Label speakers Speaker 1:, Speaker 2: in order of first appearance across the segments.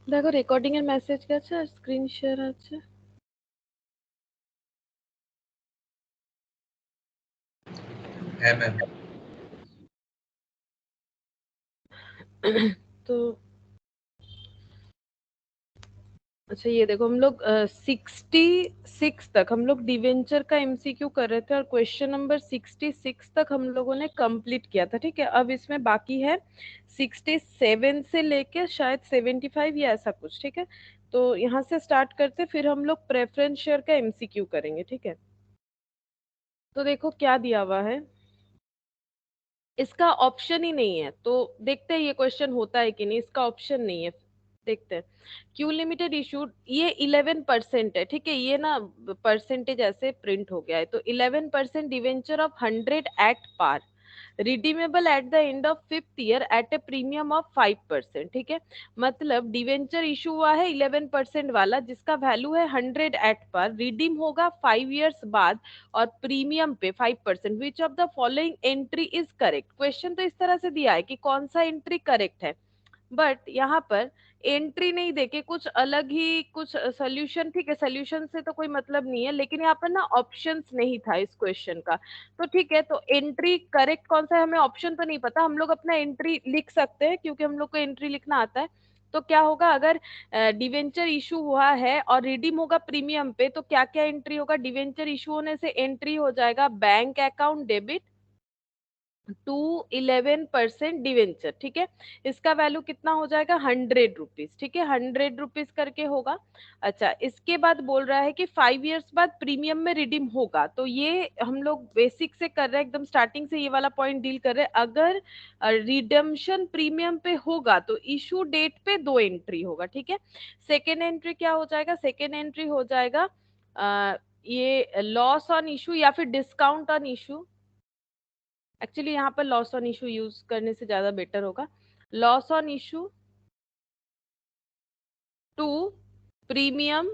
Speaker 1: দেখো রেকর্ডিং এর মেসেজ গেছে আর স্ক্রিন শেয়ার আছে।
Speaker 2: है मैम।
Speaker 1: तो अच्छा ये देखो हम लोग 66 तक हम लोग डिवेंचर का एमसीक्यू कर रहे थे और क्वेश्चन नंबर 66 तक हम लोगों ने कंप्लीट किया था। ठीक है, अब इसमें बाकी है 67 से लेके शायद 75 या ऐसा कुछ। ठीक है, तो यहाँ से स्टार्ट करते फिर हम लोग प्रेफरेंस शेयर का एमसीक्यू करेंगे। ठीक है, तो देखो क्या दिया हुआ है, इसका ऑप्शन ही नहीं है। तो देखते हैं ये क्वेश्चन होता है कि नहीं, इसका ऑप्शन नहीं है। देखते हैं। क्यू लिमिटेड इशूड, ये 11% है। ठीक है, ये ना परसेंटेज ऐसे प्रिंट हो गया है। तो 11% debenture of 100 at par, redeemable at the end of 5th year at a premium of 5%। ठीक है, मतलब डिवेंचर इशू हुआ है 11% वाला, जिसका वैल्यू है 100 एट पार, रिडीम होगा 5 ईयर्स बाद और प्रीमियम पे 5%। विच of the following entry is correct. Question तो इस तरह से दिया है कि कौन सा एंट्री करेक्ट है, बट यहाँ पर एंट्री नहीं देके कुछ अलग ही कुछ सोल्यूशन। ठीक है, सोल्यूशन से तो कोई मतलब नहीं है, लेकिन यहाँ पर ना ऑप्शंस नहीं था इस क्वेश्चन का। तो ठीक है, तो एंट्री करेक्ट कौन सा है हमें ऑप्शन तो नहीं पता, हम लोग अपना एंट्री लिख सकते हैं क्योंकि हम लोग को एंट्री लिखना आता है। तो क्या होगा, अगर डिवेंचर इशू हुआ है और रिडीम होगा प्रीमियम पे, तो क्या क्या एंट्री होगा। डिवेंचर इशू होने से एंट्री हो जाएगा bank account debit to 11% debenture. ठीक है, इसका वैल्यू कितना हो जाएगा 100 रुपीज। ठीक है, 100 रुपीज करके होगा। अच्छा, इसके बाद बोल रहा है कि 5 ईयर्स बाद प्रीमियम में रिडीम होगा। तो ये हम लोग बेसिक से कर रहे हैं, एकदम स्टार्टिंग से ये वाला पॉइंट डील कर रहे हैं। अगर रिडम्शन प्रीमियम पे होगा तो इशू डेट पे 2 एंट्री होगा। ठीक है, सेकेंड एंट्री क्या हो जाएगा, सेकेंड एंट्री हो जाएगा ये लॉस ऑन इशू या फिर डिस्काउंट ऑन इशू। एक्चुअली यहाँ पर लॉस ऑन इशू यूज करने से ज्यादा बेटर होगा। Loss on issue to premium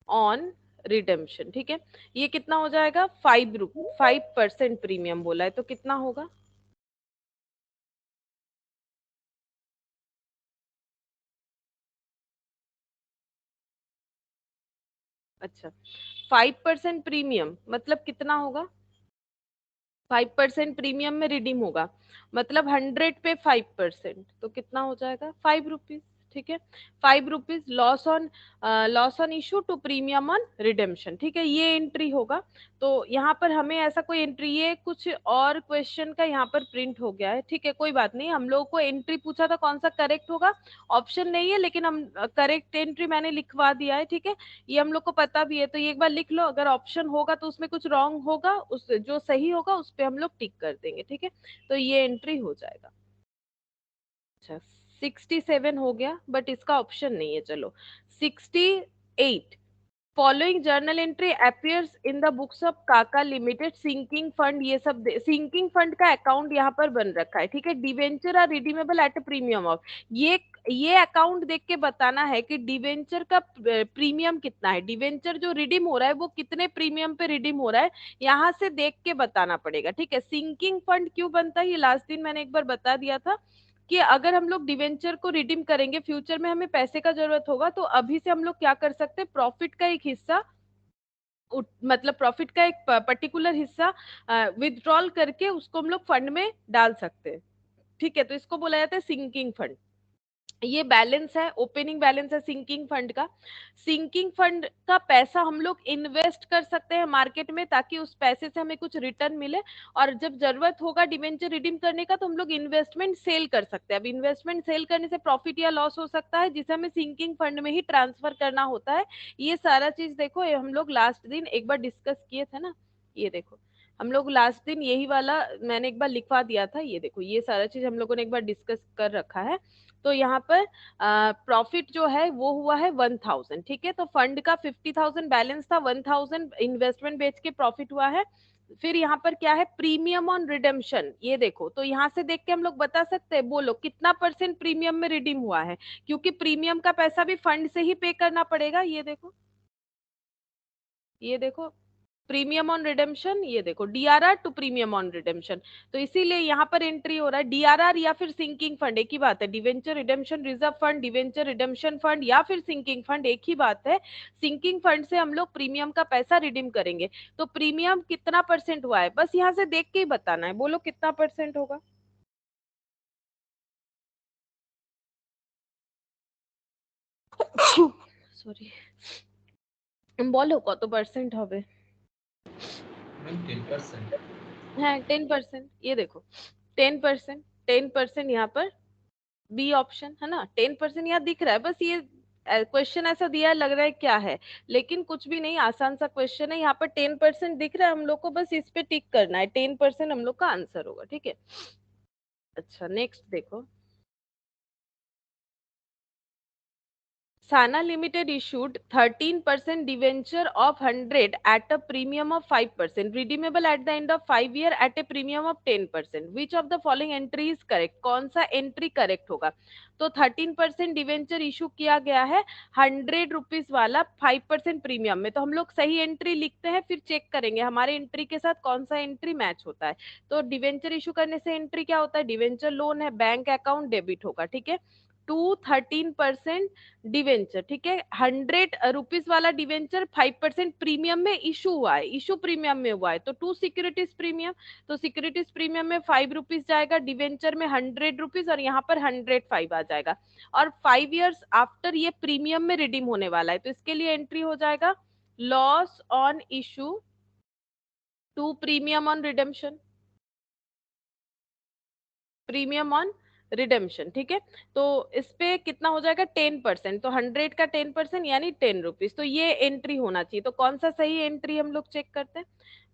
Speaker 1: on redemption. ठीक है, ये कितना हो जाएगा 5% प्रीमियम बोला है, तो कितना होगा। अच्छा, 5% प्रीमियम मतलब कितना होगा, 5% प्रीमियम में रिडीम होगा, मतलब 100 पे 5%, तो कितना हो जाएगा 5 रुपीज। ठीक है, 5 rupees loss on issue to premium on redemption. ठीक है, ये एंट्री होगा। तो यहाँ पर हमें ऐसा कोई एंट्री, ये कुछ और क्वेश्चन का यहाँ पर प्रिंट हो गया है। ठीक है, कोई बात नहीं, हम लोगों को एंट्री पूछा था कौन सा करेक्ट होगा, ऑप्शन नहीं है, लेकिन हम करेक्ट एंट्री मैंने लिखवा दिया है। ठीक है, ये हम लोग को पता भी है, तो ये एक बार लिख लो। अगर ऑप्शन होगा तो उसमें कुछ रॉन्ग होगा, उस जो सही होगा उस पे हम लोग टिक कर देंगे। ठीक है, तो ये एंट्री हो जाएगा। अच्छा, 67 हो गया, बट इसका ऑप्शन नहीं है। चलो 68, following journal entry appears in the books of काका लिमिटेड सिंकिंग फंड। ये सब सिंकिंग फंड का अकाउंट यहाँ पर बन रखा है। ठीक है, debenture are redeemable at premium of, ये अकाउंट देख के बताना है कि डिवेंचर का प्रीमियम कितना है, डिवेंचर जो रिडीम हो रहा है वो कितने प्रीमियम पे रिडीम हो रहा है, यहाँ से देख के बताना पड़ेगा। ठीक है, सिंकिंग फंड क्यों बनता है ये लास्ट दिन मैंने एक बार बता दिया था कि अगर हम लोग डिवेंचर को रिडीम करेंगे, फ्यूचर में हमें पैसे का जरूरत होगा, तो अभी से हम लोग क्या कर सकते हैं, प्रॉफिट का एक हिस्सा मतलब प्रॉफिट का एक पर्टिकुलर हिस्सा विथड्रॉल करके उसको हम लोग फंड में डाल सकते हैं। ठीक है, तो इसको बोला जाता है सिंकिंग फंड। ये बैलेंस है, ओपनिंग बैलेंस है सिंकिंग फंड का। सिंकिंग फंड का पैसा हम लोग इन्वेस्ट कर सकते हैं मार्केट में, ताकि उस पैसे से हमें कुछ रिटर्न मिले, और जब जरूरत होगा डिवेंचर रिडीम करने का तो हम लोग इन्वेस्टमेंट सेल कर सकते हैं। अब इन्वेस्टमेंट सेल करने से प्रॉफिट या लॉस हो सकता है, जिसे हमें सिंकिंग फंड में ही ट्रांसफर करना होता है। ये सारा चीज देखो, ये हम लोग लास्ट दिन एक बार डिस्कस किए थे ना, ये देखो हम लोग लास्ट दिन यही वाला मैंने एक बार लिखवा दिया था। ये देखो, ये सारा चीज हम लोगों ने एक बार डिस्कस कर रखा है। तो यहाँ पर प्रॉफिट जो है वो हुआ है 1000। ठीक है, तो फंड का 50,000 बैलेंस था, 1000 इन्वेस्टमेंट बेच के प्रॉफिट हुआ है। फिर यहाँ पर क्या है, प्रीमियम ऑन रिडेम्पशन। ये देखो, तो यहाँ से देख के हम लोग बता सकते हैं, बोलो कितना परसेंट प्रीमियम में रिडीम हुआ है, क्योंकि प्रीमियम का पैसा भी फंड से ही पे करना पड़ेगा। ये देखो, ये देखो प्रीमियम ऑन रिडेम्पशन, ये देखो DRR to premium on redemption, तो इसीलिए यहाँ पर एंट्री हो रहा है डीआरआर या फिर सिंकिंग फंड, एक ही बात है। Debenture redemption reserve fund, debenture redemption fund या फिर सिंकिंग फंड, एक ही बात है। सिंकिंग फंड से हम लोग प्रीमियम का पैसा रिडीम करेंगे। तो प्रीमियम कितना परसेंट हुआ है, बस यहाँ से देख के ही बताना है, बोलो कितना परसेंट होगा। সরি, বলো কত পার্সেন্ট হবে।
Speaker 2: मैम 10%।
Speaker 1: হ্যাঁ 10%, ये देखो 10%, 10% यहाँ पर बी ऑप्शन है ना, 10% यहाँ दिख रहा है, बस ये क्वेश्चन ऐसा दिया है, लग रहा है क्या है, लेकिन कुछ भी नहीं, आसान सा क्वेश्चन है। यहाँ पर 10% दिख रहा है हम लोग को, बस इस पे टिक करना है, 10% हम लोग का आंसर होगा, ठीक है। अच्छा नेक्स्ट देखो, Sana Limited issued 13% debenture of 100 at a premium of 5%, redeemable at the end of 5 year at a premium of 10%. Which of the following entry is correct? कौन सा एंट्री करेक्ट होगा? तो 13% डिवेंचर इशू किया गया है 100 rupees वाला 5% premium में, तो हम लोग सही एंट्री लिखते हैं, फिर चेक करेंगे हमारे एंट्री के साथ कौन सा एंट्री मैच होता है। तो डिवेंचर इशू करने से एंट्री क्या होता है, डिवेंचर लोन है, बैंक अकाउंट डेबिट होगा, ठीक है। टू 13% डिवेंचर, ठीक है, 100 रुपीज वाला डिवेंचर 5% प्रीमियम में इशू हुआ है, इशू प्रीमियम में हुआ है, तो टू सिक्योरिटीज प्रीमियम, तो सिक्योरिटीज प्रीमियम में 5 रुपीज जाएगा, डिवेंचर में 100 रुपीज और यहाँ पर 105 आ जाएगा, और 5 इयर्स आफ्टर ये प्रीमियम में रिडीम होने वाला है, तो इसके लिए एंट्री हो जाएगा loss on issue to premium on redemption, premium on redemption, ठीक है। तो इस पे कितना हो जाएगा 10%, तो 100 का 10% यानी 10 रुपीज, तो ये एंट्री होना चाहिए। तो कौन सा सही एंट्री हम लोग चेक करते हैं,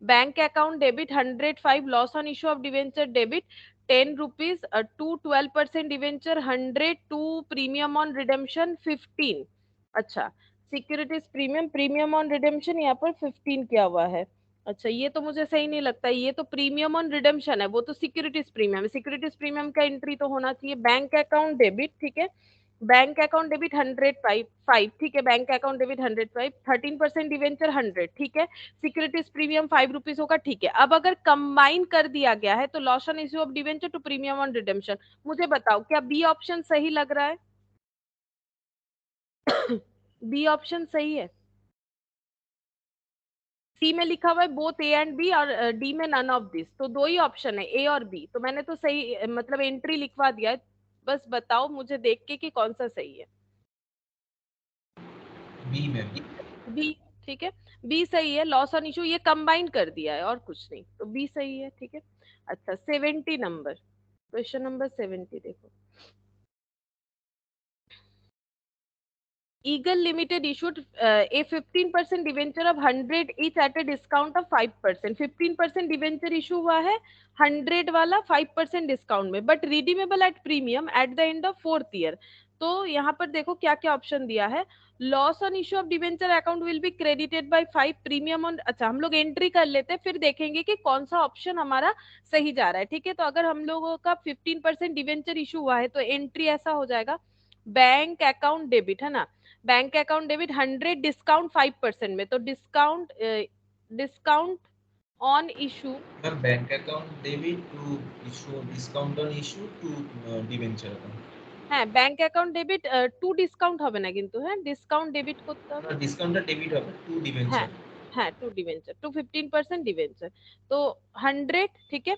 Speaker 1: bank account debit 105, loss on issue of debenture debit 10 rupees, to 12% debenture 100, to premium on redemption 15। अच्छा, securities premium, premium on redemption यहाँ पर 15 किया हुआ है। अच्छा ये तो मुझे सही नहीं लगता, ये तो प्रीमियम ऑन रिडेम्पशन है, वो तो सिक्योरिटीज प्रीमियम है, सिक्योरिटीज प्रीमियम का एंट्री तो होना चाहिए बैंक अकाउंट डेबिट, ठीक है, बैंक अकाउंट डेबिट 105, ठीक है, बैंक अकाउंट डेबिट 105, 13% डिवेंचर 100, ठीक है, सिक्योरिटीज प्रीमियम 5 रुपीज होगा, ठीक है। अब अगर कंबाइन कर दिया गया है तो loss on issue of debenture to premium on redemption, मुझे बताओ क्या बी ऑप्शन सही लग रहा है? बी ऑप्शन सही है? सी में लिखा हुआ है बोथ ए एंड बी, और डी में नन ऑफ दिस, तो दो ही ऑप्शन है ए और बी, तो मैंने तो सही मतलब एंट्री लिखवा दिया है, बस बताओ मुझे देख के कि कौन सा सही है।
Speaker 2: B ma'am.
Speaker 1: बी, ठीक है, बी सही है, लॉस ऑन इशू ये कंबाइन कर दिया है और कुछ नहीं, तो बी सही है, ठीक है। अच्छा 70 नंबर, क्वेश्चन नंबर 70 देखो, Eagle Limited issued a 15% debenture of 100 each at a discount of 5%. 15% debenture issue हुआ है 100 वाला 5% डिस्काउंट में, but redeemable at premium eight the end of 4th year. तो यहाँ पर देखो क्या क्या ऑप्शन दिया है, loss on issue of debenture account will be credited bye 5 premium on, अच्छा हम लोग एंट्री कर लेते हैं फिर देखेंगे कि कौन सा ऑप्शन हमारा सही जा रहा है, ठीक है। तो अगर हम लोगों का 15% डिवेंचर इशू हुआ है तो एंट्री ऐसा हो जाएगा बैंक अकाउंट डेबिट, है ना, बैंक अकाउंट डेबिट 100 डिस्काउंट 5% में, तो discount discount on issue,
Speaker 2: ma'am bank account debit to issue discount on issue to debenture account.
Speaker 1: হ্যাঁ bank account debit to discount হবে না কিন্তু, হ্যাঁ ডিসকাউন্ট ডেবিট করতে হবে,
Speaker 2: না ডিসকাউন্টটা ডেবিট হবে টু
Speaker 1: হ্যাঁ
Speaker 2: ডিবেঞ্চার।
Speaker 1: হ্যাঁ टू डिवेंचर टू 15% डिवेंचर, तो 100, ठीक है,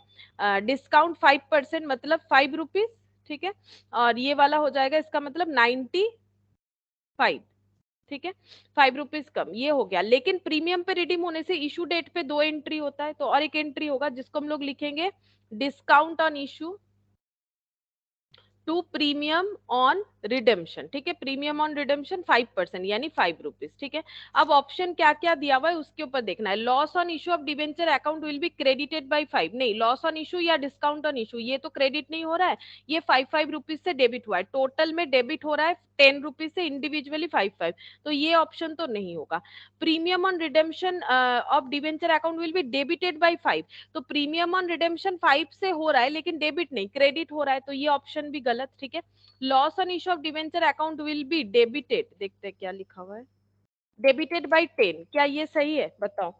Speaker 1: डिस्काउंट 5% मतलब 5 रुपीज, ठीक है, और ये वाला हो जाएगा इसका मतलब 95, ठीक है, 5 रुपीज कम, ये हो गया। लेकिन प्रीमियम पे रिडीम होने से इशू डेट पे दो एंट्री होता है, तो और एक एंट्री होगा जिसको हम लोग लिखेंगे discount on issue to premium on redemption, ठीक है, प्रीमियम ऑन रिडेम्पशन 5% यानी 5 रुपीज, ठीक है। अब ऑप्शन क्या क्या दिया हुआ है उसके ऊपर देखना है, loss on issue of debenture account will be credited bye 5, नहीं लॉस ऑन इशू या डिस्काउंट ऑन इशू ये तो क्रेडिट नहीं हो रहा है, ये 5 रुपीज से डेबिट हुआ है, टोटल में डेबिट हो रहा है 10 रुपीज से इंडिविजुअली 5, तो ये ऑप्शन तो नहीं होगा। Premium on redemption of debenture account will be debited bye 5, तो प्रीमियम ऑन रिडेम्पशन 5 से हो रहा है लेकिन डेबिट नहीं क्रेडिट हो रहा है, तो ये ऑप्शन भी गलत, ठीक है। Loss on issue of debenture account will be debited, देखते हैं क्या लिखा हुआ है, डेबिटेड बाय 10, क्या ये सही है बताओ,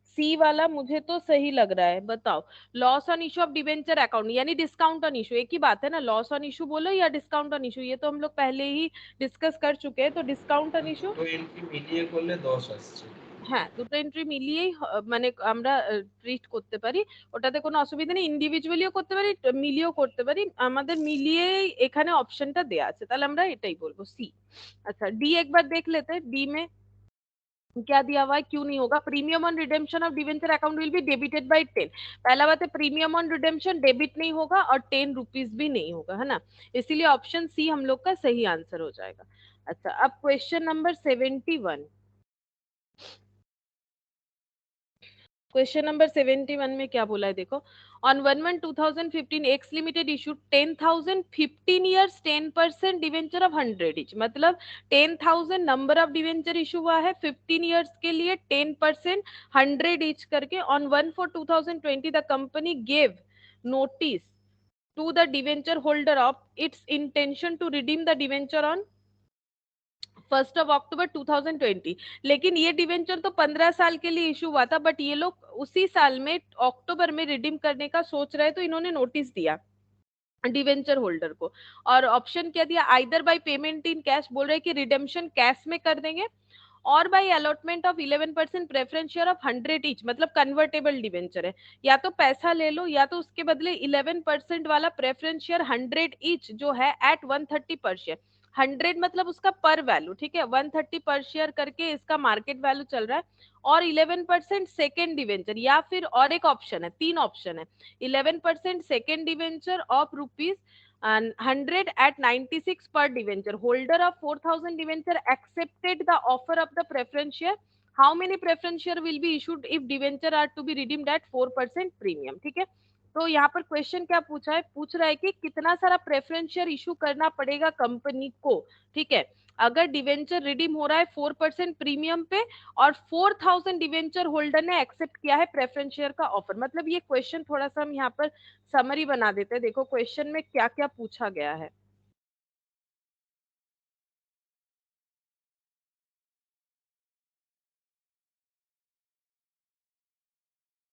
Speaker 1: सी वाला मुझे तो सही लग रहा है, बताओ। Loss on issue of debenture account यानी डिस्काउंट ऑन इशू, एक ही बात है ना, लॉस ऑन इशू बोलो या डिस्काउंट ऑन इशू, ये तो हम लोग पहले ही डिस्कस कर चुके हैं। तो डिस्काउंट ऑन इशू,
Speaker 2: দুটো এন্ট্রি মিলিয়ে করলে 10 আসছে।
Speaker 1: হ্যাঁ দুটো এন্ট্রি মিলিয়েই মানে আমরা ট্রিট করতে পারি, ওটাতে কোনো অসুবিধা নেই। ইন্ডিভিজুয়ালিও করতে পারি, মিলিয়েও করতে পারি, আমাদের মিলিয়েই এখানে অপশনটা দেয়া আছে, তাহলে আমরা এটাই বলবো সি। अच्छा डी एक बार देख लेते हैं, डी में क्या दिया हुआ है, क्यों नहीं होगा। Premium on redemption of debenture account will be debited bye 10। पहला बात है प्रीमियम ऑन रिडेम्पशन डेबिट नहीं होगा और 10 रुपीज भी नहीं होगा, है ना, इसीलिए ऑप्शन सी हम लोग का सही आंसर हो जाएगा। अच्छा अब क्वेश्चन नंबर 71, क्वेश्चन नंबर 71 में क्या बोला है देखो। On 1/1/2015 x limited issue 10,000 15 years 10% debenture of 100 etch, मतलब 10,000 नंबर ऑफ डिवेंचर इशू हुआ है 15 ईयर्स के लिए 10% 100 इच करके। On 1/4/2020 the company gave notice to the debenture holder of its intention to redeem the debenture on 1 October 2020। लेकिन ये debenture तो 15 साल के लिए इशू हुआ था, बट ये लोग उसी साल में अक्टूबर में रिडीम करने का सोच रहे, तो इन्होंने नोटिस दिया डिवेंचर होल्डर को। और ऑप्शन क्या दिया, either by payment in cash, बोल रहे कि रिडेम्पशन कैश में कर देंगे, और by allotment of 11% preference share of 100 each, मतलब कन्वर्टेबल डिवेंचर है, या तो पैसा ले लो या तो उसके बदले 11% वाला प्रेफरेंस शेयर 100 ईच जो है एट 130 पर शेयर। 100 मतलब उसका पर वैल्यू, ठीक है, 130 पर शेयर करके इसका मार्केट वैल्यू चल रहा है, और 11% सेकेंड डिवेंचर, या फिर और एक ऑप्शन है, तीन ऑप्शन है, 11% second debenture of rupees 100 at 96 per debenture. Holder of 4,000 debenture accepted the offer of the preference share. How many preference share will be issued if debenture are to be redeemed at 4% premium? ठीक है, तो यहाँ पर question क्या पूछा है, पूछ रहा है कि कितना सारा प्रेफरेंस शेयर इशू करना पड़ेगा कंपनी को, ठीक है, अगर डिवेंचर रिडीम हो रहा है 4% प्रीमियम पे और 4,000 डिवेंचर होल्डर ने एक्सेप्ट किया है प्रेफरेंस शेयर का ऑफर। मतलब ये क्वेश्चन थोड़ा सा हम यहाँ पर समरी बना देते हैं, देखो क्वेश्चन में क्या क्या पूछा गया है।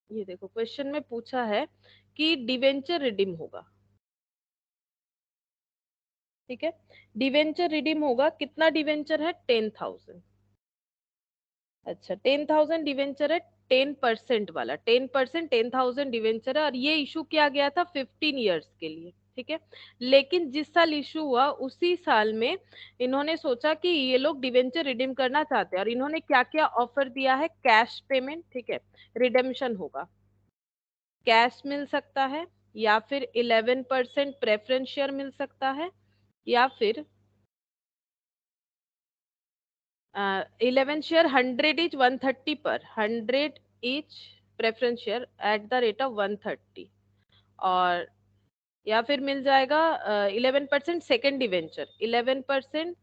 Speaker 1: ये देखो क्वेश्चन में पूछा है कि डिवेंचर रिडीम होगा, ठीक है, डिवेंचर रिडीम होगा, कितना डिवेंचर है, 10,000। अच्छा 10,000 डिवेंचर है, 10% वाला, 10% 10,000 डिवेंचर है, और ये इशू किया गया था 15 ईयर्स के लिए, ठीक है। लेकिन जिस साल इशू हुआ उसी साल में इन्होंने सोचा कि ये लोग डिवेंचर रिडीम करना चाहते हैं, और इन्होंने क्या क्या ऑफर दिया है, कैश पेमेंट, ठीक है, रिडेम्पशन होगा, कैश मिल सकता है, या फिर 11% प्रेफरेंस शेयर मिल सकता है, या फिर 11 शेयर 100 each 130 पर, 100 each preference share at the rate of 130, और या फिर मिल जाएगा 11% सेकेंड डिवेंचर, 11%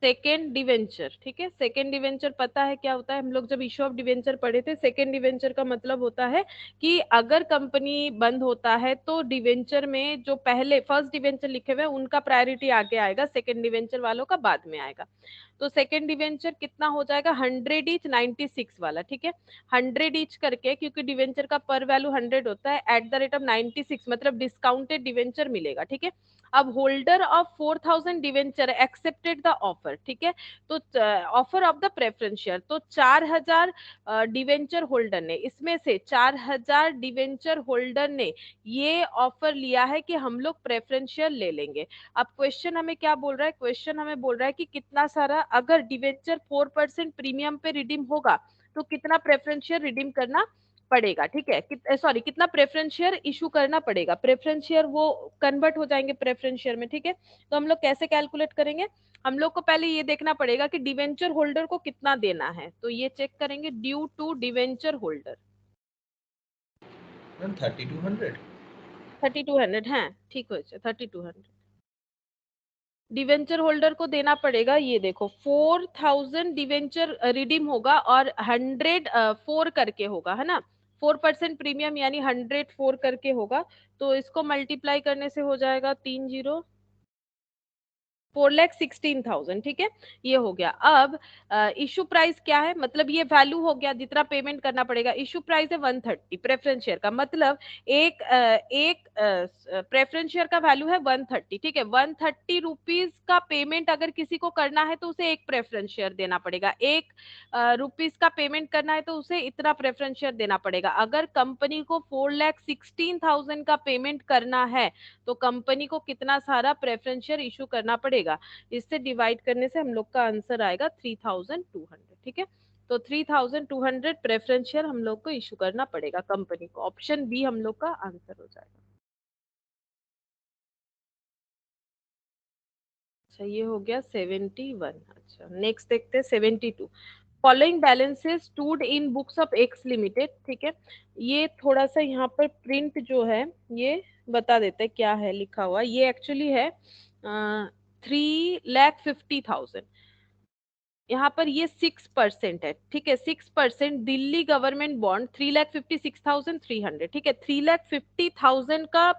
Speaker 1: सेकेंड डिवेंचर, ठीक है। सेकेंड डिवेंचर पता है क्या होता है, हम लोग जब इशू ऑफ डिवेंचर पढ़े थे, सेकेंड डिवेंचर का मतलब होता है कि अगर कंपनी बंद होता है तो डिवेंचर में जो पहले फर्स्ट डिवेंचर लिखे हुए हैं उनका प्रायोरिटी आगे आएगा, सेकेंड डिवेंचर वालों का बाद में आएगा। तो सेकेंड डिवेंचर कितना हो जाएगा, 100 ईच 96 वाला, ठीक है, 100 ईच करके, क्योंकि डिवेंचर का पर वैल्यू 100 होता है, एट द रेट ऑफ 96 मतलब डिस्काउंटेड डिवेंचर मिलेगा, ठीक है। अब holder of 4,000 debenture accepted the offer, ठीक है, तो offer of the preference share, तो 4,000 डिवेंचर होल्डर ने, इसमें से 4,000 डिवेंचर होल्डर ने ये ऑफर लिया है कि हम लोग प्रेफरेंस शेयर ले लेंगे। अब क्वेश्चन हमें क्या बोल रहा है, क्वेश्चन हमें बोल रहा है कि कितना सारा, अगर डिवेंचर 4% प्रीमियम पे रिडीम होगा तो कितना प्रेफरेंस शेयर रिडीम करना पड़ेगा, ठीक है, सॉरी कितना प्रेफरेंस शेयर इशू करना पड़ेगा, प्रेफरेंस शेयर वो कन्वर्ट हो जाएंगे प्रेफरेंस शेयर में, ठीक है। तो हम लोग कैसे कैलकुलेट करेंगे, हम लोग को पहले ये देखना पड़ेगा कि डिवेंचर होल्डर को कितना देना है, तो ये चेक करेंगे, ड्यू टू डिवेंचर होल्डर
Speaker 2: 3200
Speaker 1: 3200, है ठीक हो, 3200 डिवेंचर होल्डर को देना पड़ेगा। ये देखो 4,000 डिवेंचर रिडीम होगा और 100 4 करके होगा, है ना, 4% प्रीमियम यानी 100 4 करके होगा, तो इसको मल्टीप्लाई करने से हो जाएगा 30 4,16,000, ठीक है, ये हो गया। अब इशू प्राइस क्या है, मतलब ये वैल्यू हो गया जितना पेमेंट करना पड़ेगा। इशू प्राइस है 130 प्रेफरेंस शेयर का, मतलब एक प्रेफरेंस शेयर का वैल्यू है 130, ठीक है। 130 रुपीज का पेमेंट अगर किसी को करना है तो उसे एक प्रेफरेंस शेयर देना पड़ेगा। एक रुपीज का पेमेंट करना है तो उसे इतना प्रेफरेंस शेयर देना पड़ेगा। अगर कंपनी को 4,16,000 का पेमेंट करना है तो कंपनी को कितना सारा प्रेफरेंस शेयर इशू करना पड़ेगा। इससे डिवाइड करने से हम लोग का आंसर आएगा 3,200, ठीक है। तो 3,200 प्रेफरेंस शेयर हम लोग को इशू करना पड़ेगा कंपनी को। ऑप्शन बी हम लोग का आंसर हो जाएगा। अच्छा, ये हो गया 71। अच्छा, नेक्स्ट देखते हैं 72। Following balances stood in books of x limited, ठीक है। ये थोड़ा सा यहाँ पर प्रिंट जो है ये बता देते हैं क्या है लिखा हुआ। ये एक्चुअली है 3,50,000। यहाँ पर ये 6% है, ठीक है। 6% दिल्ली गवर्नमेंट बॉन्ड 3,56,300, ठीक है। 3,50,000 का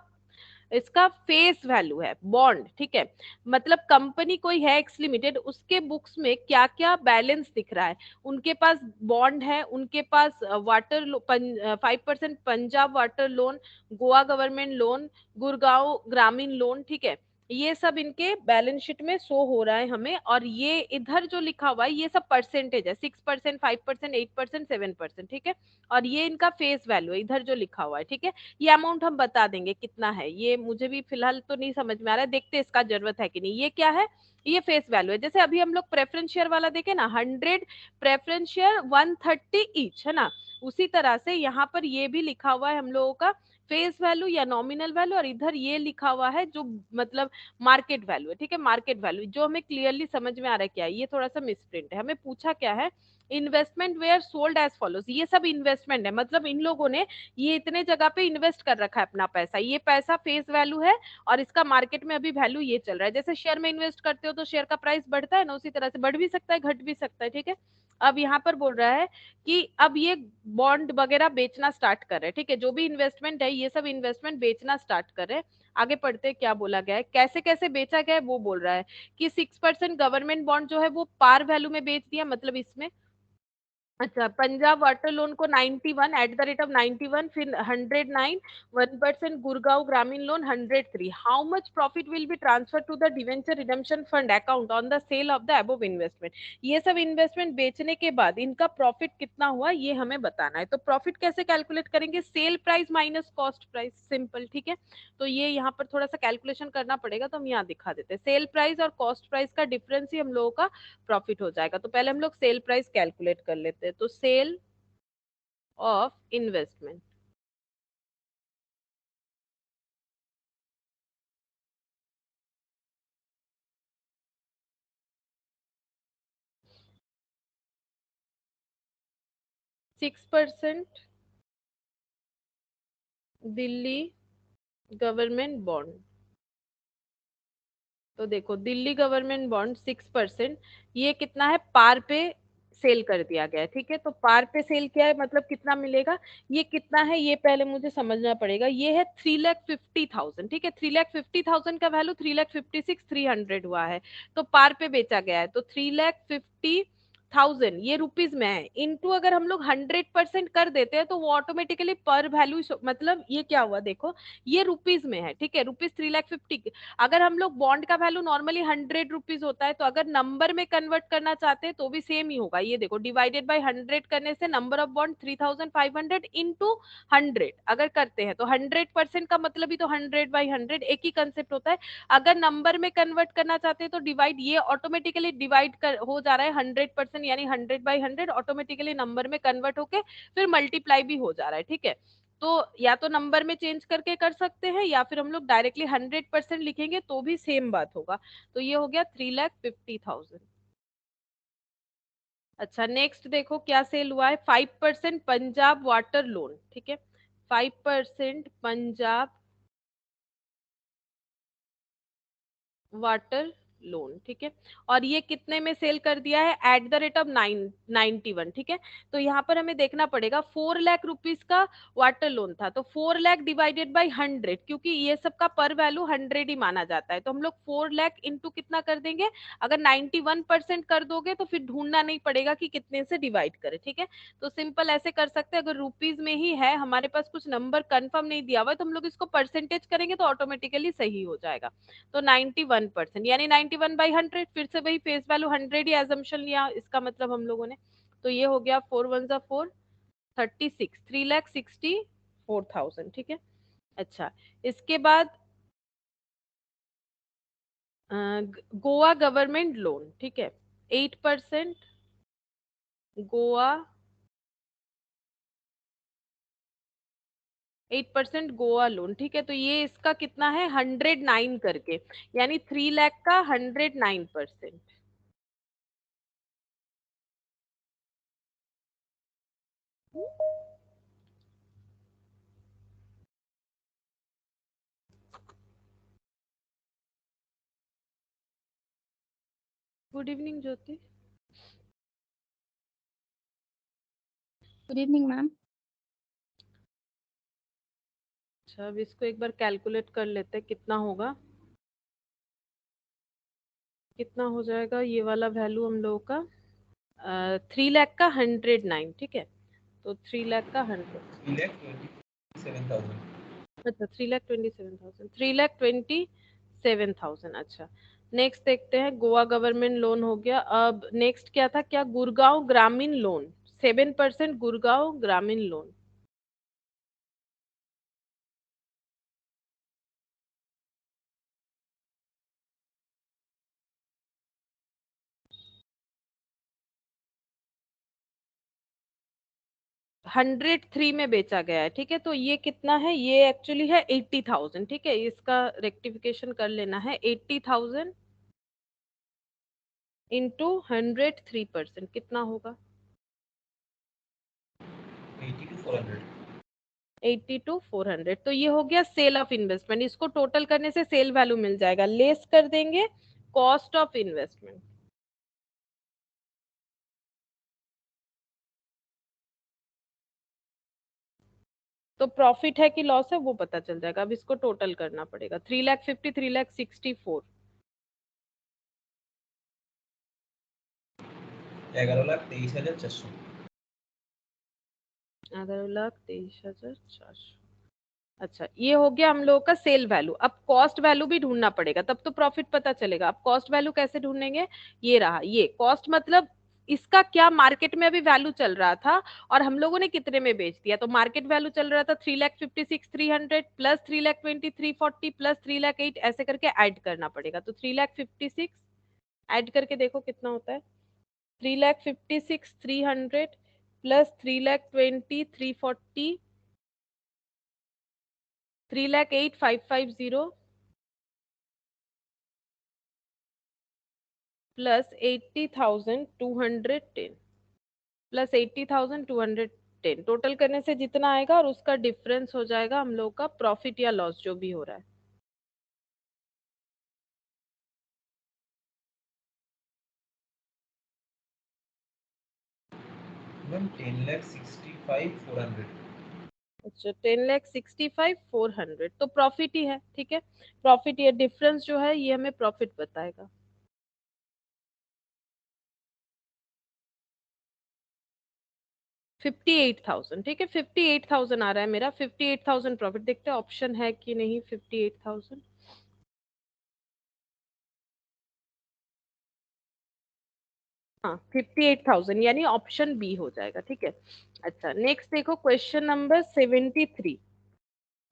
Speaker 1: इसका फेस वैल्यू है बॉन्ड, ठीक है। मतलब कंपनी कोई है एक्स लिमिटेड, उसके बुक्स में क्या क्या बैलेंस दिख रहा है। उनके पास बॉन्ड है, उनके पास water 5% Punjab water loan, Goa government loan, Gurgaon Gramin loan, ठीक है। ये सब इनके बैलेंस शीट में शो हो रहा है हमें। और ये इधर जो लिखा हुआ है ये सब परसेंटेज है, 6%, 5%, 8%, 7%, ठीक है। और ये इनका फेस वैल्यू है इधर जो लिखा हुआ है, ठीक है। ये अमाउंट हम बता देंगे कितना है, ये मुझे भी फिलहाल तो नहीं समझ में आ रहा है, देखते इसका जरूरत है कि नहीं। ये क्या है, ये फेस वैल्यू है। जैसे अभी हम लोग प्रेफरेंस शेयर वाला देखे ना, 100 प्रेफरेंस शेयर 130 ईच, है ना। उसी तरह से यहाँ पर ये भी लिखा हुआ है हम लोगों का फेस वैल्यू या नॉमिनल वैल्यू, और इधर ये लिखा हुआ है जो मतलब मार्केट वैल्यू है, ठीक है। मार्केट वैल्यू जो हमें क्लियरली समझ में आ रहा है क्या है। ये थोड़ा सा मिसप्रिंट है, हमें पूछा क्या है, investment were sold as follows. ये सब इन्वेस्टमेंट है, मतलब इन लोगों ने ये इतने जगह पे इन्वेस्ट कर रखा है अपना पैसा। ये पैसा फेस वैल्यू है और इसका मार्केट में अभी वैल्यू ये चल रहा है। जैसे शेयर में इन्वेस्ट करते हो तो शेयर का प्राइस बढ़ता है ना, उसी तरह से बढ़ भी सकता है घट भी सकता है, ठीक है। अब यहाँ पर बोल रहा है कि अब ये बॉन्ड वगैरह बेचना स्टार्ट कर रहे हैं, ठीक है। जो भी इन्वेस्टमेंट है ये सब इन्वेस्टमेंट बेचना स्टार्ट कर रहे हैं। आगे पढ़ते हैं क्या बोला गया है, कैसे कैसे बेचा गया है वो बोल रहा है कि 6% गवर्नमेंट बॉन्ड जो है वो पार वैल्यू में बेच दिया, मतलब इसमें। अच्छा, पंजाब वाटर लोन को 91 एट द रेट ऑफ 91, फिर 109, 1% Gurgaon Gramin loan 103। How much profit will be transfer to the debenture redemption fund account on the sale of the above investment. ये सब इन्वेस्टमेंट बेचने के बाद इनका प्रॉफिट कितना हुआ ये हमें बताना है। तो प्रॉफिट कैसे कैलकुलेट करेंगे, sale price minus cost price, simple, ठीक है। तो ये यहाँ पर थोड़ा सा कैलकुलेशन करना पड़ेगा, तो हम यहाँ दिखा देते हैं। सेल प्राइस और कॉस्ट प्राइस का डिफरेंस ही हम लोगों का प्रॉफिट हो जाएगा। तो पहले हम लोग सेल प्राइस कैलकुलेट कर लेते हैं। तो sale of investment, 6% Delhi government bond. तो देखो दिल्ली गवर्नमेंट बॉन्ड 6%, ये कितना है, पार पे सेल कर दिया गया है, ठीक है। तो पार पे सेल किया है मतलब कितना मिलेगा, ये कितना है ये पहले मुझे समझना पड़ेगा। ये है 3,50,000, ठीक है। 3,50,000 का वैल्यू 3,56,300 हुआ है, तो पार पे बेचा गया है। तो 3,50,000 ये रुपीज में है, इनटू अगर हम लोग 100% कर देते हैं तो वो ऑटोमेटिकली पर वैल्यू, मतलब ये क्या हुआ देखो, ये रुपीज में है, ठीक है। रुपीज 3,50,000। अगर हम लोग बॉन्ड का वैल्यू नॉर्मली 100 रुपीज होता है, तो अगर नंबर में कन्वर्ट करना चाहते हैं तो भी सेम ही होगा। ये देखो डिवाइडेड बाय 100 करने से नंबर ऑफ बॉन्ड 3,500 इंटू 100 अगर करते हैं तो 100% का मतलब ही तो 100/100 एक ही कंसेप्ट होता है। अगर नंबर में कन्वर्ट करना चाहते हैं तो डिवाइड, ये ऑटोमेटिकली डिवाइड कर हो जा रहा है 100%, यानी 100/100 ऑटोमेटिकली नंबर में कन्वर्ट होके फिर मल्टीप्लाई भी हो जा रहा है, ठीक है। तो या तो नंबर में चेंज करके कर सकते हैं या फिर हम लोग डायरेक्टली 100% लिखेंगे तो भी सेम बात होगा। तो ये हो गया 3,50,000। अच्छा, नेक्स्ट देखो क्या सेल हुआ है, 5% पंजाब वाटर लोन, ठीक है। 5% पंजाब वाटर लोन, ठीक है। और ये कितने में सेल कर दिया है, एट द रेट ऑफ 91, ठीक है। तो यहाँ पर हमें देखना पड़ेगा 4 लाख रुपीज का वाटर लोन था, तो 4 लाख डिवाइडेड बाई 100, क्योंकि ये सब का पर वैल्यू 100 ही माना जाता है, तो हम लोग 4 लाख इंटू कितना कर देंगे, अगर 91% कर दोगे तो फिर ढूंढना नहीं पड़ेगा कि कितने से डिवाइड करें, ठीक है। तो सिंपल ऐसे कर सकते हैं, अगर रुपीज में ही है, हमारे पास कुछ नंबर कंफर्म नहीं दिया हुआ है, तो हम लोग इसको परसेंटेज करेंगे तो ऑटोमेटिकली सही हो जाएगा। तो 91% यानी 91/100, फिर से वही फेस वैल्यू 100 ही एजम्पशन लिया, इसका मतलब हम लोगों ने। तो ये हो गया 4 1 4 36, 3,64,000, ठीक है। अच्छा, इसके बाद गोवा गवर्नमेंट लोन, ठीक है, 8% गोवा, 8% गोवा लोन, ठीक है। तो ये इसका कितना है, 109 करके, यानी 3 लाख का 109%। Good evening Jyoti.
Speaker 3: Good evening ma'am.
Speaker 1: अच्छा, अब इसको एक बार कैलकुलेट कर लेते हैं कितना होगा, कितना हो जाएगा ये वाला वैल्यू हम लोगों का, 3 लाख का 109, ठीक है। तो 3 लाख का 100,
Speaker 2: 3,27,000।
Speaker 1: अच्छा 3,27,000, 3,27,000। अच्छा, नेक्स्ट देखते हैं, गोवा गवर्नमेंट लोन हो गया। अब नेक्स्ट क्या था, क्या, Gurgaon Gramin loan, 7% Gurgaon Gramin loan. Hundred three में बेचा गया है, ठीक है। तो ये कितना है, ये एक्चुअली है 80,000, ठीक है। इसका रेक्टिफिकेशन कर लेना है, 80,000 इंटू 103%, कितना होगा,
Speaker 2: 80 to 400।
Speaker 1: 80 to 400। तो ये हो गया सेल ऑफ इन्वेस्टमेंट, इसको टोटल करने से सेल वैल्यू मिल जाएगा, लेस कर देंगे कॉस्ट ऑफ इन्वेस्टमेंट। तो प्रॉफिट है कि लॉस है वो पता चल जाएगा, अब इसको टोटल करना पड़ेगा, 3,50,000, 3,64,000,
Speaker 2: 11,23,400।
Speaker 1: 11,23,400। अच्छा, ये हो गया हम लोगों का सेल वैल्यू। अब कॉस्ट वैल्यू भी ढूंढना पड़ेगा, तब तो प्रॉफिट पता चलेगा। अब कॉस्ट वैल्यू कैसे ढूंढेंगे, ये रहा, ये कॉस्ट मतलब इसका क्या मार्केट में अभी वैल्यू चल रहा था और हम लोगों ने कितने में बेच दिया। तो मार्केट वैल्यू चल रहा था 3,56,300 प्लस 3,20,340 प्लस 3,08, ऐसे करके ऐड करना पड़ेगा। तो 3,56,000 ऐड करके देखो कितना होता है, 3,56,300 प्लस 3,20,340 3,08,550 प्लस 80,210 प्लस 80,210, टोटल करने से जितना आएगा और उसका डिफरेंस हो जाएगा हम लोग का प्रॉफिट या लॉस जो भी हो रहा है।
Speaker 2: मैम 10,65,400।
Speaker 1: अच्छा, 10,65,400, तो प्रॉफिट ही है, ठीक है। प्रॉफिट, ये डिफरेंस जो है ये हमें प्रॉफिट बताएगा। $58,000, ठीक है, 58,000 आ रहा है मेरा, 58,000 प्रॉफिट। देखते हैं ऑप्शन है कि नहीं 58,000। हाँ, 58,000 यानी ऑप्शन बी हो जाएगा, ठीक है। अच्छा, नेक्स्ट देखो, क्वेश्चन नंबर 73।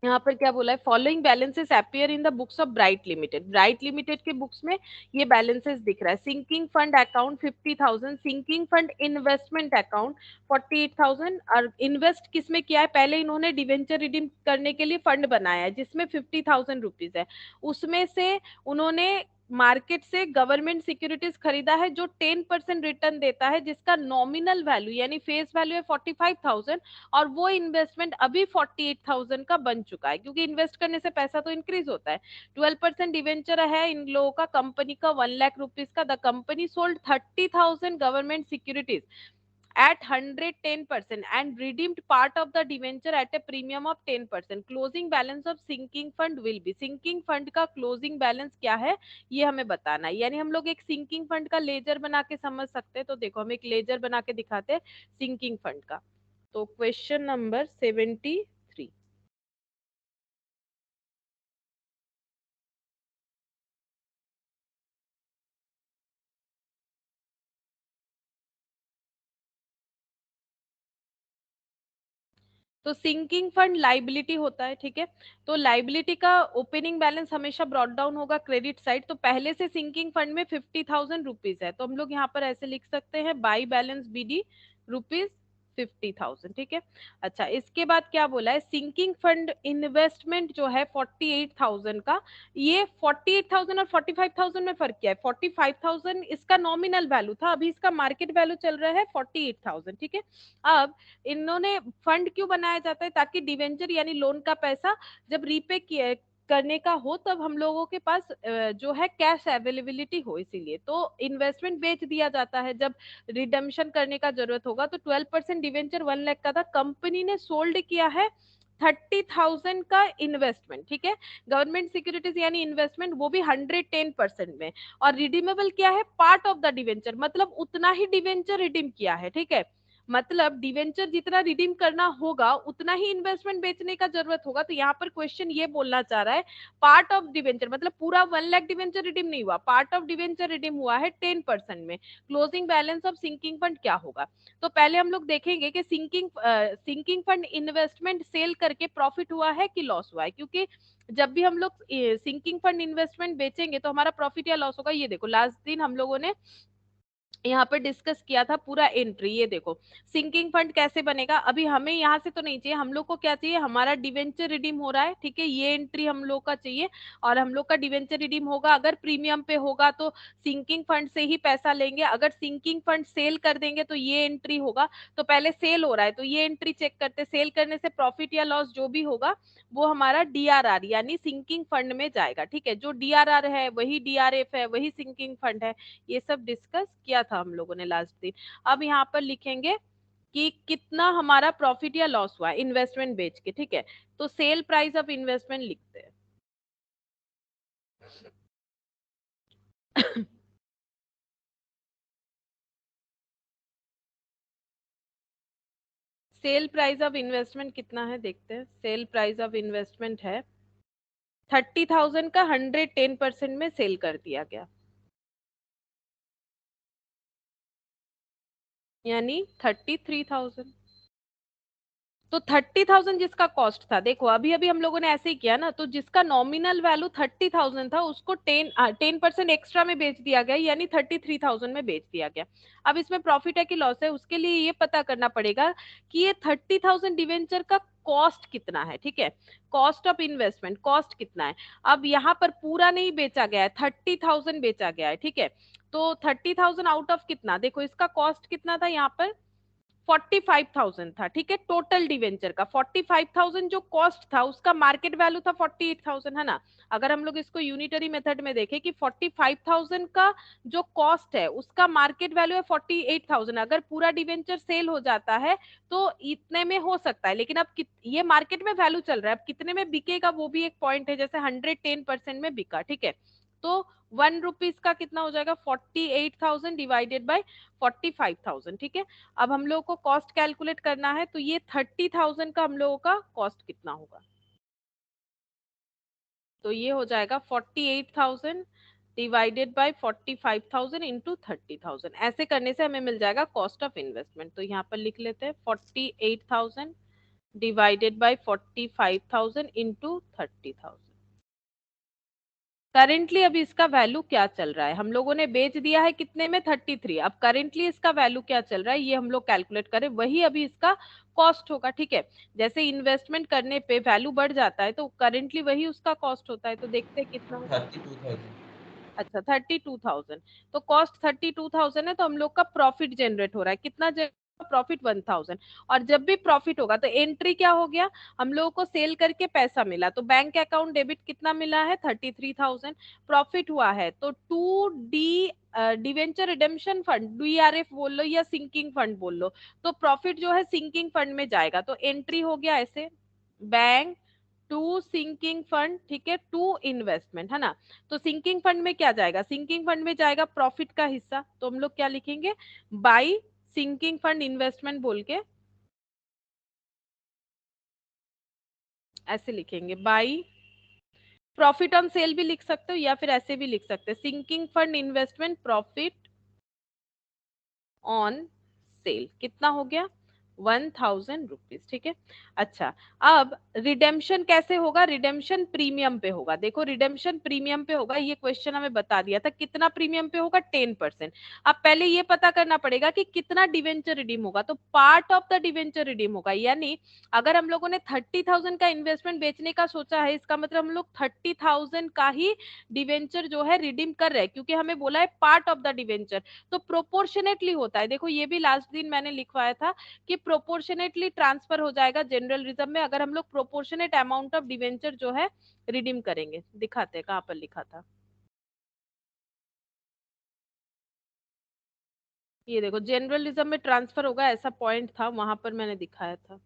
Speaker 1: यहाँ पर क्या बोला है, following balances appear in the books of Bright Limited. Bright Limited के बुक्स में ये बैलेंसेस दिख रहा है, sinking fund account 50,000, sinking fund investment account 48,000। और इन्वेस्ट किसमें किया है, पहले इन्होंने डिवेंचर रिडीम करने के लिए फंड बनाया है जिसमें 50,000 रुपीज है, उसमें से उन्होंने मार्केट से गवर्नमेंट सिक्योरिटीज खरीदा है जो 10% रिटर्न देता है, जिसका नॉमिनल वैल्यू यानी फेस वैल्यू है 45,000 और वो इन्वेस्टमेंट अभी 48,000 का बन चुका है, क्योंकि इन्वेस्ट करने से पैसा तो इंक्रीज होता है। 12% डिवेंचर है इन लोगों का, कंपनी का 1 लाख रुपीज का। The company sold 30,000 government securities at 110% and redeemed part of the debenture at a premium of 10%. Closing balance of sinking fund will be, sinking fund का closing balance क्या है ये हमें बताना है। यानी हम लोग एक sinking fund का लेजर बना के समझ सकते हैं। तो देखो हम एक लेजर बना के दिखाते हैं sinking fund का। तो क्वेश्चन नंबर 73, तो सिंकिंग फंड लाइबिलिटी होता है, ठीक है। तो लाइबिलिटी का ओपनिंग बैलेंस हमेशा ब्रॉट डाउन होगा क्रेडिट साइड। तो पहले से सिंकिंग फंड में 50,000 रुपीज है, तो हम लोग यहाँ पर ऐसे लिख सकते हैं बाई बैलेंस बीडी रुपीज 50,000, ठीक है। अच्छा, इसके बाद क्या बोला है, सिंकिंग फंड इन्वेस्टमेंट जो है 48,000 का, ये 48,000 और 45,000 में फर्क क्या है। 45,000 इसका नॉमिनल वैल्यू था, अभी इसका मार्केट वैल्यू चल रहा है 48,000, ठीक है। अब इन्होंने फंड क्यों बनाया जाता है, ताकि डिवेंचर यानी लोन का पैसा जब रीपे करने का हो तब हम लोगों के पास जो है कैश अवेलेबिलिटी हो, इसीलिए तो इन्वेस्टमेंट बेच दिया जाता है जब रिडम्पशन करने का जरूरत होगा। तो 12% डिवेंचर 1 लाख का था, कंपनी ने सोल्ड किया है 30,000 का इन्वेस्टमेंट, ठीक है। गवर्नमेंट सिक्योरिटीज यानी इन्वेस्टमेंट वो भी 110% में, और रिडीमेबल क्या है, पार्ट ऑफ द डिवेंचर, मतलब उतना ही डिवेंचर रिडीम किया है, ठीक है। मतलब डिवेंचर जितना रिडीम करना होगा उतना ही इन्वेस्टमेंट बेचने का जरूरत होगा। तो यहाँ पर क्वेश्चन ये बोलना चाह रहा है पार्ट ऑफ डिवेंचर, मतलब पूरा 1 लाख डिवेंचर रिडीम नहीं हुआ, पार्ट ऑफ डिवेंचर रिडीम हुआ है 10% में। Closing balance of sinking fund क्या होगा। तो पहले हम लोग देखेंगे कि सिंकिंग फंड इन्वेस्टमेंट सेल करके प्रॉफिट हुआ है कि लॉस हुआ है, क्योंकि जब भी हम लोग सिंकिंग फंड इन्वेस्टमेंट बेचेंगे तो हमारा प्रॉफिट या लॉस होगा। ये देखो लास्ट दिन हम लोगों ने यहाँ पर डिस्कस किया था पूरा एंट्री, ये देखो सिंकिंग फंड कैसे बनेगा। अभी हमें यहाँ से तो नहीं चाहिए, हम लोग को क्या चाहिए, हमारा डिवेंचर रिडीम हो रहा है, ठीक है, ये एंट्री हम लोग का चाहिए। और हम लोग का डिवेंचर रिडीम होगा, अगर प्रीमियम पे होगा तो सिंकिंग फंड से ही पैसा लेंगे, अगर सिंकिंग फंड सेल कर देंगे तो ये एंट्री होगा। तो पहले सेल हो रहा है तो ये एंट्री चेक करते, सेल करने से प्रॉफिट या लॉस जो भी होगा वो हमारा डीआरआर यानी सिंकिंग फंड में जाएगा, ठीक है। जो डीआरआर है वही डीआरएफ है वही सिंकिंग फंड है, ये सब डिस्कस किया था हम लोगों ने लास्ट दिन। अब यहाँ पर लिखेंगे कि कितना हमारा प्रॉफिट या लॉस हुआ इन्वेस्टमेंट बेच के, ठीक है। तो सेल प्राइस ऑफ इन्वेस्टमेंट लिखते हैं सेल प्राइस ऑफ इन्वेस्टमेंट कितना है देखते हैं। सेल प्राइस ऑफ इन्वेस्टमेंट है 30,000 का 110% में सेल कर दिया गया, यानी 33,000। तो 30,000 जिसका कॉस्ट था, देखो अभी अभी हम लोगों ने ऐसे ही किया ना, तो जिसका नॉमिनल वैल्यू 30,000 था उसको 10% एक्स्ट्रा में बेच दिया गया, यानी 33,000 में बेच दिया गया। अब इसमें प्रॉफिट है कि लॉस है, उसके लिए ये पता करना पड़ेगा कि ये 30,000 डिवेंचर का कॉस्ट कितना है, ठीक है। कॉस्ट ऑफ इन्वेस्टमेंट कॉस्ट कितना है। अब यहाँ पर पूरा नहीं बेचा गया है, 30,000 बेचा गया है, ठीक है। तो 30,000 आउट ऑफ कितना, देखो इसका कॉस्ट कितना था यहाँ पर 45,000 था, ठीक है। टोटल डिवेंचर का 45,000 जो कॉस्ट था उसका मार्केट वैल्यू था 48,000, है ना। अगर हम लोग इसको यूनिटरी मेथड में देखें कि 45,000 का जो कॉस्ट है उसका मार्केट वैल्यू है 48,000, अगर पूरा डिवेंचर सेल हो जाता है तो इतने में हो सकता है, लेकिन अब ये मार्केट में वैल्यू चल रहा है, अब कितने में बिकेगा वो भी एक पॉइंट है, जैसे 110% में बिका, ठीक है। तो 1 रुपीज का कितना हो जाएगा 48,000 डिवाइडेड बाई 45,000, ठीक है। अब हम लोग को कॉस्ट कैलकुलेट करना है, तो ये 30,000 का हम लोगों का कॉस्ट कितना होगा, तो ये हो जाएगा 48,000 डिवाइडेड बाय 45,000 इंटू 30,000। ऐसे करने से हमें मिल जाएगा कॉस्ट ऑफ इन्वेस्टमेंट। तो यहाँ पर लिख लेते हैं 48,000 डिवाइडेड बाय 45,000 इंटू 30,000। करेंटली अभी इसका वैल्यू क्या चल रहा है, हम लोगों ने बेच दिया है कितने में 33, अब करेंटली इसका वैल्यू क्या चल रहा है ये हम लोग कैलकुलेट करें, वही अभी इसका कॉस्ट होगा, ठीक है। जैसे इन्वेस्टमेंट करने पे वैल्यू बढ़ जाता है तो करेंटली वही उसका कॉस्ट होता है। तो देखते हैं कितना होगा
Speaker 2: 32,000
Speaker 1: अच्छा 32,000, तो कॉस्ट 32,000 है, तो हम लोग का प्रॉफिट जनरेट हो रहा है कितना, प्रॉफिट 1,000। और जब भी प्रॉफिट होगा तो एंट्री क्या हो गया, हम लोगों को सेल करके पैसा मिला, तो बैंक अकाउंट डेबिट कितना मिला है 33,000। प्रॉफिट हुआ है तो to the debenture redemption fund, DRF बोल लो या सिंकिंग फंड बोल लो, तो प्रॉफिट जो है सिंकिंग फंड में जाएगा, तो एंट्री हो गया ऐसे, बैंक टू सिंकिंग फंड, ठीक है, टू इन्वेस्टमेंट, है ना। तो सिंकिंग फंड में क्या जाएगा, सिंकिंग फंड में जाएगा प्रॉफिट का हिस्सा, तो हम लोग क्या लिखेंगे, बाई सिंकिंग फंड इन्वेस्टमेंट बोल के ऐसे लिखेंगे, बाई प्रॉफिट ऑन सेल भी लिख सकते हो या फिर ऐसे भी लिख सकते हैं, sinking fund investment profit on sale कितना हो गया 1,000 रुपीज, ठीक है। अच्छा, अब रिडेम्पशन कैसे होगा, रिडेम्पशन प्रीमियम पे होगा, देखो रिडेम्पशन प्रीमियम पे होगा, ये क्वेश्चन हमें बता दिया था, कितना प्रीमियम पे होगा 10%। अब पहले ये पता करना पड़ेगा कि कितना डिवेंचर रिडीम होगा, तो part of the debenture redeem होगा, यानी अगर हम लोगों ने 30,000 का इन्वेस्टमेंट बेचने का सोचा है, इसका मतलब हम लोग 30,000 का ही डिवेंचर जो है रिडीम कर रहे हैं, क्योंकि हमें बोला है पार्ट ऑफ द डिवेंचर, तो प्रोपोर्शनेटली होता है, देखो ये भी लास्ट दिन मैंने लिखवाया था कि प्रोपोर्शनेटली ट्रांसफर हो जाएगा जनरल रिजर्व में, अगर हम लोग प्रोपोर्शनेट अमाउंट ऑफ डिवेंचर जो है रिडीम करेंगे। दिखाते हैं कहाँ पर लिखा था, ये देखो जनरल रिजर्व में ट्रांसफर होगा, ऐसा पॉइंट था वहां पर मैंने दिखाया था।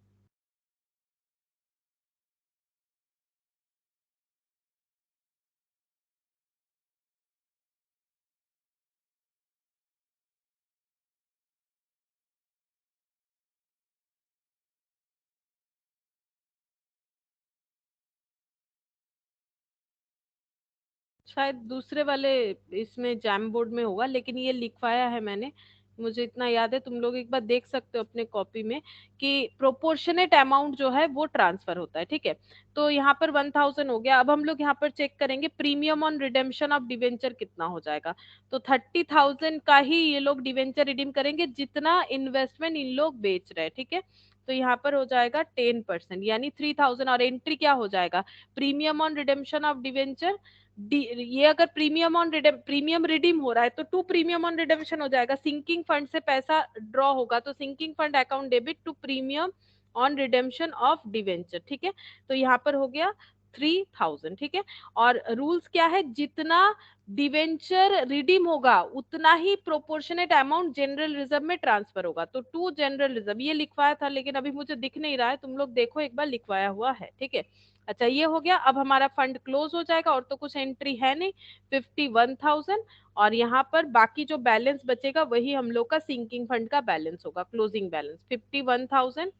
Speaker 1: शायद दूसरे वाले इसमें जैम बोर्ड में होगा, लेकिन ये लिखवाया है मैंने, मुझे इतना याद है, तुम लोग एक बार देख सकते हो अपने कॉपी में कि प्रोपोर्शनेट अमाउंट जो है वो ट्रांसफर होता है, ठीक है। तो यहाँ पर 1,000 हो गया, अब हम लोग यहाँ पर चेक करेंगे premium on redemption of debenture कितना हो जाएगा, तो 30,000 का ही ये लोग डिवेंचर रिडीम करेंगे जितना इन्वेस्टमेंट इन लोग बेच रहे हैं, ठीक है। तो यहाँ पर हो जाएगा 10%, यानी 3,000, और एंट्री क्या हो जाएगा, premium on redemption of debenture, ये अगर प्रीमियम रिडीम हो रहा है तो टू प्रीमियम ऑन रिडेम्पशन हो जाएगा, सिंकिंग फंड से पैसा ड्रॉ होगा, तो sinking fund account debit to premium on redemption of debenture, ठीक है। तो यहाँ पर हो गया 3,000, ठीक है। और रूल्स क्या है, जितना डिवेंचर रिडीम होगा उतना ही प्रोपोर्शनेट अमाउंट जनरल रिजर्व में ट्रांसफर होगा, तो टू जनरल रिजर्व, ये लिखवाया था लेकिन अभी मुझे दिख नहीं रहा है, तुम लोग देखो एक बार, लिखवाया हुआ है, ठीक है। अच्छा, ये हो गया, अब हमारा फंड क्लोज हो जाएगा, और तो कुछ एंट्री है नहीं, 51,000, और यहाँ पर बाकी जो बैलेंस बचेगा वही हम लोग का सिंकिंग फंड का बैलेंस होगा, क्लोजिंग बैलेंस 51,000,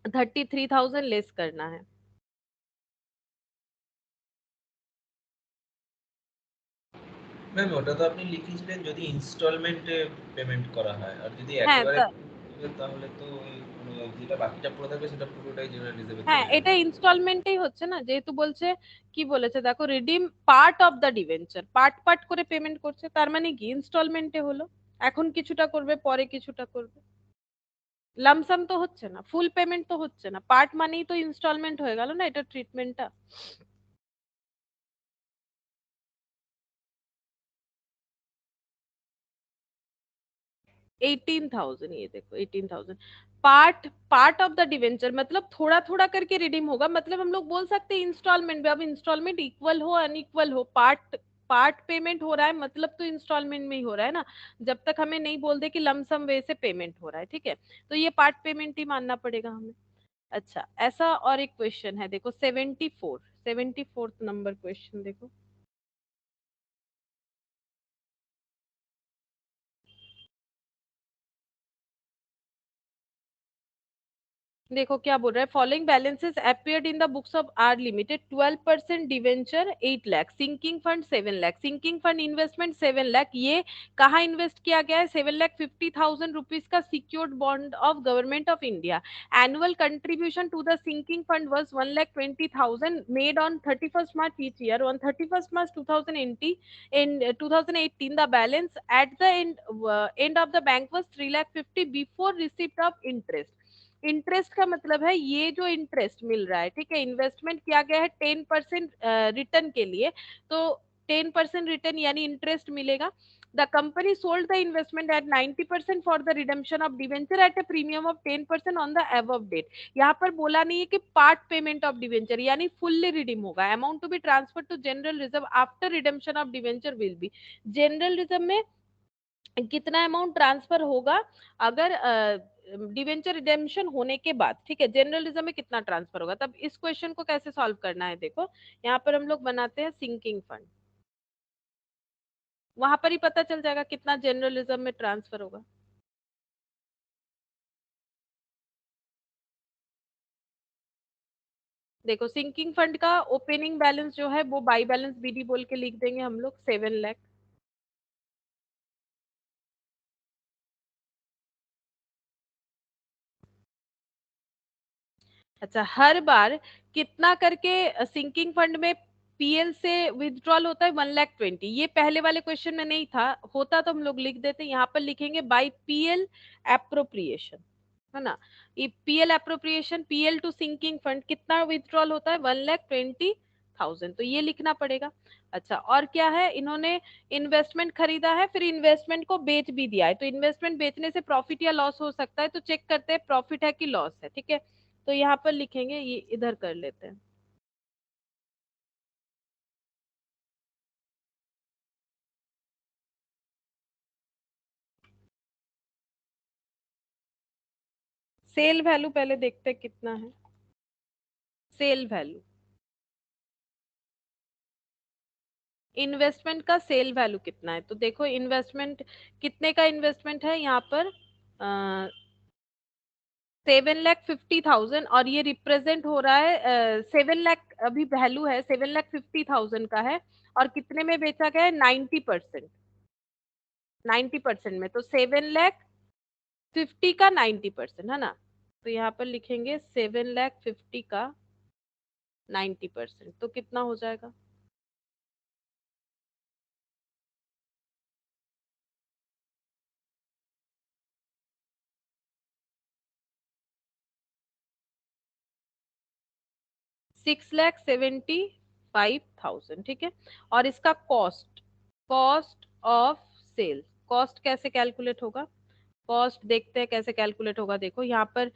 Speaker 1: 33,000 लेस करना है।
Speaker 2: ম্যাম ওটা তো আপনি লিখেছিলেন যদি ইনস্টলমেন্টে পেমেন্ট করা হয়, আর যদি
Speaker 1: হ্যাঁ
Speaker 2: একেবারে তাহলে তো যেটা বাকিটা পড়ে থাকবে সেটা পুরোটাই জেনারেল রিজার্ভে
Speaker 1: হ্যাঁ,
Speaker 2: চলে যাবে।
Speaker 1: এটা ইনস্টলমেন্টেই হচ্ছে না, যেহেতু বলছে কি বলেছে দেখো, redeem part of the debenture, part part করে পেমেন্ট করছে, তার মানে কি ইনস্টলমেন্টে হলো, এখন কিছুটা করবে পরে কিছুটা করবে, লামসাম তো হচ্ছে না, ফুল পেমেন্ট তো হচ্ছে না, পার্ট মানেই তো ইনস্টলমেন্ট হয়ে গেল না, এটা ট্রিটমেন্টটা। 18,000, ये देखो 18,000, part part of the debenture, मतलब थोड़ा थोड़ा करके रिडीम होगा, मतलब हम लोग बोल सकते हैं इंस्टॉलमेंट में, अब इंस्टॉलमेंट इक्वल हो अनइक्वल हो, पार्ट पार्ट पेमेंट हो रहा है मतलब तो इंस्टॉलमेंट में ही हो रहा है ना, जब तक हमें नहीं बोल दे कि लमसम वे से पेमेंट हो रहा है, ठीक है, तो ये पार्ट पेमेंट ही मानना पड़ेगा हमें। अच्छा, ऐसा और एक क्वेश्चन है, देखो 74th नंबर क्वेश्चन देखो, देखो क्या बोल रहा है, following balances appeared in the books of R Limited, 12% debenture 8 lakh, sinking fund 7 lakh, sinking fund investment 7 lakh, ये कहाँ इन्वेस्ट किया गया है, 7,50,000 रुपीज का secured bond of government of India, annual contribution to the sinking fund was 1,20,000 made on 31st March each year, on 31st March 2018, in 2018 the balance at the end of the bank was 3,50,000 before receipt of interest, interest का मतलब है ये जो interest मिल रहा है, ठीक है, investment किया गया है 10% रिटर्न के लिए, तो 10% रिटर्न यानी इंटरेस्ट मिलेगा. The company sold the investment at 90% for the redemption of debenture at a premium of 10% on the above date. यहाँ पर बोला नहीं है कि पार्ट पेमेंट ऑफ डिवेंचर यानी फुल्ली रिडीम होगा. Amount to be transfer to general reserve after redemption of debenture will be. General reserve में कितना अमाउंट ट्रांसफर होगा अगर डिवेंचर रिडेम्पशन होने के बाद. ठीक है, जनरल रिजर्व में कितना ट्रांसफर होगा. तब इस क्वेश्चन को कैसे सॉल्व करना है, देखो यहाँ पर हम लोग बनाते हैं सिंकिंग फंड. वहां पर ही पता चल जाएगा कितना जनरल रिजर्व में ट्रांसफर होगा. देखो सिंकिंग फंड का ओपनिंग बैलेंस जो है वो बाई बैलेंस बीडी बोल के लिख देंगे हम लोग 7 लाख. अच्छा, हर बार कितना करके सिंकिंग फंड में पीएल से विथड्रॉल होता है 1,20,000. ये पहले वाले क्वेश्चन में नहीं था, होता तो हम लोग लिख देते. यहाँ पर लिखेंगे बाई पीएल एप्रोप्रिएशन, है ना. ये PL appropriation, PL to sinking fund कितना विथड्रॉल होता है 1,20,000. तो ये लिखना पड़ेगा. अच्छा, और क्या है, इन्होंने इन्वेस्टमेंट खरीदा है, फिर इन्वेस्टमेंट को बेच भी दिया है. तो इन्वेस्टमेंट बेचने से प्रॉफिट या लॉस हो सकता है, तो चेक करते हैं प्रॉफिट है कि लॉस है. ठीक है, तो यहाँ पर लिखेंगे, ये इधर कर लेते हैं. सेल वैल्यू पहले देखते हैं कितना है. सेल वैल्यू, इन्वेस्टमेंट का सेल वैल्यू कितना है. तो देखो इन्वेस्टमेंट कितने का इन्वेस्टमेंट है यहाँ पर 7,50,000 और ये रिप्रेजेंट हो रहा है 7 लाख अभी वैल्यू है 7,50,000 का है. और कितने में बेचा गया है 90%. 90% में तो 7,50,000 का 90% है ना. तो यहाँ पर लिखेंगे 7,50,000 का 90%. तो कितना हो जाएगा, $6,75,000. ठीक है, और इसका cost, cost of sale, cost कैसे कैलकुलेट होगा. कॉस्ट देखते हैं कैसे कैलकुलेट होगा. देखो यहाँ पर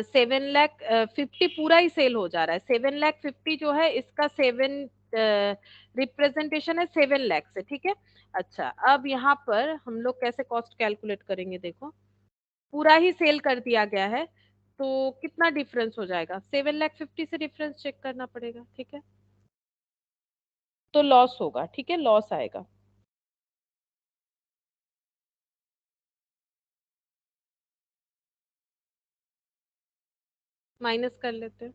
Speaker 1: 7,50,000 पूरा ही सेल हो जा रहा है. 7,50,000 जो है इसका 7 रिप्रेजेंटेशन है 7 लाख से. ठीक है, अच्छा अब यहाँ पर हम लोग कैसे कॉस्ट कैलकुलेट करेंगे. देखो पूरा ही सेल कर दिया गया है, तो कितना डिफरेंस हो जाएगा. 7,50,000 से डिफरेंस चेक करना पड़ेगा. ठीक है, तो लॉस होगा. ठीक है, लॉस आएगा. माइनस कर लेते हैं.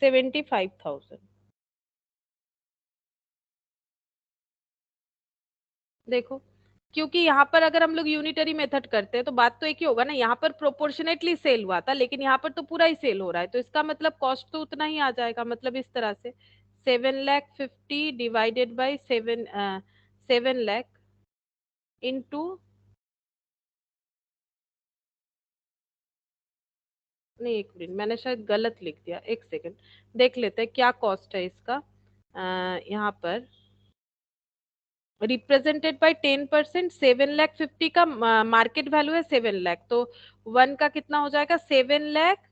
Speaker 1: 75,000. देखो क्योंकि यहाँ पर अगर हम लोग यूनिटरी मेथड करते हैं तो बात तो एक ही होगा ना. यहाँ पर प्रोपोर्शनेटली सेल हुआ था, लेकिन यहाँ पर तो पूरा ही सेल हो रहा है, तो इसका मतलब कॉस्ट तो उतना ही आ जाएगा. मतलब इस तरह से 7,50,000 डिवाइडेड बाई 7 लाख इंटू, नहीं एक मिनट मैंने शायद गलत लिख दिया, एक सेकंड देख लेते हैं क्या कॉस्ट है इसका. यहाँ पर रिप्रेजेंटेड बाय 10%, 7,50,000 का मार्केट वैल्यू है 7 लाख. तो 1 का कितना हो जाएगा 7 lakh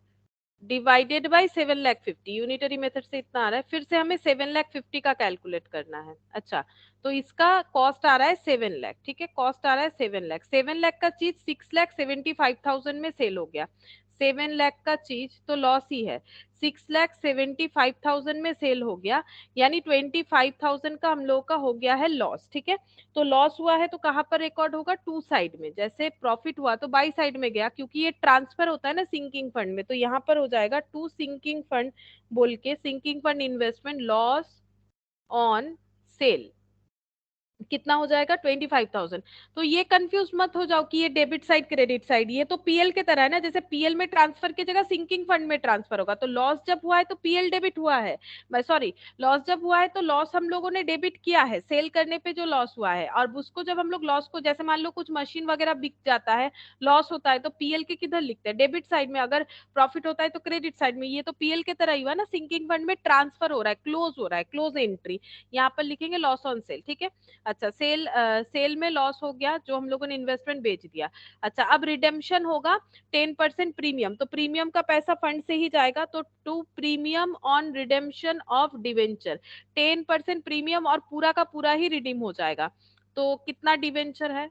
Speaker 1: divided by 7,50,000. Unitary method से इतना आ रहा है, फिर से हमें 7,50,000 का कैलकुलेट करना है. अच्छा, तो इसका कॉस्ट आ रहा है 7 लाख. ठीक है, कॉस्ट आ रहा है 7 लाख. 7 लाख का चीज 6,75,000 में सेल हो गया. 7 लाख का चीज तो लॉस ही है. 6,75,000 में सेल हो गया, यानी 25,000 का हम लोग का हो गया है लॉस. ठीक है, तो लॉस हुआ है तो कहाँ पर रिकॉर्ड होगा, टू साइड में. जैसे प्रॉफिट हुआ तो बाई साइड में गया, क्योंकि ये ट्रांसफर होता है ना सिंकिंग फंड में, तो यहाँ पर हो जाएगा टू सिंकिंग फंड बोल के, sinking fund investment loss on sale. कितना हो जाएगा 25,000। तो ये कंफ्यूज मत हो जाओ कि ये डेबिट साइड क्रेडिट साइड, ये तो पीएल के तरह है ना, जैसे पीएल में ट्रांसफर की जगह सिंकिंग फंड में ट्रांसफर होगा, तो लॉस जब हुआ है तो पीएल डेबिट हुआ है, सॉरी, लॉस जब हुआ है तो लॉस हम लोगों ने डेबिट किया है, सेल करने पे जो लॉस हुआ है, और उसको जब हम लोग लॉस को, जैसे मान लो कुछ मशीन वगैरह बिक जाता है, लॉस होता है, तो पीएल के किधर लिखते हैं, डेबिट साइड में, अगर प्रॉफिट होता है तो क्रेडिट साइड में, ये तो पीएल के तरह ही हुआ ना, सिंकिंग फंड में ट्रांसफर हो रहा है, क्लोज हो रहा है, क्लोज एंट्री, यहाँ पर लिखेंगे लॉस ऑन सेल, ठीक है। अच्छा, सेल में लॉस हो गया जो हम लोगों ने इन्वेस्टमेंट बेच दिया। अच्छा, अब रिडेम्पशन होगा 10% प्रीमियम, तो प्रीमियम का पैसा फंड से ही जाएगा, तो to premium on redemption of debenture, 10% premium और पूरा का पूरा ही रिडीम हो जाएगा। तो कितना डिवेंचर है,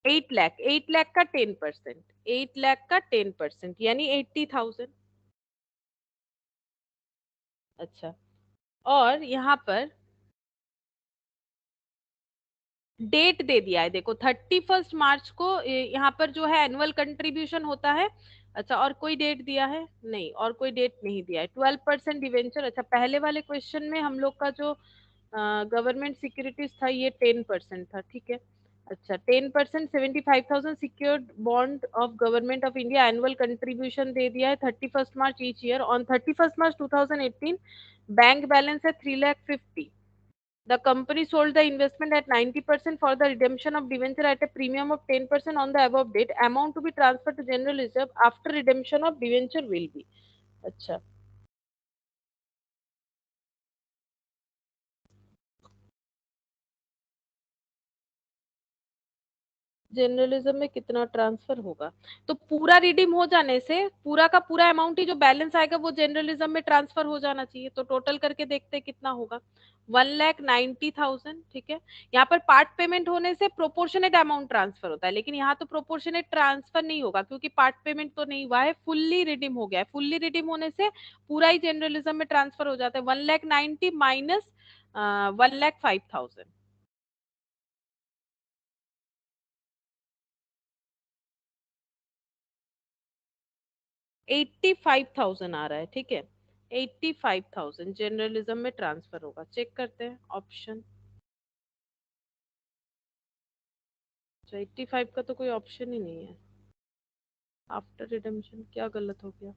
Speaker 1: 8 लाख, 8 लाख का 10%, 8 लाख का 10% यानी 80,000। अच्छा, और यहाँ पर डेट दे दिया है, देखो 31 मार्च को यहाँ पर जो है एनुअल कंट्रीब्यूशन होता है। अच्छा, और कोई डेट दिया है नहीं, और कोई डेट नहीं दिया है, 12% डिवेंचर। अच्छा, पहले वाले क्वेश्चन में हम लोग का जो गवर्नमेंट सिक्योरिटीज था ये 10% था, ठीक है। अच्छा, 10% 75,000 secured bond of government of India, annual contribution दे दिया है 31 March each year, on 31 March 2018 bank balance है 3,50,000। The company sold the investment at 90% for the redemption of debenture at a premium of 10% on the above date. Amount to be transferred to general reserve after redemption of debenture will be. अच्छा, journalism में कितना transfer होगा, तो पूरा redeem हो जाने से पूरा का पूरा अमाउंट ही जो बैलेंस आएगा वो जर्नलिज्म में ट्रांसफर हो जाना चाहिए, तो टोटल करके देखते हैं कितना होगा, 1,90,000, ठीक है। यहाँ पर पार्ट पेमेंट होने से प्रोपोर्शनेट अमाउंट ट्रांसफर होता है, लेकिन यहाँ तो प्रोपोर्शनेट ट्रांसफर नहीं होगा क्योंकि पार्ट पेमेंट तो नहीं हुआ है, फुल्ली रिडीम हो गया है, फुल्ली रिडीम होने से पूरा ही जर्नलिज्म में ट्रांसफर हो जाता है, 1,90,000 माइनस 1,05,000, 85,000 आ रहा है, ठीक है। 85,000 जर्नलिज्म में ट्रांसफर होगा, चेक करते हैं ऑप्शन। तो 85 का तो कोई ऑप्शन ही नहीं है, आफ्टर रिडेम्पशन क्या गलत हो गया।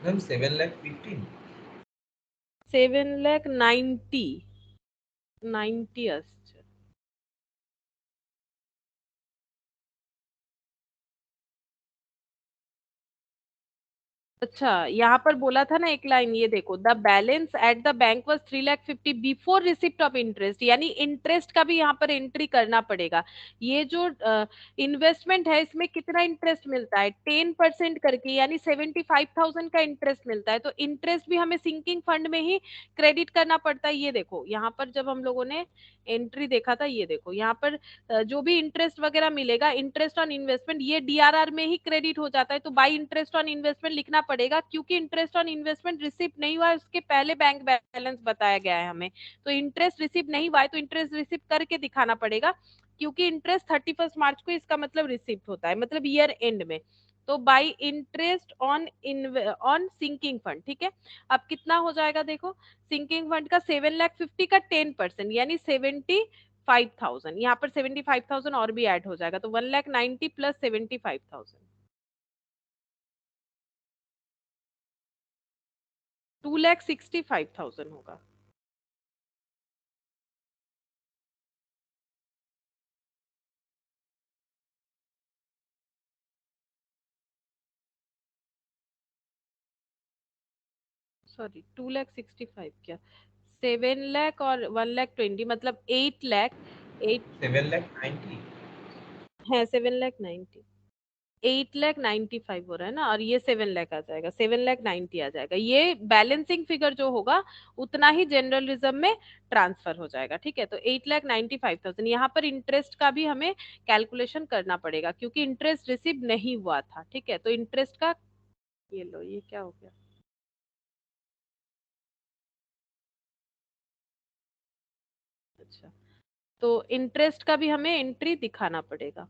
Speaker 2: मैम 7,15,000।
Speaker 1: 7,90,90 আসছে। अच्छा, यहाँ पर बोला था ना एक लाइन, ये देखो, the balance at the bank was 3,50,000 before receipt of interest, यानी इंटरेस्ट का भी यहाँ पर एंट्री करना पड़ेगा। ये जो इन्वेस्टमेंट है इसमें कितना इंटरेस्ट मिलता है 10% करके, यानी 75,000 का इंटरेस्ट मिलता है, तो इंटरेस्ट भी हमें सिंकिंग फंड में ही क्रेडिट करना पड़ता है। ये देखो यहाँ पर जब हम लोगों ने एंट्री देखा था, ये देखो यहाँ पर जो भी इंटरेस्ट वगैरह मिलेगा, इंटरेस्ट ऑन इन्वेस्टमेंट, ये डीआरआर में ही क्रेडिट हो जाता है, तो बाई इंटरेस्ट ऑन इन्वेस्टमेंट लिखना पड़ेगा, क्योंकि इंटरेस्ट ऑन इन्वेस्टमेंट रिसीव नहीं हुआ है उसके पहले बैंक बैलेंस बताया गया है हमें, तो इंटरेस्ट रिसीव नहीं हुआ है तो इंटरेस्ट रिसीव करके दिखाना पड़ेगा, क्योंकि इंटरेस्ट 31 मार्च को इसका मतलब रिसीव होता है, मतलब ईयर एंड में, तो by interest on on sinking fund, ठीक है। अब कितना हो जाएगा देखो, सिंकिंग फंड का 7,50,000 का 10% यानी 75,000, यहाँ पर 75,000 और भी ऐड हो जाएगा, तो 1,90,000 प्लस 75,000, 2,65,000 होगा। सॉरी, 2,65,000 क्या, 7 लाख और 1,20,000, मतलब 8 लाख, 8
Speaker 2: 7,90,000।
Speaker 1: है, 7,90,000, 8,95,000 हो रहा है ना, और ये 7 लाख आ जाएगा, 7,90,000 आ जाएगा, ये बैलेंसिंग फिगर जो होगा उतना ही जनरल रिजर्व में ट्रांसफर हो जाएगा, ठीक है। तो 8,95,000, यहाँ पर इंटरेस्ट का भी हमें कैलकुलेशन करना पड़ेगा क्योंकि इंटरेस्ट रिसीव नहीं हुआ था, ठीक है, तो इंटरेस्ट का, ये लो, ये क्या हो गया, अच्छा, तो इंटरेस्ट का भी हमें एंट्री दिखाना पड़ेगा।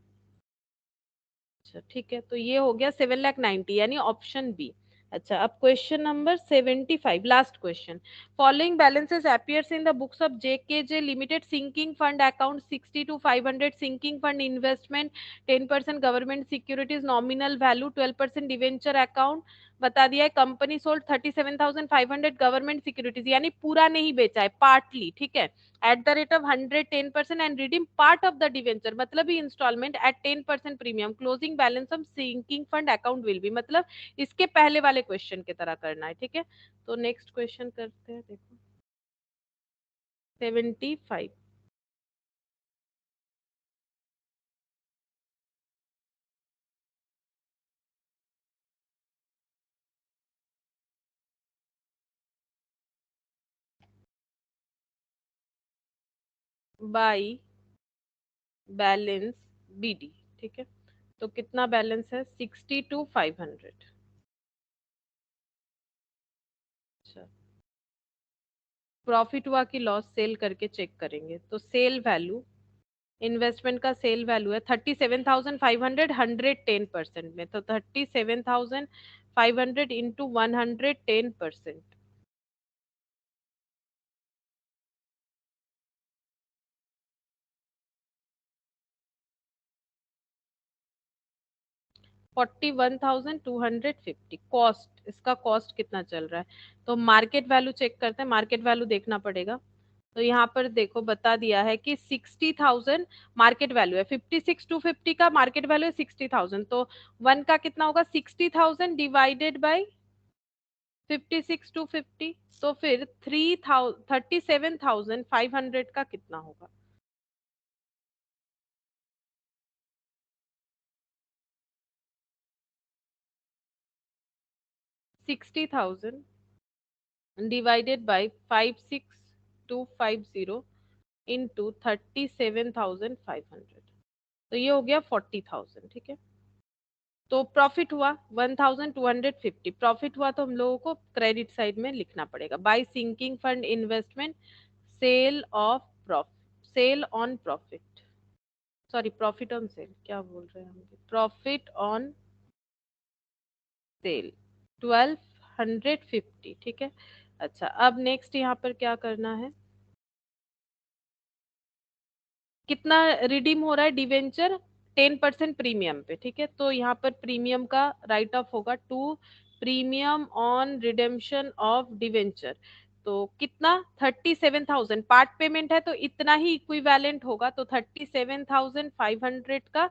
Speaker 1: अच्छा, ठीक है, तो ये हो गया 7,90,000 यानी ऑप्शन बी, अच्छा, अब question number 75, last question. Following balances appears in the books of JKJ limited sinking fund account 60 to 500 sinking fund investment 10% government securities nominal value 12% debenture account. बता दिया है कंपनी सोल्ड 37,500 गवर्नमेंट सिक्योरिटीज, यानी पूरा नहीं बेचा है, पार्टली, ठीक है, at the rate of 110% and redeem part of the debenture, मतलब ही instalment at 10% premium. Closing balance of sinking fund account will be, मतलब इसके पहले वाले क्वेश्चन की तरह करना है, ठीक है। तो नेक्स्ट क्वेश्चन करते हैं, देखो 75। बाई बैलेंस बीडी, ठीक है, तो कितना बैलेंस है 60 to 500। अच्छा, प्रॉफिट हुआ कि लॉस सेल करके चेक करेंगे। तो सेल वैल्यू, इन्वेस्टमेंट का सेल वैल्यू है 37,500, 110% में, तो 37,500 इंटू 110%, 41,250। कॉस्ट, इसका कॉस्ट कितना चल रहा है, तो मार्केट वैल्यू चेक करते हैं, मार्केट वैल्यू देखना पड़ेगा। तो यहाँ पर देखो बता दिया है कि 60,000 मार्केट वैल्यू है, 56,250 का मार्केट वैल्यू है 60,000, तो वन का कितना होगा 60,000 डिवाइडेड बाई 56,250, तो फिर 37,500 का कितना होगा। Sixty thousand divided by 56250 into 37,500, तो ये हो गया 40,000, ठीक है। तो प्रॉफिट हुआ 1,250, प्रॉफिट हुआ तो हम लोगों को क्रेडिट साइड में लिखना पड़ेगा। By sinking fund investment sale of profit, sale on profit, sorry profit on sale, क्या बोल रहे हैं हम, प्रॉफिट ऑन सेल 1250, ठीक है। अच्छा, अब नेक्स्ट यहाँ पर क्या करना है, कितना रिडीम हो रहा है डिवेंचर 10% प्रीमियम पे, ठीक है। तो यहाँ पर प्रीमियम का राइट ऑफ होगा to premium on redemption of debenture, तो कितना 37,000 पार्ट पेमेंट है, तो इतना ही इक्विवेलेंट होगा, तो 37,500 का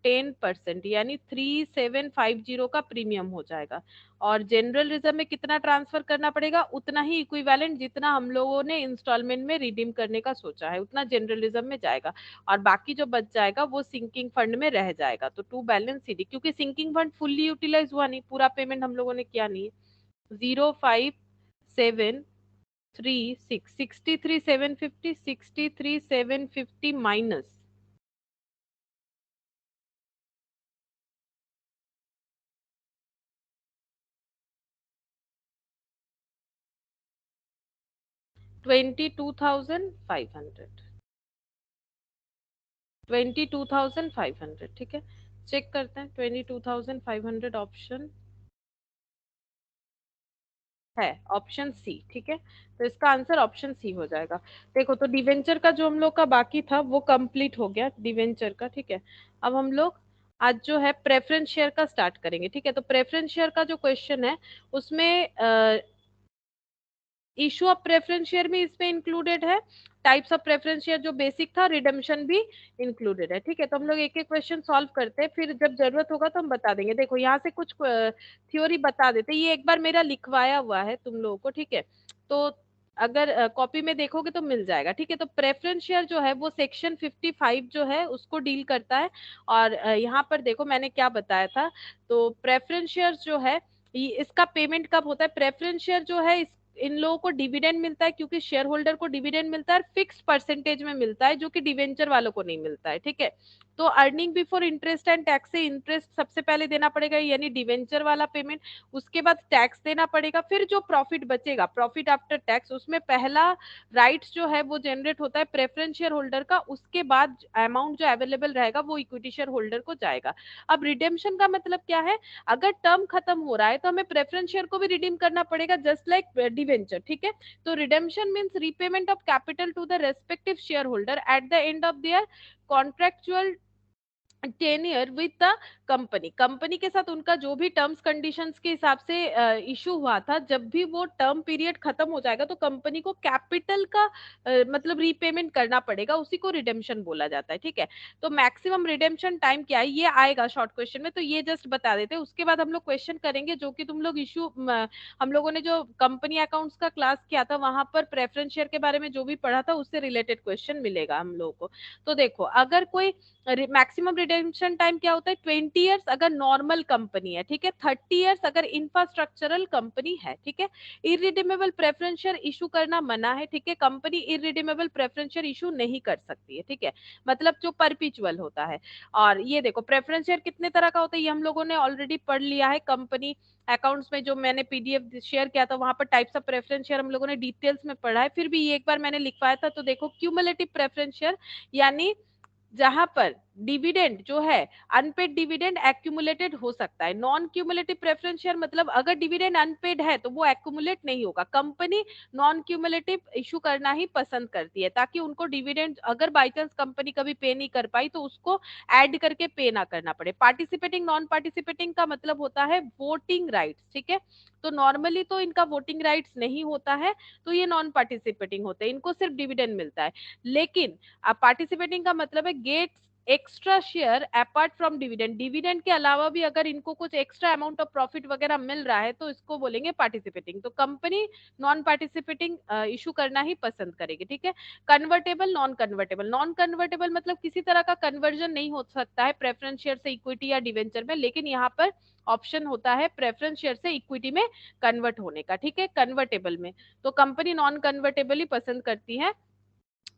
Speaker 1: 10%, यानी 3750 का प्रीमियम हो जाएगा। और जनरल रिजर्व में कितना ट्रांसफर करना पड़ेगा, उतना ही इक्विवेलेंट जितना हम लोगों ने इंस्टॉलमेंट में रिडीम करने का सोचा है, उतना जनरल रिजर्व में जाएगा, और बाकी जो बच जाएगा वो सिंकिंग फंड में रह जाएगा। तो टू बैलेंस सीडी, क्योंकि सिंकिंग फंड फुल्ली यूटिलाइज हुआ नहीं, पूरा पेमेंट हम लोगों ने किया नहीं है। 05736, 63,750, 63,750 माइनस 22,500, 22,500, ठीक है। चेक करते हैं, 22,500 ऑप्शन है, ऑप्शन सी, ठीक है। तो इसका आंसर ऑप्शन सी हो जाएगा। देखो, तो डिवेंचर का जो हम लोग का बाकी था वो कंप्लीट हो गया डिवेंचर का, ठीक है। अब हम लोग आज जो है प्रेफरेंस शेयर का स्टार्ट करेंगे, ठीक है। तो प्रेफरेंस शेयर का जो क्वेश्चन है उसमें इशू ऑफ प्रेफरेंस शेयर भी इसमें इंक्लूडेड है, टाइप्स ऑफ प्रेफरेंस शेयर जो बेसिक था, रिडम्पशन भी इंक्लूडेड है, ठीक है। तो हम लोग एक एक क्वेश्चन सॉल्व करते हैं, फिर जब जरूरत होगा तो हम बता देंगे। देखो यहाँ से कुछ थ्योरी बता देते, ये एक बार मेरा लिखवाया हुआ है तुम लोगों को, ठीक है। तो अगर कॉपी में देखोगे तो मिल जाएगा, ठीक है। तो प्रेफरेंस शेयर जो है वो सेक्शन 55 जो है उसको डील करता है। और यहाँ पर देखो मैंने क्या बताया था, तो प्रेफरेंस शेयर जो है इसका पेमेंट कब होता है, प्रेफरेंस शेयर जो है इन लोगों को डिविडेंड मिलता है, क्योंकि शेयर होल्डर को डिविडेंड मिलता है, फिक्स परसेंटेज में मिलता है, जो कि डिवेंचर वालों को नहीं मिलता है, ठीक है। तो earning before interest and tax से इंटरेस्ट सबसे पहले देना पड़ेगा, यानी डिवेंचर वाला पेमेंट, उसके बाद टैक्स देना पड़ेगा, फिर जो प्रॉफिट बचेगा, प्रॉफिट आफ्टर टैक्स, उसमें पहला राइट्स जो है वो जनरेट होता है प्रेफरेंस शेयर होल्डर का, उसके बाद अमाउंट जो अवेलेबल रहेगा वो इक्विटी शेयर होल्डर को जाएगा। अब रिडेम्पशन का मतलब क्या है, अगर टर्म खत्म हो रहा है तो हमें प्रेफरेंस शेयर को भी रिडीम करना पड़ेगा जस्ट लाइक डिवेंचर, ठीक है। तो redemption means repayment of capital to the respective share holder at the end of their contractual tenure with the company, company के साथ उनका जो भी टर्म्स कंडीशंस के हिसाब से इशू हुआ था, जब भी वो टर्म पीरियड खत्म हो जाएगा तो कंपनी को कैपिटल का मतलब रीपेमेंट करना पड़ेगा, उसी को रिडेम्पशन बोला जाता है, ठीक है। तो मैक्सिमम रिडेम्पशन टाइम क्या है ये आएगा शॉर्ट क्वेश्चन में, तो ये जस्ट बता देते हैं। उसके बाद हम लोग क्वेश्चन करेंगे जो कि तुम लोग इशू, हम लोगों ने जो कंपनी अकाउंट्स का क्लास किया था वहां पर प्रेफरेंस शेयर के बारे में जो भी पढ़ा था उससे रिलेटेड क्वेश्चन मिलेगा हम लोगों को। तो देखो, अगर कोई मैक्सिमम रिडेम्पशन टाइम क्या होता है, 20 ईयर्स अगर नॉर्मल कंपनी है, ठीक है, 30 ईयर्स अगर इंफ्रास्ट्रक्चरल कंपनी है, ठीक है। इरिडीमेबल प्रेफरेंस शेयर इशू करना मना है, ठीक है, company irredeemable preference share issue नहीं कर सकती है, ठीक है, मतलब जो परपिचुअल होता है। और ये देखो प्रेफरेंस शेयर कितने तरह का होता है ये हम लोगों ने ऑलरेडी पढ़ लिया है, कंपनी अकाउंट्स में जो मैंने पीडीएफ शेयर किया था वहां पर टाइप्स ऑफ प्रेफरेंस शेयर हम लोगों ने डिटेल्स में पढ़ा है, फिर भी ये एक बार मैंने लिखवाया था। तो देखो क्यूमुलेटिव प्रेफरेंस शेयर यानी जहां पर डिविडेंड जो है अनपेड डिविडेंड एक्यूमुलेटेड हो सकता है। नॉन क्यूमुलेटिव प्रेफरेंस शेयर मतलब अगर डिविडेंड अनपेड है तो वो एक्यूमुलेट नहीं होगा, कंपनी नॉन क्यूमुलेटिव इशू करना ही पसंद करती है ताकि उनको डिविडेंड अगर बाई चांस कंपनी कभी पे नहीं कर पाई तो उसको ऐड करके पे ना करना पड़े। पार्टिसिपेटिंग नॉन पार्टिसिपेटिंग का मतलब होता है वोटिंग राइट्स, ठीक है। तो नॉर्मली तो इनका वोटिंग राइट्स नहीं होता है, तो ये नॉन पार्टिसिपेटिंग होते हैं, इनको सिर्फ डिविडेंड मिलता है। लेकिन अब पार्टिसिपेटिंग का मतलब है gets extra share apart from dividend, dividend के अलावा भी अगर इनको कुछ एक्स्ट्रा अमाउंट ऑफ प्रॉफिट वगैरह मिल रहा है तो इसको बोलेंगे पार्टिसिपेटिंग। तो कंपनी नॉन पार्टिसिपेटिंग इशू करना ही पसंद करेगी, ठीक है। Convertible non convertible, non convertible मतलब किसी तरह का कन्वर्जन नहीं हो सकता है प्रेफरेंस शेयर से इक्विटी या डिवेंचर में, लेकिन यहाँ पर ऑप्शन होता है प्रेफरेंस शेयर से इक्विटी में कन्वर्ट होने का, ठीक है, कन्वर्टेबल में। तो कंपनी नॉन कन्वर्टेबल ही पसंद करती है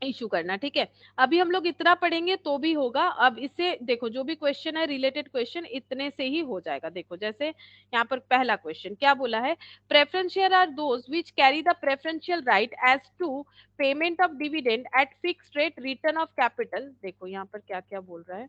Speaker 1: इशू करना, ठीक है। अभी हम लोग इतना पढ़ेंगे तो भी होगा, अब इससे देखो जो भी क्वेश्चन है रिलेटेड क्वेश्चन इतने से ही हो जाएगा। देखो जैसे यहाँ पर पहला क्वेश्चन क्या बोला है, preference share are those which carry the preferential right as to payment of dividend at fixed rate return of capital. देखो यहाँ पर क्या क्या बोल रहा है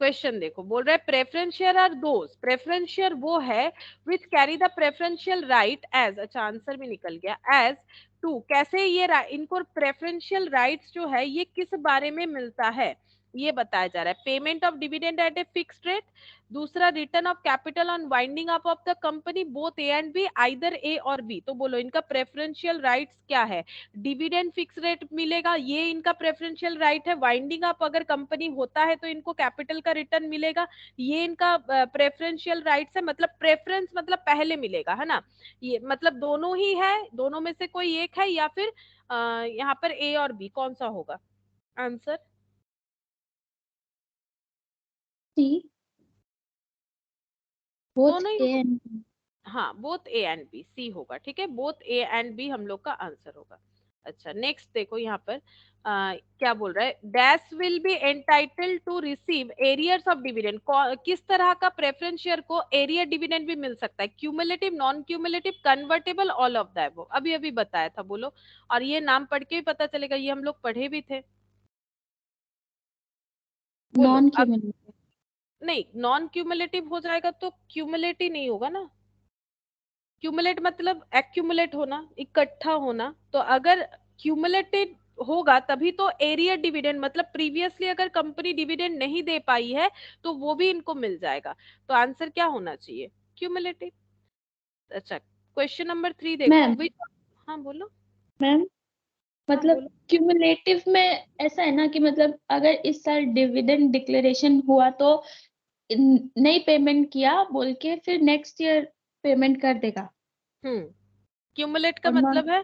Speaker 1: क्वेश्चन, देखो बोल रहा है preference share are those, preference share वो है which carry the preferential right as, अच्छा आंसर भी निकल गया, एज टू, कैसे ये इनको प्रेफरेंशियल राइट्स जो है ये किस बारे में मिलता है ये बताया जा रहा है। Payment of dividend at a fixed rate, दूसरा return of capital on winding up of the company both A and B, either A और बी। तो बोलो इनका प्रेफरेंशियल राइट्स क्या है, डिविडेंड फिक्स रेट मिलेगा ये इनका प्रेफरेंशियल राइट है, वाइंडिंग अप अगर कंपनी होता है तो इनको कैपिटल का रिटर्न मिलेगा, ये इनका प्रेफरेंशियल राइट्स है, मतलब प्रेफरेंस मतलब पहले मिलेगा, है ना। ये मतलब दोनों ही है, दोनों में से कोई एक है या फिर यहाँ पर ए और बी कौन सा होगा आंसर।
Speaker 3: सी, बोथ
Speaker 1: दोनों ही
Speaker 3: ए एंड
Speaker 1: हाँ, बोथ ए एंड बी, सी होगा, ठीक है, बोथ ए एंड बी हम लोग का आंसर होगा। अच्छा नेक्स्ट देखो यहाँ पर क्या बोल रहा है, dash will be entitled to receive arrears of dividend, किस तरह का प्रेफरेंस शेयर को एरियर डिविडेंड भी मिल सकता है, cumulative non cumulative convertible all of that, वो अभी अभी बताया था, बोलो। और ये नाम पढ़ के भी पता चलेगा, ये हम लोग पढ़े भी थे, बोलो
Speaker 3: नॉन
Speaker 1: अब।
Speaker 3: क्यूमुलेटिव।
Speaker 1: नहीं, नॉन क्यूमुलेटिव हो जाएगा तो क्यूमुलेटिव नहीं होगा ना, क्यूमुलेट मतलब एक्यूमुलेट होना, इकट्ठा होना, तो अगर क्यूमुलेटेड होगा तभी तो एरियर डिविडेंड मतलब प्रीवियसली अगर कंपनी डिविडेंड नहीं दे पाई है तो वो भी इनको मिल जाएगा। तो आंसर क्या होना चाहिए, क्यूमुलेटिव। अच्छा क्वेश्चन नंबर 3 देखो,
Speaker 3: मैम,
Speaker 1: हाँ बोलो।
Speaker 3: मैम
Speaker 1: हाँ
Speaker 3: मतलब
Speaker 1: बोलो।
Speaker 3: क्यूमुलेटिव में ऐसा है ना कि मतलब अगर इस साल डिविडेंड डिक्लेरेशन हुआ तो नहीं पेमेंट किया बोल के फिर नेक्स्ट ईयर पेमेंट कर देगा।
Speaker 1: क्यूमुलेट का
Speaker 3: और नॉन,
Speaker 1: मतलब है,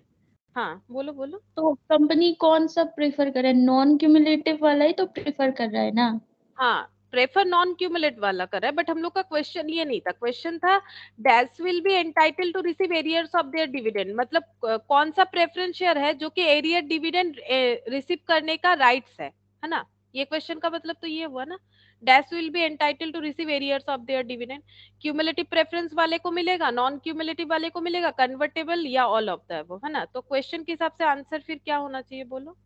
Speaker 1: हाँ बोलो बोलो।
Speaker 3: तो कंपनी कौन सा प्रेफर करे, नॉन क्यूमुलेटिव वाला ही तो प्रेफर कर रहा है ना।
Speaker 1: हाँ प्रेफर नॉन क्यूमुलेट वाला कर रहा है, बट हम लोग का क्वेश्चन ये नहीं था, क्वेश्चन था dash will be entitle to receive arrears of their dividend, मतलब कौन सा प्रेफरेंस शेयर है जो कि एरियर डिविडेंड रिसीव करने का राइट्स है ना। ये क्वेश्चन का मतलब तो ये हुआ ना, dash will be entitle to receive arrears of their dividend, cumulative preference वाले को मिलेगा, नॉन क्यूमुलेटिव वाले को मिलेगा, कन्वर्टेबल या ऑल ऑफ द अबव, है ना। तो क्वेश्चन के हिसाब से आंसर फिर क्या होना चाहिए बोलो?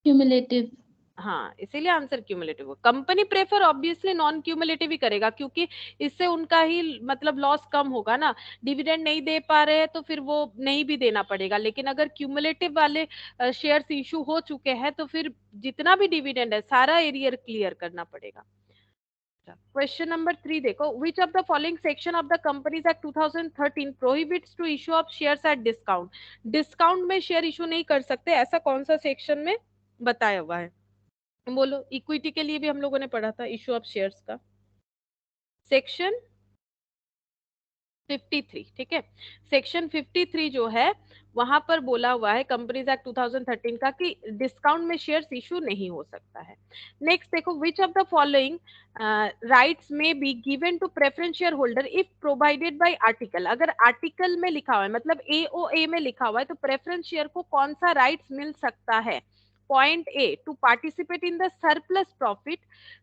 Speaker 3: क्यूमुलेटिव।
Speaker 1: हाँ, इसीलिए आंसर क्यूमुलेटिव होगा। Company prefer obviously non cumulative ही करेगा, क्योंकि इससे उनका ही मतलब लॉस कम होगा ना, डिविडेंड नहीं दे पा रहे हैं तो फिर वो नहीं भी देना पड़ेगा। लेकिन अगर क्यूमुलेटिव वाले शेयर्स इशू हो चुके हैं तो फिर जितना भी डिविडेंड है सारा एरियर क्लियर करना पड़ेगा। क्वेश्चन नंबर 3 देखो, which of the following section of the companies act 2013 prohibits to issue of shares at discount. Discount में शेयर इशू नहीं कर सकते, ऐसा कौन सा सेक्शन में बताया हुआ है? बोलो। इक्विटी के लिए भी हम लोगों ने पढ़ा था इशू ऑफ शेयर्स का, सेक्शन 53, ठीक है। सेक्शन 53 जो है वहां पर बोला हुआ है कंपनीज एक्ट 2013 का कि डिस्काउंट में शेयर्स इशू नहीं हो सकता है। नेक्स्ट देखो, which of the following rights may be given to preference share holder if provided by article. अगर आर्टिकल में लिखा हुआ है मतलब एओए में लिखा हुआ है तो प्रेफरेंस शेयर को कौन सा राइट्स मिल सकता है? Point A, to participate in the surplus profit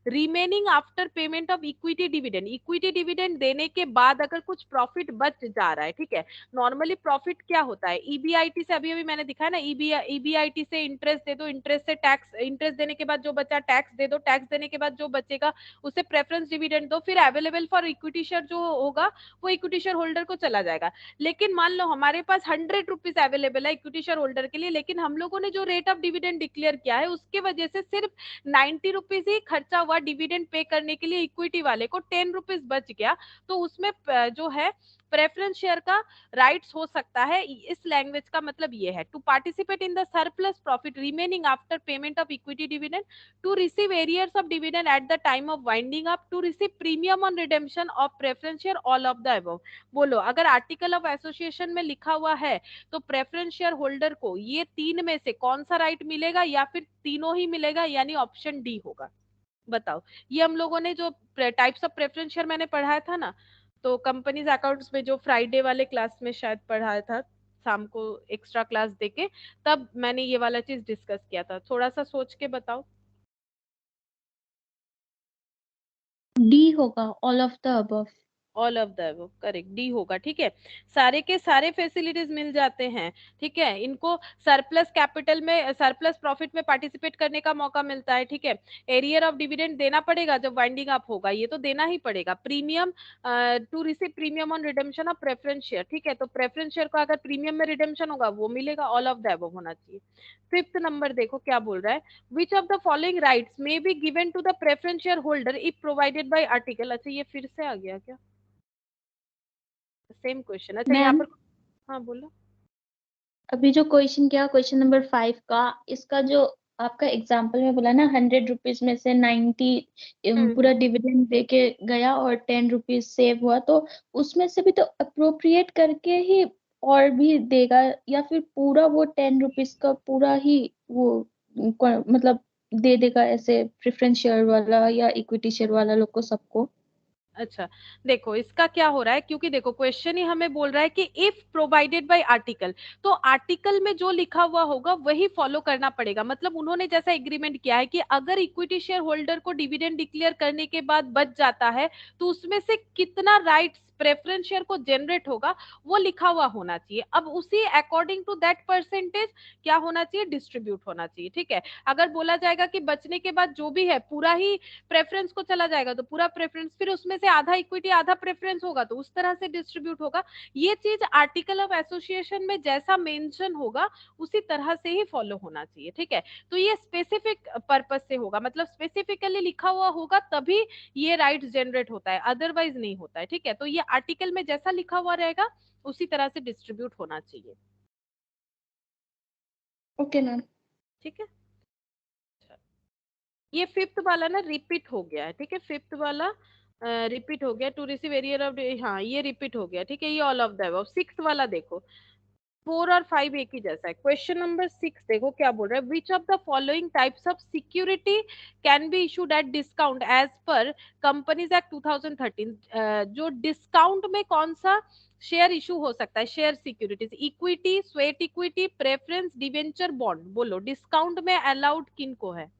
Speaker 1: remaining after payment of equity dividend. Equity dividend देने के बाद अगर कुछ प्रॉफिट बच जा रहा है, ठीक है। नॉर्मली प्रॉफिट क्या होता है, ईबीआईटी से, अभी अभी मैंने दिखाया ना, ईबीआईटी से इंटरेस्ट दे दो, इंटरेस्ट से टैक्स, इंटरेस्ट देने के बाद जो बचा टैक्स दे दो, टैक्स देने के बाद जो बचेगा उसे प्रेफरेंस डिविडेंड दो, फिर अवेलेबल फॉर इक्विटी शेयर जो होगा वो इक्विटी शेयर होल्डर को चला जाएगा। लेकिन मान लो हमारे पास 100 रुपीज अवेलेबल है इक्विटी शेयर होल्डर के लिए, लेकिन हम लोगों ने जो रेट ऑफ डिविडेंड डिक्लेयर किया है उसके वजह से सिर्फ 90 रुपीज ही खर्चा हुआ डिविडेंड पे करने के लिए, इक्विटी वाले को 10 रुपीज बच गया, तो उसमें जो है प्रेफरेंस शेयर का राइट्स हो सकता है। इस लैंग्वेज का मतलब ये है, to participate in the surplus profit remaining after payment of equity dividend, to receive arrears of dividend at the time of winding up, to receive premium on redemption of preference share, all of the above. बोलो, अगर article of association में लिखा हुआ है तो preference share holder को ये तीन में से कौन सा राइट मिलेगा, या फिर तीनों ही मिलेगा, यानी ऑप्शन डी होगा। बताओ। ये हम लोगों ने जो टाइप्स ऑफ प्रेफरेंस शेयर मैंने पढ़ाया था ना, तो कंपनीज अकाउंट्स में जो फ्राइडे वाले क्लास में शायद पढ़ाया था, शाम को एक्स्ट्रा क्लास देके, तब मैंने ये वाला चीज डिस्कस किया था। थोड़ा सा सोच के बताओ।
Speaker 3: डी होगा, all of the above.
Speaker 1: All of the above, correct, D होगा, ठीक है। सारे के सारे फैसिलिटीज मिल जाते हैं, ठीक है। इनको सरप्लस कैपिटल में, सरप्लस प्रॉफिट में पार्टिसिपेट करने का मौका मिलता है, ठीक है। एरियर ऑफ डिविडेंड देना पड़ेगा जब वाइंडिंग अप होगा, ये तो देना ही पड़ेगा। Premium, to receive premium on redemption of preference share, ठीक है। तो प्रेफरेंस शेयर का अगर प्रीमियम में रिडेम्पशन होगा वो मिलेगा, ऑल ऑफ द अबव होना चाहिए। फिफ्थ नंबर देखो क्या बोल रहा है, which of the following rights may be given to the preference share holder if provided by article. अच्छा, ये फिर से आ गया क्या? Same question. अच्छा, यहाँ
Speaker 3: मैम,
Speaker 1: पर, हाँ बोलो।
Speaker 3: अभी जो क्वेश्चन किया, क्वेश्चन नंबर 5 का, इसका जो आपका एग्जाम्पल में बोला ना, 100 रुपीज में से 90 पूरा डिविडेंड दे के गया और 10 रुपीज सेव हुआ, तो उसमें से भी तो अप्रोप्रिएट करके ही और भी देगा, या फिर पूरा वो 10 रुपीज का पूरा ही वो मतलब दे देगा ऐसे प्रेफरेंस शेयर वाला या इक्विटी शेयर वाला लोग को, सबको?
Speaker 1: अच्छा, देखो इसका क्या हो रहा है, क्योंकि देखो क्वेश्चन ही हमें बोल रहा है कि इफ प्रोवाइडेड बाय आर्टिकल, तो आर्टिकल में जो लिखा हुआ होगा वही फॉलो करना पड़ेगा। मतलब उन्होंने जैसा एग्रीमेंट किया है कि अगर इक्विटी शेयर होल्डर को डिविडेंड डिक्लेयर करने के बाद बच जाता है तो उसमें से कितना राइट्स प्रेफरेंस शेयर को जनरेट होगा वो लिखा हुआ होना चाहिए। अब उसी अकॉर्डिंग टू दैट परसेंटेज क्या होना चाहिए, डिस्ट्रीब्यूट होना चाहिए, ठीक है। अगर बोला जाएगा कि बचने के बाद जो भी है पूरा ही प्रेफरेंस को चला जाएगा तो पूरा प्रेफरेंस, फिर उसमें से आधा इक्विटी आधा प्रेफरेंस होगा तो उस तरह से डिस्ट्रीब्यूट होगा। ये चीज आर्टिकल ऑफ एसोसिएशन में जैसा मेंशन होगा उसी तरह से ही फॉलो होना चाहिए, ठीक है। तो ये स्पेसिफिक पर्पस से होगा, मतलब स्पेसिफिकली लिखा हुआ होगा तभी ये राइट्स जनरेट होता है, अदरवाइज नहीं होता है, ठीक है। तो ये आर्टिकल में जैसा लिखा हुआ रहेगा उसी तरह से डिस्ट्रीब्यूट होना चाहिए,
Speaker 3: ओके मैम।
Speaker 1: ठीक है। ये फिफ्थ वाला ना रिपीट हो गया है, ठीक है। फिफ्थ वाला रिपीट हो गया, टू रिसीव एरियर ऑफ, हाँ ये रिपीट हो गया, ठीक है। ये all of the above. Six वाला देखो, 4 और 5 एक ही जैसा है। क्वेश्चन नंबर 6 देखो क्या बोल रहा है, which of the following types of security can be issued at discount as per companies act 2013। जो डिस्काउंट में कौन सा शेयर इशू हो सकता है, share securities, equity, sweat equity, preference, debenture, bond. बोलो डिस्काउंट में अलाउड किन को है?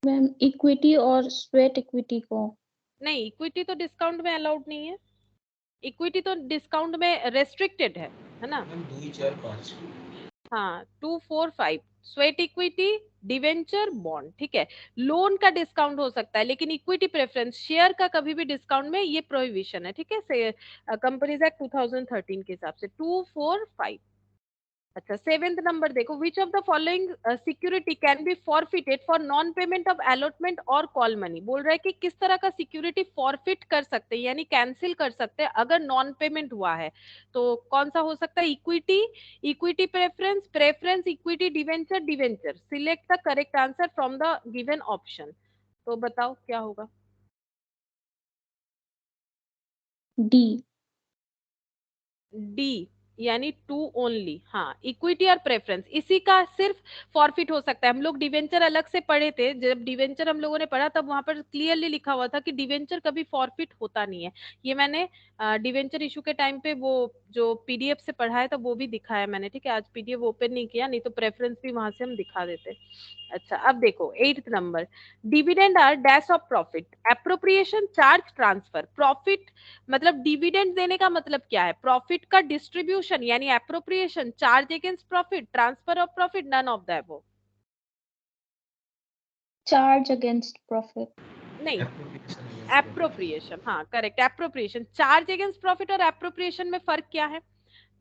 Speaker 3: मैम इक्विटी और स्वेट इक्विटी को
Speaker 1: नहीं, इक्विटी तो डिस्काउंट में अलाउड नहीं है, इक्विटी तो डिस्काउंट में रेस्ट्रिक्टेड है ना।
Speaker 2: मैम 2 4 5
Speaker 1: हाँ 2 4 5 स्वेट इक्विटी, डिवेंचर, बॉन्ड, ठीक है। लोन का डिस्काउंट हो सकता है लेकिन इक्विटी प्रेफरेंस शेयर का कभी भी डिस्काउंट में ये प्रोहिबिशन है, ठीक है, कंपनीज एक्ट 2013 के हिसाब से 2 4 5। अच्छा, सेवेंथ नंबर देखो, which of the following security can B forfeited for non payment of allotment और कॉल मनी। बोल रहा है कि किस तरह का सिक्योरिटी फॉरफिट कर सकते हैं यानी कैंसिल कर सकते हैं अगर नॉन पेमेंट हुआ है। तो कौन सा हो सकता है? Equity, equity preference, preference equity, debenture, debenture. Select the correct answer from the given option. तो बताओ क्या होगा?
Speaker 3: डी।
Speaker 1: डी यानी टू ओनली। हाँ, इक्विटी और प्रेफरेंस इसी का सिर्फ फॉरफिट हो सकता है। हम लोग डिवेंचर अलग से पढ़े थे, जब डिवेंचर हम लोगों ने पढ़ा तब वहां पर क्लियरली लिखा हुआ था कि डिवेंचर कभी फॉरफिट होता नहीं है। ये मैंने डिवेंचर इशू के टाइम पे वो जो पीडीएफ से पढ़ा है तो वो भी दिखाया मैंने, ठीक है। आज पीडीएफ ओपन नहीं किया, नहीं तो प्रेफरेंस भी वहां से हम दिखा देते। अच्छा, अब देखो 8th number, dividend are dash of profit, appropriation, charge, transfer. Profit मतलब डिविडेंड देने का मतलब क्या है? प्रॉफिट का डिस्ट्रीब्यूशन यानी appropriation, charge against profit, transfer of profit, none of the above.
Speaker 3: Charge against profit.
Speaker 1: नहीं,
Speaker 2: एप्रोप्रिएशन against profit.
Speaker 1: एप्रोप्रिएशन, हाँ correct, appropriation. Charge against profit और एप्रोप्रिएशन में फर्क क्या है?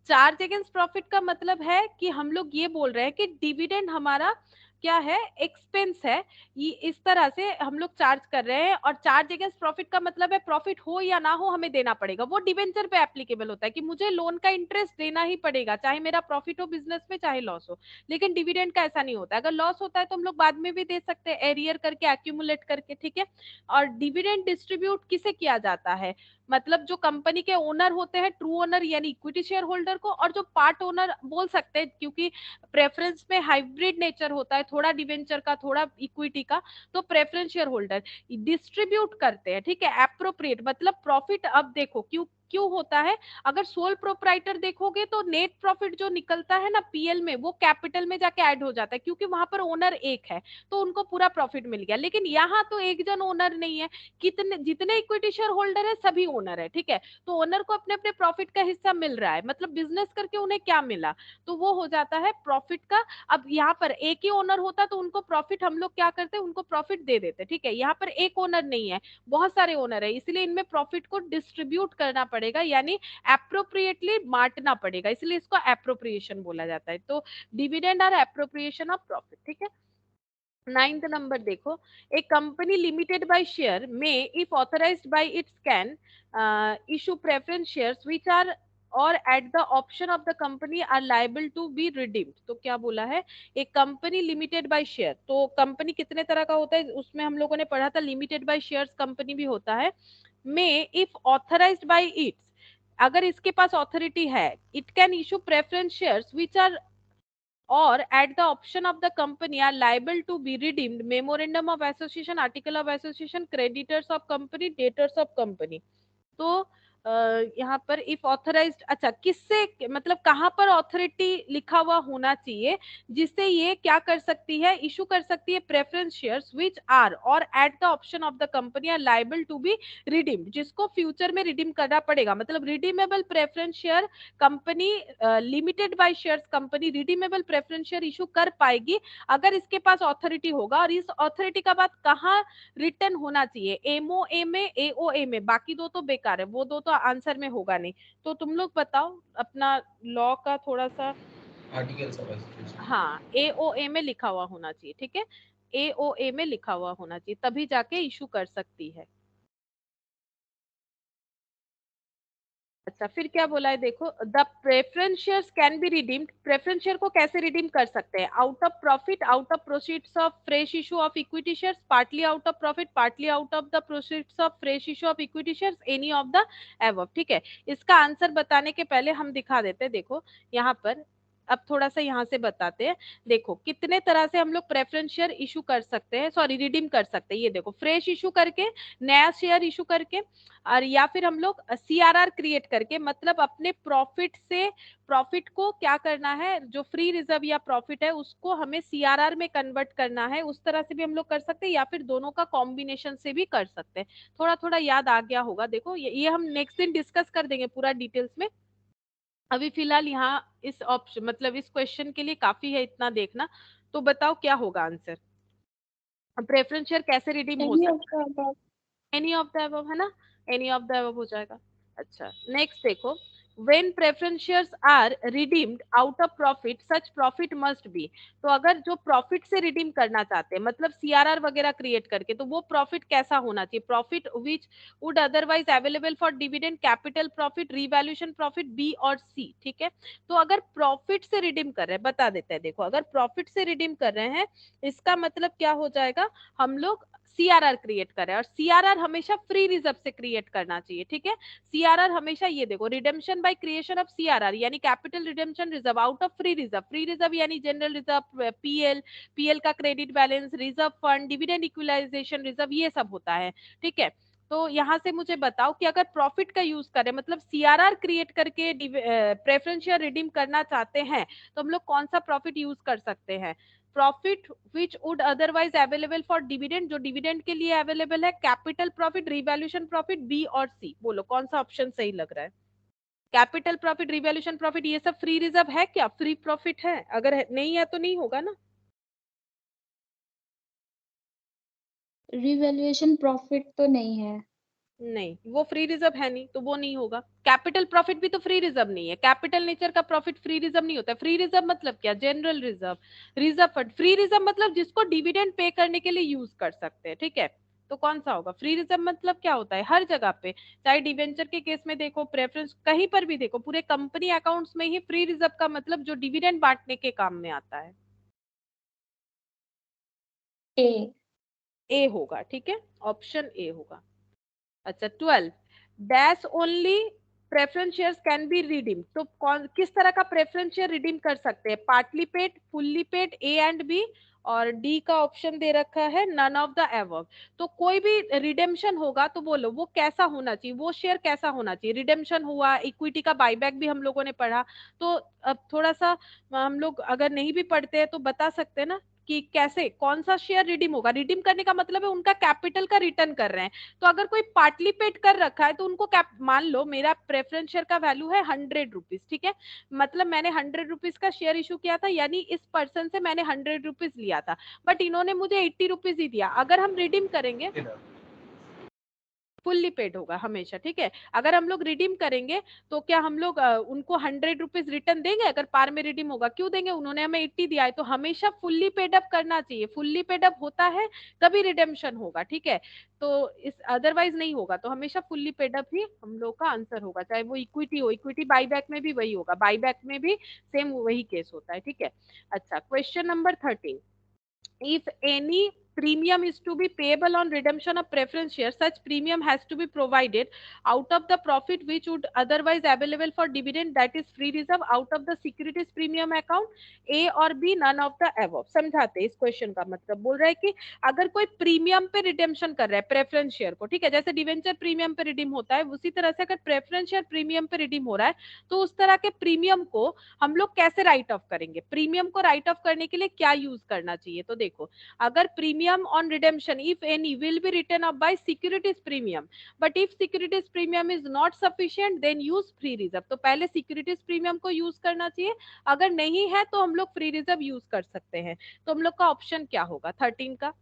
Speaker 1: चार्ज अगेंस्ट प्रॉफिट का मतलब है कि हम लोग ये बोल रहे हैं कि डिविडेंड हमारा क्या है? एक्सपेंस है, ये इस तरह से हम लोग चार्ज कर रहे हैं। और चार्ज अगेंस्ट प्रॉफिट का मतलब है प्रॉफिट हो या ना हो हमें देना पड़ेगा। वो डिवेंचर पे एप्लीकेबल होता है कि मुझे लोन का इंटरेस्ट देना ही पड़ेगा, चाहे मेरा प्रॉफिट हो बिजनेस में चाहे लॉस हो। लेकिन डिविडेंड का ऐसा नहीं होता है। अगर लॉस होता है तो हम लोग बाद में भी दे सकते हैं, एरियर करके, एक्यूमुलेट करके, ठीक है। और डिविडेंड डिस्ट्रीब्यूट किसे किया जाता है? मतलब जो कंपनी के ओनर होते हैं, ट्रू ओनर यानी इक्विटी शेयर होल्डर को, और जो पार्ट ओनर बोल सकते हैं क्योंकि प्रेफरेंस में हाइब्रिड नेचर होता है, थोड़ा डिवेंचर का थोड़ा इक्विटी का, तो प्रेफरेंस शेयर होल्डर डिस्ट्रीब्यूट करते हैं, ठीक है। एप्रोप्रिएट मतलब प्रॉफिट। अब देखो क्यों क्यों होता है? अगर सोल प्रोप्राइटर देखोगे तो नेट प्रॉफिट जो निकलता है ना पीएल में, वो कैपिटल में जाके ऐड हो जाता है क्योंकि वहां पर ओनर एक है, तो उनको पूरा प्रॉफिट मिल गया। लेकिन यहाँ तो एक जन ओनर नहीं है, कितने जितने इक्विटी शेयर होल्डर है सभी ओनर है, ठीक है। तो ओनर को अपने अपने प्रॉफिट का हिस्सा मिल रहा है, मतलब बिजनेस करके उन्हें क्या मिला, तो वो हो जाता है प्रॉफिट का। अब यहाँ पर एक ही ओनर होता तो उनको प्रॉफिट हम लोग क्या करते, उनको प्रॉफिट दे देते, ठीक है। यहाँ पर एक ओनर नहीं है, बहुत सारे ओनर है, इसलिए इनमें प्रॉफिट को डिस्ट्रीब्यूट करना पड़ेगा यानी एप्रोप्रिएटली बांटना पड़ेगा, इसलिए इसको एप्रोप्रिएशन बोला जाता है। तो डिविडेंड और एप्रोप्रिएशन ऑफ प्रॉफिट, ठीक है। 9th नंबर देखो, a company limited by share may if authorized by its can issue preference shares which are or at the option of the company are liable to be redeemed। तो क्या बोला है? एक company limited bye share, तो company कितने तरह का होता है उसमें हम लोगों ने पढ़ा था, लिमिटेड बाय शेयर्स कंपनी भी होता है। May if authorised by its, अगर इसके पास ऑथोरिटी है, it can issue preference shares which are or at the option of the company are liable to be redeemed, memorandum of association, article of association, creditors of company, debtors of company। तो यहाँ पर if authorised, अच्छा किससे मतलब कहाँ पर authority लिखा हुआ होना चाहिए जिससे ये क्या कर सकती है, इशू कर सकती है preference shares which are or at the option of the company are liable to be redeemed, जिसको फ्यूचर में रिडीम करना पड़ेगा। मतलब redeemable preference share company, limited by shares company redeemable preference share issue कर पाएगी अगर इसके पास ऑथोरिटी होगा। और इस ऑथोरिटी का बात कहाँ रिटर्न होना चाहिए? एमओए में, एओए में, बाकी दो तो बेकार है, वो दो तो आंसर में होगा नहीं। तो तुम लोग बताओ अपना लॉ का थोड़ा सा।
Speaker 2: Articles of association.
Speaker 1: हाँ, एओए में लिखा हुआ होना चाहिए, ठीक है। एओए में लिखा हुआ होना चाहिए तभी जाके इशू कर सकती है। अच्छा, फिर क्या बोला है देखो, the preference shares can be redeemed, preference share को कैसे रिडीम कर सकते हैं? Out of profit, out of proceeds of fresh issue of equity shares, partly out of profit, partly out of the proceeds of fresh issue of equity shares, any of the above, ठीक है। इसका answer बताने के पहले हम दिखा देते हैं, देखो यहाँ पर अब थोड़ा सा यहाँ से बताते हैं। देखो कितने तरह से हम लोग प्रेफरेंस शेयर इशू कर सकते हैं, सॉरी रिडीम कर सकते हैं। ये देखो फ्रेश इशू करके, नया शेयर इशू करके, और या फिर हम लोग सीआरआर क्रिएट करके, मतलब अपने प्रॉफिट से, प्रॉफिट को क्या करना है, जो फ्री रिजर्व या प्रॉफिट है उसको हमें सीआरआर में कन्वर्ट करना है, उस तरह से भी हम लोग कर सकते हैं, या फिर दोनों का कॉम्बिनेशन से भी कर सकते हैं। थोड़ा थोड़ा याद आ गया होगा। देखो ये हम नेक्स्ट दिन डिस्कस कर देंगे पूरा डिटेल्स में। अभी फिलहाल यहाँ इस ऑप्शन, मतलब इस क्वेश्चन के लिए काफी है इतना देखना। तो बताओ क्या होगा आंसर, प्रेफरेंस शेयर कैसे रिडीम हो
Speaker 3: एनी ऑफ
Speaker 1: सकता
Speaker 3: द अबव।
Speaker 1: है? एनी ऑफ द अबव है ना, एनी ऑफ द अबव हो जाएगा। अच्छा नेक्स्ट देखो, when preference shares are redeemed out of profit such profit must be। तो अगर जो प्रॉफिट से रिडीम करना चाहते हैं, मतलब सीआरआर वगैरह क्रिएट करके, तो वो प्रॉफिट कैसा होना चाहिए? Profit which would otherwise available for dividend, capital profit, revaluation profit, B और सी। ठीक है, तो अगर प्रॉफिट से रिडीम कर रहे हैं, बता देते हैं। देखो अगर प्रॉफिट से रिडीम कर रहे हैं, इसका मतलब क्या हो जाएगा, हम लोग सीआरआर क्रिएट कर रहे हैं, और सीआरआर हमेशा फ्री रिजर्व से क्रिएट करना चाहिए। ठीक है, सीआरआर हमेशा, ये देखो, redemption by creation of CRR यानी capital redemption reserve out of free reserve, free reserve यानी जनरल रिजर्व, पीएल, पीएल का credit balance, reserve fund, dividend equalisation reserve, ये सब होता है। ठीक है, तो यहाँ से मुझे बताओ कि अगर प्रॉफिट का यूज करें, मतलब सीआरआर क्रिएट करके प्रेफरेंस शेयर रिडीम करना चाहते हैं, तो हम लोग कौन सा प्रॉफिट यूज कर सकते हैं? Profit which would otherwise available for dividend, जो डिविडेंड के लिए अवेलेबल है, capital profit, revaluation profit, B और सी। बोलो कौन सा ऑप्शन सही लग रहा है? कैपिटल प्रॉफिट, रिवैल्यूएशन प्रॉफिट, ये सब फ्री रिजर्व है क्या? फ्री प्रॉफिट है? अगर नहीं है तो नहीं होगा ना।
Speaker 3: रिवैल्यूएशन प्रॉफिट तो नहीं है।
Speaker 1: नहीं, वो फ्री रिजर्व है नहीं, तो वो नहीं होगा। कैपिटल प्रॉफिट भी तो फ्री रिजर्व नहीं है, कैपिटल नेचर का प्रॉफिट फ्री रिजर्व नहीं होता है। फ्री रिजर्व मतलब क्या? General reserve, reserve fund. Free reserve मतलब जिसको डिविडेंड पे करने के लिए यूज कर सकते हैं। ठीक है, तो कौन सा होगा? फ्री रिजर्व मतलब क्या होता है? हर जगह पे, चाहे डिवेंचर के केस में देखो, प्रेफरेंस कहीं पर भी देखो, पूरे कंपनी अकाउंट्स में ही फ्री रिजर्व का मतलब जो डिविडेंड बांटने के काम में आता है।
Speaker 3: ए।
Speaker 1: ए होगा। ठीक है, ऑप्शन ए होगा। अच्छा 12, dash only preference shares can B redeem. तो कौन, किस तरह का प्रेफरेंस शेयर रिडीम कर सकते हैं? Partly paid, fully paid, A and B, और डी का ऑप्शन दे रखा है नन ऑफ द एबव। तो कोई भी रिडेम्पशन होगा तो बोलो वो कैसा होना चाहिए, वो शेयर कैसा होना चाहिए? रिडेम्पशन हुआ, इक्विटी का बायबैक भी हम लोगों ने पढ़ा, तो अब थोड़ा सा हम लोग अगर नहीं भी पढ़ते हैं तो बता सकते हैं ना कि कैसे, कौन सा शेयर रिडीम होगा। रिडीम करने का मतलब है उनका कैपिटल का रिटर्न कर रहे हैं। तो अगर कोई पार्टली पेड कर रखा है तो उनको क्या, मान लो मेरा प्रेफरेंस शेयर का वैल्यू है 100 रुपीज। ठीक है, मतलब मैंने 100 रुपीज का शेयर इशू किया था, यानी इस पर्सन से मैंने 100 रुपीज लिया था, बट इन्होंने मुझे 80 रुपीज ही दिया। अगर हम रिडीम करेंगे, फुल्ली पेड होगा हमेशा। ठीक है, अगर हम लोग रिडीम करेंगे तो क्या हम लोग उनको 100 रुपीज रिटर्न देंगे? अगर पार में रिडीम होगा, क्यों देंगे? उन्होंने हमें 80 दिया है, तो हमेशा फुल्ली पेड अप करना चाहिए। फुल्ली पेड अप होता है तभी रिडेम्पशन होगा। ठीक है, तो इस अदरवाइज नहीं होगा, तो हमेशा फुल्ली पेड अप ही हम लोग का आंसर होगा, चाहे वो इक्विटी हो। इक्विटी बाईबैक में भी वही होगा, बाईबैक में भी सेम वही केस होता है। ठीक है, अच्छा question number 13, if any premium is to be payable on redemption of preference shares, such premium has to be provided out of the profit which would otherwise available for dividend, that is free reserve, out of the securities premium account, A और B, none of the above। समझाते इस question का मतलब, बोल रहा है कि अगर कोई प्रीमियम पे रिडेम्पशन कर रहा है प्रेफरेंस शेयर को, ठीक है, जैसे डिवेंचर प्रीमियम पे रिडीम होता है, उसी तरह से अगर प्रेफरेंस शेयर प्रीमियम पे रिडीम हो रहा है, तो उस तरह के प्रीमियम को हम लोग कैसे राइट ऑफ करेंगे? प्रीमियम को राइट ऑफ करने के लिए क्या यूज करना चाहिए? तो देखो, अगर premium on redemption if any will be written up by securities premium, but if securities premium is not sufficient then use free reserve. तो पहले सिक्योरिटीज प्रीमियम को यूज करना चाहिए, अगर नहीं है तो हम लोग फ्री रिजर्व यूज कर सकते हैं। तो हम लोग का ऑप्शन क्या होगा 13 का?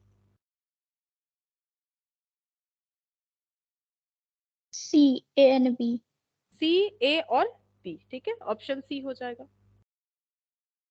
Speaker 3: सी, ए एंड बी।
Speaker 1: सी, ए और बी। ठीक है, ऑप्शन सी हो जाएगा।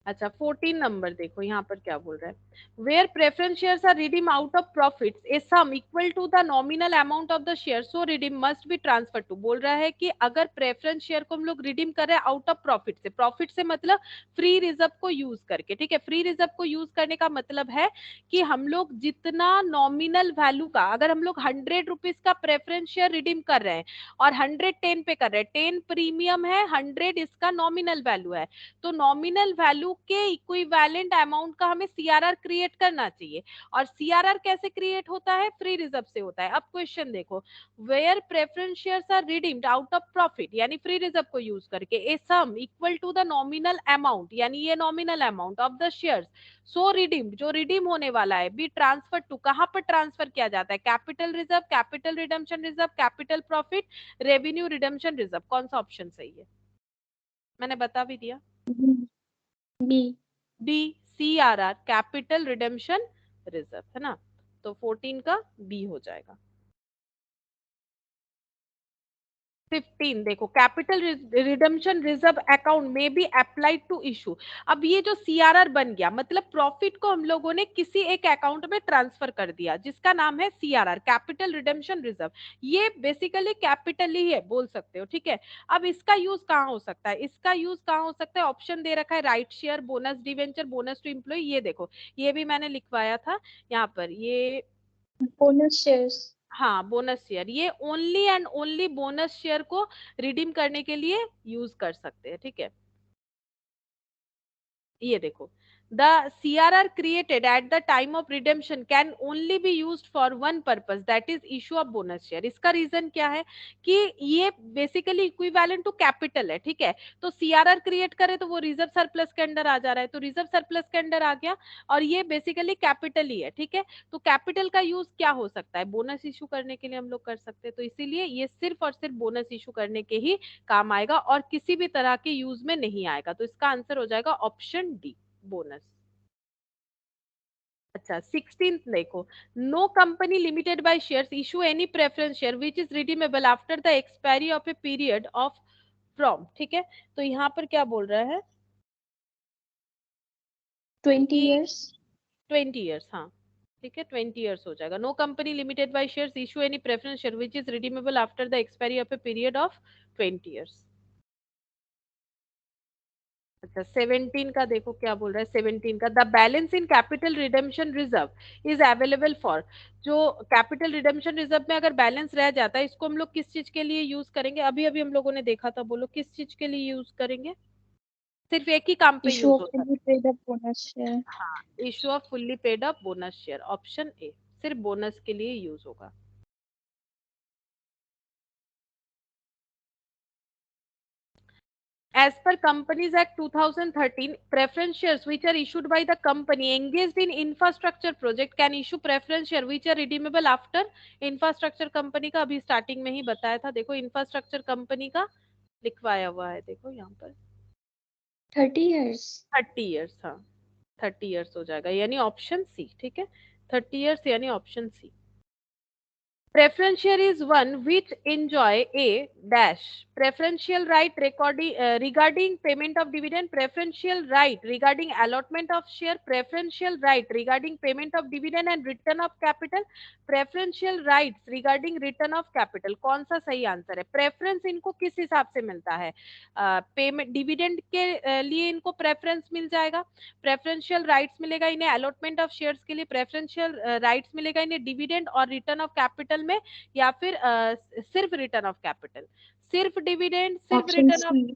Speaker 1: अच्छा 14 नंबर देखो यहाँ पर क्या बोल रहा है, where preference shares are redeem out of profits a sum equal to the nominal amount of the share so redeem must be transfer to. बोल रहा है कि अगर प्रेफरेंस शेयर को हम लोग रिडीम कर रहे हैं आउट ऑफ प्रॉफिट से मतलब फ्री रिजर्व को यूज करके, ठीक है। फ्री रिजर्व को यूज करने का मतलब है कि हम लोग जितना नॉमिनल वैल्यू का, अगर हम लोग 100 रुपीज का प्रेफरेंस शेयर रिडीम कर रहे हैं और 110 पे कर रहे हैं, 10 प्रीमियम है, 100 इसका नॉमिनल वैल्यू है, तो नॉमिनल वैल्यू के इक्विवेलेंट अमाउंट का हमें सीआरआर क्रिएट करना चाहिए। और सीआरआर कैसे क्रिएट होता है, फ्री रिजर्व से होता है। अब क्वेश्चन देखो, where preference shares are redeemed out of profit यानी फ्री रिजर्व को यूज करके, a sum equal to the nominal amount यानी ये nominal amount of the shares so redeemed जो रिडीम होने वाला है, बी ट्रांसफर टू, कहां पर ट्रांसफर किया जाता है, capital reserve, capital redemption reserve, capital profit, revenue redemption reserve. कौन सा ऑप्शन सही है, मैंने बता भी दिया।
Speaker 3: B.
Speaker 1: B CRR, capital redemption reserve, है ना। तो 14 का बी हो जाएगा। 15 देखो, कैपिटल रिडेम्पशन रिजर्व अकाउंट में बी अप्लाइड टू इशू। अब ये जो सीआरआर बन गया मतलब प्रॉफिट को हम लोगों ने किसी एक अकाउंट में ट्रांसफर कर दिया जिसका नाम है सीआरआर, कैपिटल रिडेम्पशन रिजर्व। ये बेसिकली कैपिटल ही है बोल सकते हो, ठीक है। अब इसका यूज कहाँ हो सकता है, इसका यूज कहाँ हो सकता है, ऑप्शन दे रखा है right share, bonus debenture, bonus to employ. ये देखो ये भी मैंने लिखवाया था यहाँ पर, ये
Speaker 3: बोनस शेयर्स।
Speaker 1: हाँ बोनस शेयर, ये only and only bonus share को रिडीम करने के लिए यूज कर सकते हैं, ठीक है। ये देखो, the CRR created at the time of redemption can only be used for one purpose, that is issue of bonus share। इसका रीजन क्या है कि ये बेसिकली इक्विवेलेंट टू कैपिटल है, ठीक है। तो CRR क्रिएट करे तो वो रिजर्व सरप्लस के अंडर आ जा रहा है, तो रिजर्व सरप्लस के अंडर आ गया और ये बेसिकली कैपिटल ही है, ठीक है। तो कैपिटल का यूज क्या हो सकता है, बोनस इशू करने के लिए हम लोग कर सकते हैं, तो इसीलिए ये सिर्फ और सिर्फ बोनस इशू करने के ही काम आएगा और किसी भी तरह के यूज में नहीं आएगा। तो इसका आंसर हो जाएगा ऑप्शन डी, बोनस। अच्छा 16th देखो, no company limited by shares issue any preference share which is redeemable after the expiry of a period of from, ठीक है। तो यहाँ पर क्या बोल रहा है
Speaker 3: 20
Speaker 1: कि
Speaker 3: years।
Speaker 1: 20 ईयर्स, हाँ ठीक है 20 ईयर्स हो जाएगा। No company limited by shares issue any preference share which is redeemable after the expiry of a period of 20 years. अच्छा 17 का देखो क्या बोल रहा है, 17 का, the balance in capital redemption reserve is available for. जो कैपिटल रिडेम्पशन रिजर्व में अगर बैलेंस रह जाता है इसको हम लोग किस चीज के लिए यूज करेंगे, अभी अभी हम लोगों ने देखा था, बोलो किस चीज के लिए यूज करेंगे, सिर्फ एक ही काम पे
Speaker 3: इशू
Speaker 1: यूज
Speaker 3: ऑफ
Speaker 1: होता
Speaker 3: fully paid up bonus share.
Speaker 1: है। हाँ, issue off fully paid up bonus share, option A, सिर्फ बोनस के लिए यूज होगा। As per Companies Act 2013, preference shares which are issued by the company engaged in infrastructure project can issue preference share which are redeemable after। infrastructure company का अभी starting में ही बताया था, देखो infrastructure company का लिखवाया हुआ है, देखो यहाँ पर
Speaker 3: 30 years।
Speaker 1: 30 years, हाँ 30 years हो जाएगा यानी ऑप्शन सी, ठीक है 30 years यानी option C. Preference share is one which enjoy a dash preferential right regarding payment of dividend, preferential right regarding allotment of share, preferential right regarding payment of dividend and return of capital, preferential rights regarding return of capital। कौन सा सही answer है, preference इनको किस हिसाब से मिलता है, पेमेंट डिविडेंड के लिए इनको प्रेफरेंस मिल जाएगा, प्रेफरेंशियल राइट्स मिलेगा इन्हें अलॉटमेंट ऑफ शेयर्स के लिए, प्रेफरेंशियल राइट्स मिलेगा इन्हें डिविडेंड और रिटर्न ऑफ कैपिटल में, या फिर सिर्फ रिटर्न ऑफ कैपिटल, सिर्फ डिविडेंड सिर्फ
Speaker 3: option
Speaker 1: return of.
Speaker 3: C.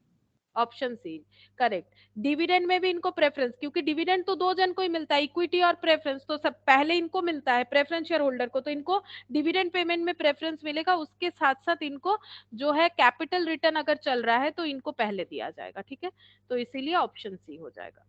Speaker 1: Option C correct. Dividend में भी इनको प्रेफरेंस, क्योंकि डिविडेंड तो दो जन को ही मिलता है, इक्विटी और प्रेफरेंस, तो सब पहले इनको मिलता है प्रेफरेंस शेयर होल्डर को, तो इनको डिविडेंड पेमेंट में प्रेफरेंस मिलेगा, उसके साथ साथ इनको जो है कैपिटल रिटर्न अगर चल रहा है तो इनको पहले दिया जाएगा, ठीक है। तो इसीलिए ऑप्शन सी हो जाएगा।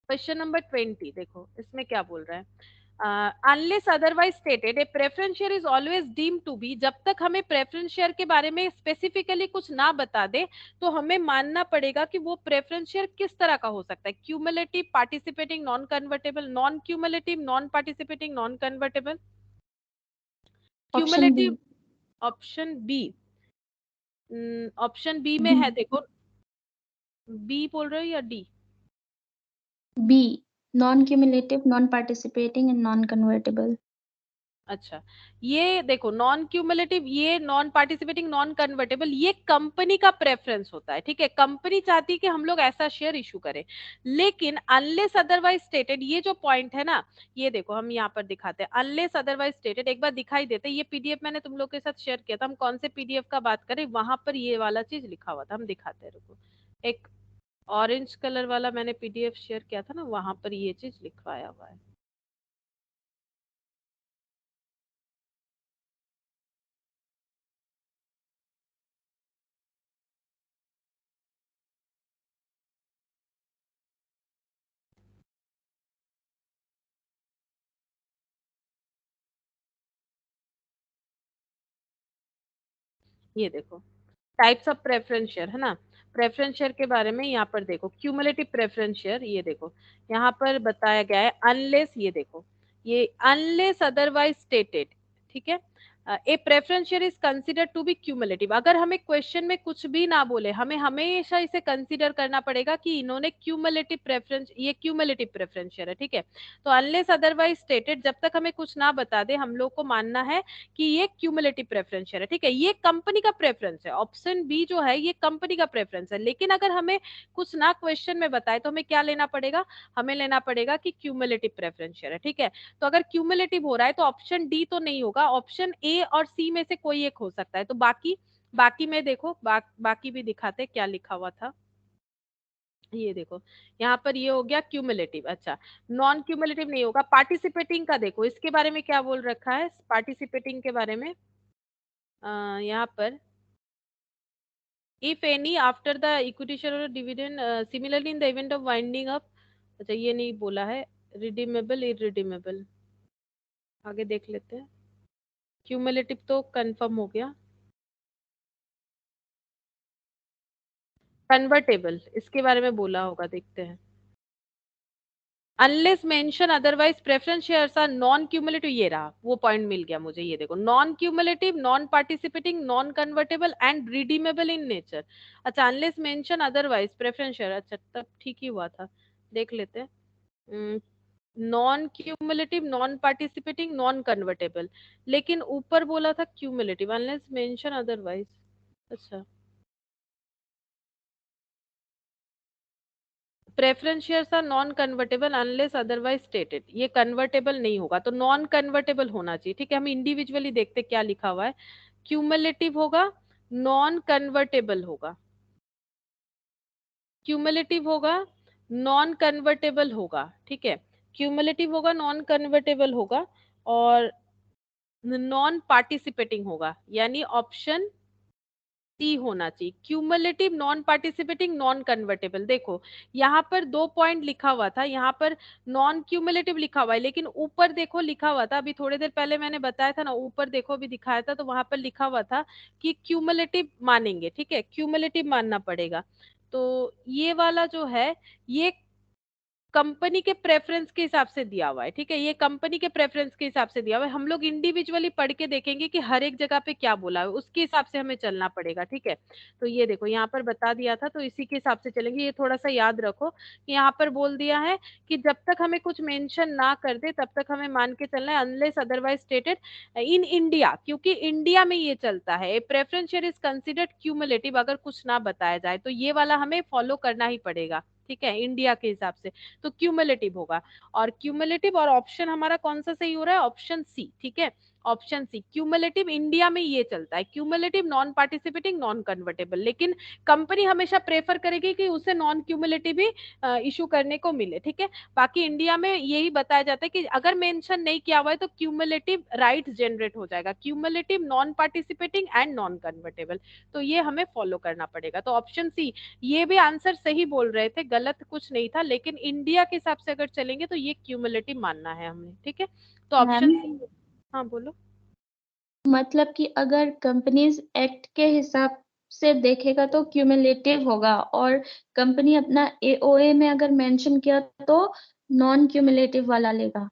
Speaker 1: क्वेश्चन नंबर 20 देखो, इसमें क्या बोल रहा है, unless otherwise stated a preference share is always deem to be. जब तक हमें प्रेफरेंस शेयर के बारे में स्पेसिफिकली कुछ ना बता दे तो हमें मानना पड़ेगा कि वो प्रेफरेंस शेयर किस तरह का हो सकता है, cumulative, participating, non convertible, non cumulative, non participating, non convertible.
Speaker 3: Option B.
Speaker 1: Cumulative, option B, option B में है देखो, बी बोल रहे हो या D,
Speaker 3: B, non cumulative, non participating and non convertible.
Speaker 1: अच्छा, ये देखो नॉन क्यूमुलेटिव, ये नॉन पार्टिसिपेटिंग, नॉन कन्वर्टेबल, ये कंपनी का प्रेफरेंस होता है, ठीक है। कंपनी चाहती है कि हम लोग ऐसा शेयर इशू करें, लेकिन अनलेस अदरवाइज स्टेटेड, ये जो पॉइंट है ना, ये देखो हम यहाँ पर दिखाते हैं अनलेस अदरवाइज स्टेटेड, एक बार दिखाई देते हैं। ये पीडीएफ मैंने तुम लोग के साथ शेयर किया था, हम कौन से पीडीएफ का बात करें, वहां पर ये वाला चीज लिखा हुआ था, हम दिखाते हैं, रुको। एक ऑरेंज कलर वाला मैंने पीडीएफ शेयर किया था ना, वहां पर ये चीज लिखवाया हुआ है। ये देखो टाइप्स ऑफ प्रेफरेंस शेयर, है ना। प्रेफरेंस शेयर के बारे में यहाँ पर देखो, क्यूमुलेटिव प्रेफरेंस शेयर, ये देखो यहाँ पर बताया गया है अनलेस, ये देखो ये अनलेस अदरवाइज स्टेटेड, ठीक है। A preference share is considered to be cumulative. अगर हमें क्वेश्चन में कुछ भी ना बोले, हमें हमेशा इसे कंसिडर करना पड़ेगा कि इन्होंने क्यूमुलेटिव प्रेफरेंस, ये क्यूमुलेटिव प्रेफरेंस शेयर है, ठीक है। तो अनलेस अदरवाइज स्टेटेड, जब तक हमें कुछ ना बता दे, हम लोग को मानना है कि ये क्यूमुलेटिव प्रेफरेंस शेयर है, ठीक है। ये कंपनी का प्रेफरेंस है, ऑप्शन बी जो है ये कंपनी का प्रेफरेंस है। लेकिन अगर हमें कुछ ना क्वेश्चन में बताए तो हमें क्या लेना पड़ेगा, हमें लेना पड़ेगा कि क्यूमुलेटिव प्रेफरेंस शेयर है, ठीक है। तो अगर क्यूमुलेटिव हो रहा है तो ऑप्शन डी तो नहीं होगा, ऑप्शन ए और सी में से कोई एक हो सकता है। तो बाकी बाकी में देखो, बाकी भी दिखाते क्या लिखा हुआ था। ये देखो यहाँ पर ये हो गया क्यूमुलेटिव। अच्छा, नॉन क्यूमुलेटिव नहीं होगा। पार्टिसिपेटिंग का देखो, इसके बारे में क्या बोल रखा है पार्टिसिपेटिंग के बारे में, यहाँ पर if any after the equity share or dividend, similarly in the event of winding up, अच्छा ये नहीं बोला है, redeemable irredeemable, आगे देख लेते हैं। क्यूमुलेटिव तो कंफर्म हो गया। कन्वर्टेबल, इसके बारे में बोला होगा, देखते हैं। Unless mention otherwise preference shares are non cumulative, ये रहा वो पॉइंट मिल गया मुझे, ये देखो non cumulative, non participating, non convertible and redeemable in nature. अच्छा, unless mention otherwise preference share, अच्छा तब ठीक ही हुआ था, देख लेते हैं। Non cumulative, non participating, non convertible, लेकिन ऊपर बोला था क्यूमुलेटिव, अनलेस मेंशन अदरवाइज। अच्छा, preference shares are non convertible unless otherwise stated, ये कन्वर्टेबल नहीं होगा तो नॉन कन्वर्टेबल होना चाहिए, ठीक है। हम इंडिविजुअली देखते क्या लिखा हुआ है। क्यूमुलेटिव होगा, नॉन कन्वर्टेबल होगा, क्यूमुलेटिव होगा, नॉन कन्वर्टेबल होगा, ठीक है। क्यूमुलेटिव होगा, नॉन कन्वर्टेबल होगा, और नॉन पार्टिसिपेटिंग होगा, यानी ऑप्शन सी होना चाहिए। Cumulative, non participating, non convertible. देखो यहाँ पर दो पॉइंट लिखा हुआ था, यहाँ पर नॉन क्यूमुलेटिव लिखा हुआ है, लेकिन ऊपर देखो लिखा हुआ था, अभी थोड़ी देर पहले मैंने बताया था ना, ऊपर देखो अभी दिखाया था, तो वहां पर लिखा हुआ था कि क्यूमुलेटिव मानेंगे, ठीक है, क्यूमुलेटिव मानना पड़ेगा। तो ये वाला जो है, ये कंपनी के प्रेफरेंस के हिसाब से दिया हुआ है, ठीक है। ये कंपनी के प्रेफरेंस के हिसाब से दिया हुआ है, हम लोग इंडिविजुअली पढ़ के देखेंगे कि हर एक जगह पे क्या बोला है, उसके हिसाब से हमें चलना पड़ेगा, ठीक है। तो ये देखो यहाँ पर बता दिया था, तो इसी के हिसाब से चलेंगे। ये थोड़ा सा याद रखो कि यहाँ पर बोल दिया है कि जब तक हमें कुछ मेंशन ना कर दे तब तक हमें मान के चलना है unless otherwise stated in India, क्योंकि इंडिया में ये चलता है। Preference share is considered cumulative, अगर कुछ ना बताया जाए तो ये वाला हमें फॉलो करना ही पड़ेगा, ठीक है, इंडिया के हिसाब से। तो क्यूमुलेटिव होगा, और क्यूमुलेटिव और ऑप्शन हमारा कौन सा सही हो रहा है, ऑप्शन सी, ठीक है। ऑप्शन सी क्यूमुलेटिव, इंडिया में ये चलता है cumulative, non participating, non convertible, लेकिन कंपनी हमेशा प्रेफर करेगी कि उसे नॉन क्यूमुलेटिव ही इशू करने को मिले, ठीक है। बाकी इंडिया में यही बताया जाता है कि अगर मेंशन नहीं किया हुआ है तो क्यूमुलेटिव राइट जनरेट हो जाएगा, cumulative, non participating and non convertible. तो ये हमें फॉलो करना पड़ेगा। तो ऑप्शन सी, ये भी आंसर सही बोल रहे थे, गलत कुछ नहीं था, लेकिन इंडिया के हिसाब से अगर चलेंगे तो ये क्यूमुलेटिव मानना है हमने, ठीक है। तो
Speaker 3: मैम,
Speaker 1: ऑप्शन सी। हाँ बोलो।
Speaker 3: मतलब कि अगर कंपनीज एक्ट के हिसाब से देखेगा तो क्यूमुलेटिव होगा, और कंपनी अपना एओए में अगर मेंशन किया तो नॉन क्यूमुलेटिव वाला लेगा।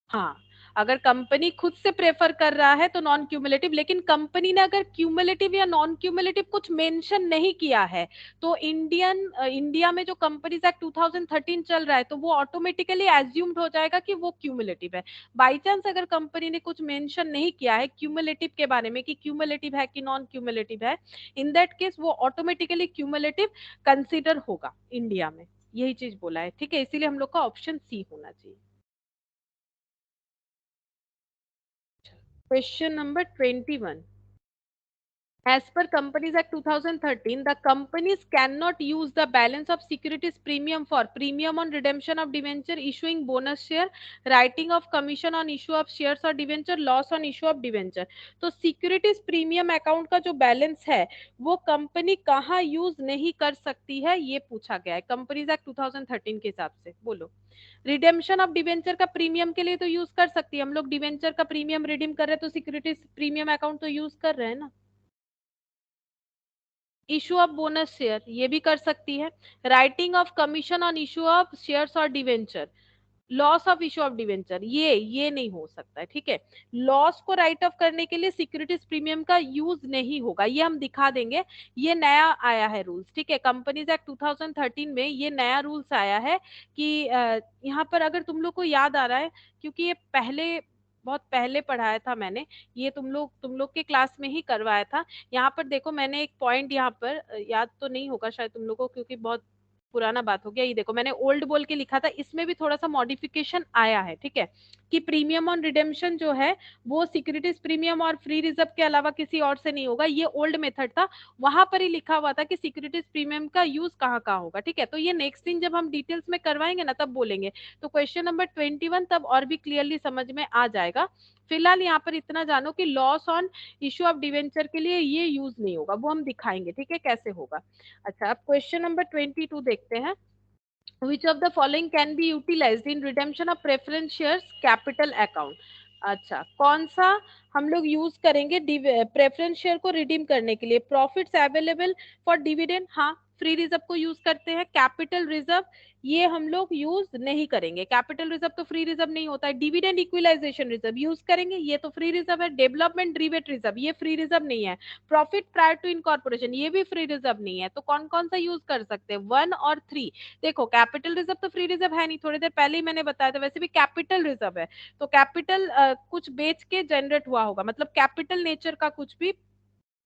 Speaker 1: हाँ, अगर कंपनी खुद से प्रेफर कर रहा है तो नॉन क्यूमुलेटिव, लेकिन कंपनी ने अगर क्यूमुलेटिव या नॉन क्यूमुलेटिव कुछ मेंशन नहीं किया है तो इंडिया में जो कंपनीज एक्ट 2013 चल रहा है तो वो ऑटोमेटिकली एज्यूम्ड हो जाएगा कि वो क्यूमुलेटिव है। बाई चांस अगर कंपनी ने कुछ मेंशन नहीं किया है क्यूमुलेटिव के बारे में कि क्यूमुलेटिव है कि नॉन क्यूमुलेटिव है, इन दैट केस वो ऑटोमेटिकली क्यूमुलेटिव कंसीडर होगा इंडिया में। यही चीज बोला है, ठीक है, इसीलिए हम लोग का ऑप्शन सी होना चाहिए। Question number 21, as per Companies Act 2013, the companies cannot use the balance of securities premium for premium on redemption of debenture, issuing bonus share, writing of commission on issue of shares or debenture, loss on issue of debenture। तो securities premium account का जो balance है वो company कहाँ use नहीं कर सकती है, ये पूछा गया है कंपनीज एक्ट 2013 के हिसाब से। बोलो। रिडेम्पशन ऑफ डिवेंचर का प्रीमियम के लिए तो यूज कर सकती है, हम लोग डिवेंचर का प्रीमियम रिडीम कर रहे हैं तो सिक्योरिटीज प्रीमियम अकाउंट तो यूज कर रहे हैं ना। इशू ऑफ बोनस शेयर ये भी कर सकती है। Writing off commission on issue of shares और debenture, loss of issue of debenture ये नहीं हो सकता है, ठीक है। लॉस को राइट ऑफ करने के लिए सिक्योरिटीज प्रीमियम का यूज नहीं होगा, ये हम दिखा देंगे। ये नया आया है रूल्स, ठीक है, कंपनीज एक्ट 2013 में ये नया रूल्स आया है कि यहाँ पर अगर तुम लोग को याद आ रहा है, क्योंकि ये पहले बहुत पहले पढ़ाया था मैंने, ये तुम लोग के क्लास में ही करवाया था। यहाँ पर देखो मैंने एक पॉइंट यहाँ पर याद तो नहीं होगा शायद तुम लोग को, क्योंकि बहुत पुराना बात हो गया। ये देखो मैंने ओल्ड बोल के लिखा था, इसमें भी थोड़ा सा मॉडिफिकेशन आया है, ठीक है, कि प्रीमियम ऑन रिडेम्पशन जो है वो सिक्योरिटीज प्रीमियम और फ्री रिजर्व के अलावा किसी और से नहीं होगा। ये ओल्ड मेथड था, वहां पर ही लिखा हुआ था कि सिक्योरिटीज प्रीमियम का यूज कहाँ कहाँ होगा, ठीक है। तो ये नेक्स्ट दिन जब हम डिटेल्स में करवाएंगे ना तब बोलेंगे। तो क्वेश्चन नंबर 21 तब और भी क्लियरली समझ में आ जाएगा। फिलहाल यहाँ पर इतना जानो कि loss on issue of debenture के लिए ये यूज नहीं होगा, वो हम दिखाएंगे, ठीक है, कैसे होगा। अच्छा, अब क्वेश्चन नंबर 22 देखते हैं। Which of the following can be utilized in redemption of preference shares capital account? अच्छा, कौन सा हम लोग यूज करेंगे प्रेफरेंस शेयर को रिडीम करने के लिए? प्रॉफिट्स अवेलेबल फॉर डिविडेंड, हाँ। फ्री रिजर्व को यूज करते हैं। कैपिटल रिजर्व ये हम लोग यूज नहीं करेंगे, कैपिटल रिजर्व तो फ्री रिजर्व नहीं होता है। डिविडेंड इक्विलाइजेशन रिजर्व यूज करेंगे, ये तो फ्री रिजर्व है। डेवलपमेंट रिबेट रिजर्व ये फ्री रिजर्व नहीं है। प्रॉफिट प्रायर टू इनकॉर्पोरेशन ये भी फ्री रिजर्व नहीं है। तो कौन कौन सा यूज कर सकते हैं? 1 और 3। देखो कैपिटल रिजर्व तो फ्री रिजर्व है नहीं, थोड़ी देर पहले ही मैंने बताया था, वैसे भी कैपिटल रिजर्व है तो कैपिटल कुछ बेच के जनरेट हुआ होगा, मतलब कैपिटल नेचर का कुछ भी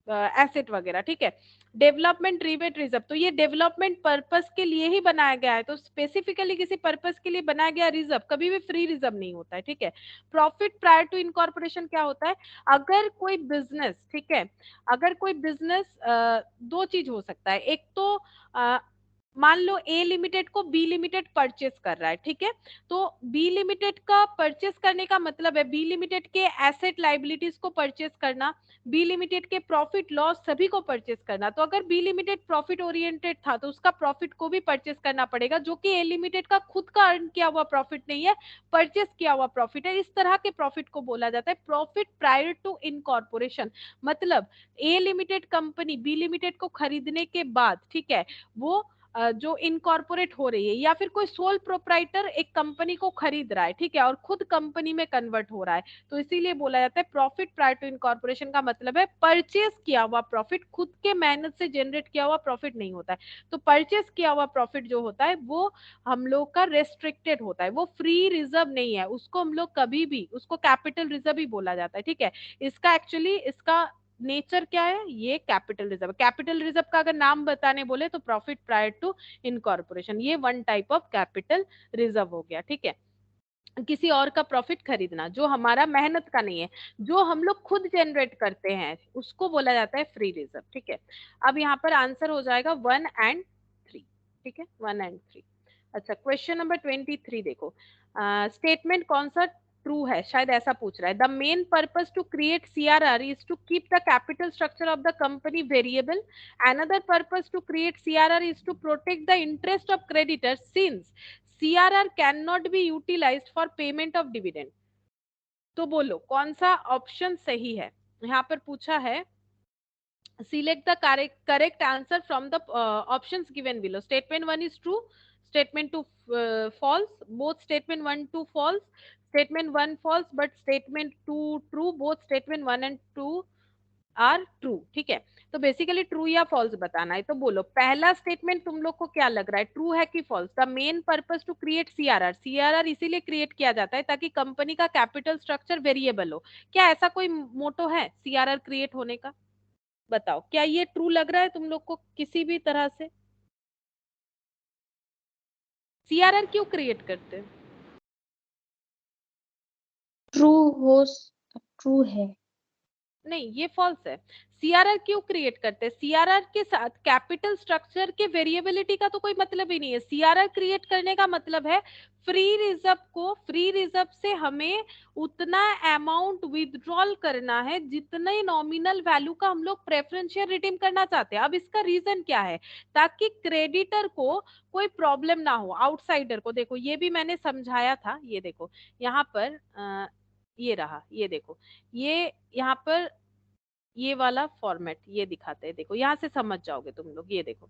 Speaker 1: एसेट वगैरह, ठीक है। डेवलपमेंट रिबेट रिजर्व तो ये डेवलपमेंट पर्पस के लिए ही बनाया गया है, तो स्पेसिफिकली किसी पर्पस के लिए बनाया गया रिजर्व कभी भी फ्री रिजर्व नहीं होता है, ठीक है। प्रॉफिट प्रायर टू इनकॉर्पोरेशन क्या होता है? अगर कोई बिजनेस, ठीक है, अगर कोई बिजनेस दो चीज हो सकता है। एक तो मान लो ए लिमिटेड को बी लिमिटेड परचेस कर रहा है, ठीक है। तो बी लिमिटेड का परचेस करने का मतलब है बी लिमिटेड के एसेट लाइबिलिटीज को परचेस करना, बी लिमिटेड के प्रॉफिट लॉस सभी को परचेस करना। तो अगर बी लिमिटेड प्रॉफिट ओरिएंटेड था तो उसका प्रॉफिट को भी परचेस करना पड़ेगा, जो कि ए लिमिटेड का खुद का अर्न किया हुआ प्रॉफिट नहीं है, परचेस किया हुआ प्रॉफिट है। इस तरह के प्रॉफिट को बोला जाता है प्रॉफिट प्रायर टू इनकॉर्पोरेशन। मतलब A limited company B limited को खरीदने के बाद, ठीक है, वो जो इनकॉर्पोरेट हो रही है, या फिर कोई सोल प्रोप्राइटर एक कंपनी को खरीद रहा है, ठीक है, और खुद कंपनी में कन्वर्ट हो रहा है, तो इसीलिए बोला जाता है प्रॉफिट प्रायर टू इनकॉर्पोरेशन का मतलब है परचेस किया हुआ प्रॉफिट, खुद के मेहनत से जनरेट किया हुआ प्रॉफिट नहीं होता है। तो परचेस किया हुआ प्रॉफिट जो होता है वो हम लोग का रेस्ट्रिक्टेड होता है, वो फ्री रिजर्व नहीं है, उसको हम लोग कभी भी उसको कैपिटल रिजर्व ही बोला जाता है, ठीक है। इसका एक्चुअली इसका नेचर क्या है? ये कैपिटल रिजर्व। कैपिटल रिजर्व का अगर नाम बताने बोले तो प्रॉफिट प्रायर टू इनकॉर्पोरेशन, ये one type of capital reserve हो गया, ठीक है। किसी और का प्रॉफिट खरीदना जो हमारा मेहनत का नहीं है, जो हम लोग खुद जनरेट करते हैं, उसको बोला जाता है फ्री रिजर्व, ठीक है। अब यहाँ पर आंसर हो जाएगा 1 एंड 3, ठीक है, 1 एंड 3। अच्छा, क्वेश्चन नंबर 23 देखो। स्टेटमेंट कौन सा ट्रू है, शायद ऐसा पूछ रहा है। The main purpose to create CRR is to keep the capital structure of the company variable. Another purpose to create CRR is to protect the interest of creditors since CRR cannot be utilized for payment of dividend। तो बोलो कौन सा option सही है? यहाँ पर पूछा है select the correct answer from the options given below। statement 1 is true, statement 2 false, both statement 1 2 false, statement 1 false but statement 2 true, both statement 1 and 2 are true. ठीक है, तो बेसिकली ट्रू या फॉल्स बताना है। तो बोलो पहला स्टेटमेंट तुम लोग को क्या लग रहा है, ट्रू है कि false? The main purpose to create CRR, CRR इसीलिए क्रिएट किया जाता है ताकि कंपनी का कैपिटल स्ट्रक्चर वेरिएबल हो। क्या ऐसा कोई मोटो है सीआरआर क्रिएट होने का? बताओ, क्या ये ट्रू लग रहा है तुम लोग को किसी भी तरह से? सीआरआर क्यों क्रिएट करते हैं?
Speaker 3: ट्रू हो, ट्रू है।
Speaker 1: नहीं, ये फॉल्स है। सीआरआर क्यों क्रिएट करते हैं? सीआरआर के साथ कैपिटल स्ट्रक्चर के वेरिएबिलिटी का तो कोई मतलब ही नहीं है। सीआरआर क्रिएट करने का मतलब है फ्री रिजर्व को, फ्री रिजर्व से हमें उतना अमाउंट विथड्रॉल करना है जितने नॉमिनल वैल्यू का हम लोग प्रेफरेंशियल रिडीम करना चाहते हैं। अब इसका रीजन क्या है? ताकि क्रेडिटर को कोई प्रॉब्लम ना हो, आउटसाइडर को। देखो ये भी मैंने समझाया था, ये देखो यहाँ पर ये रहा, ये देखो, ये यहाँ पर ये वाला फॉर्मेट ये दिखाते हैं। देखो यहाँ से समझ जाओगे तुम लोग, ये देखो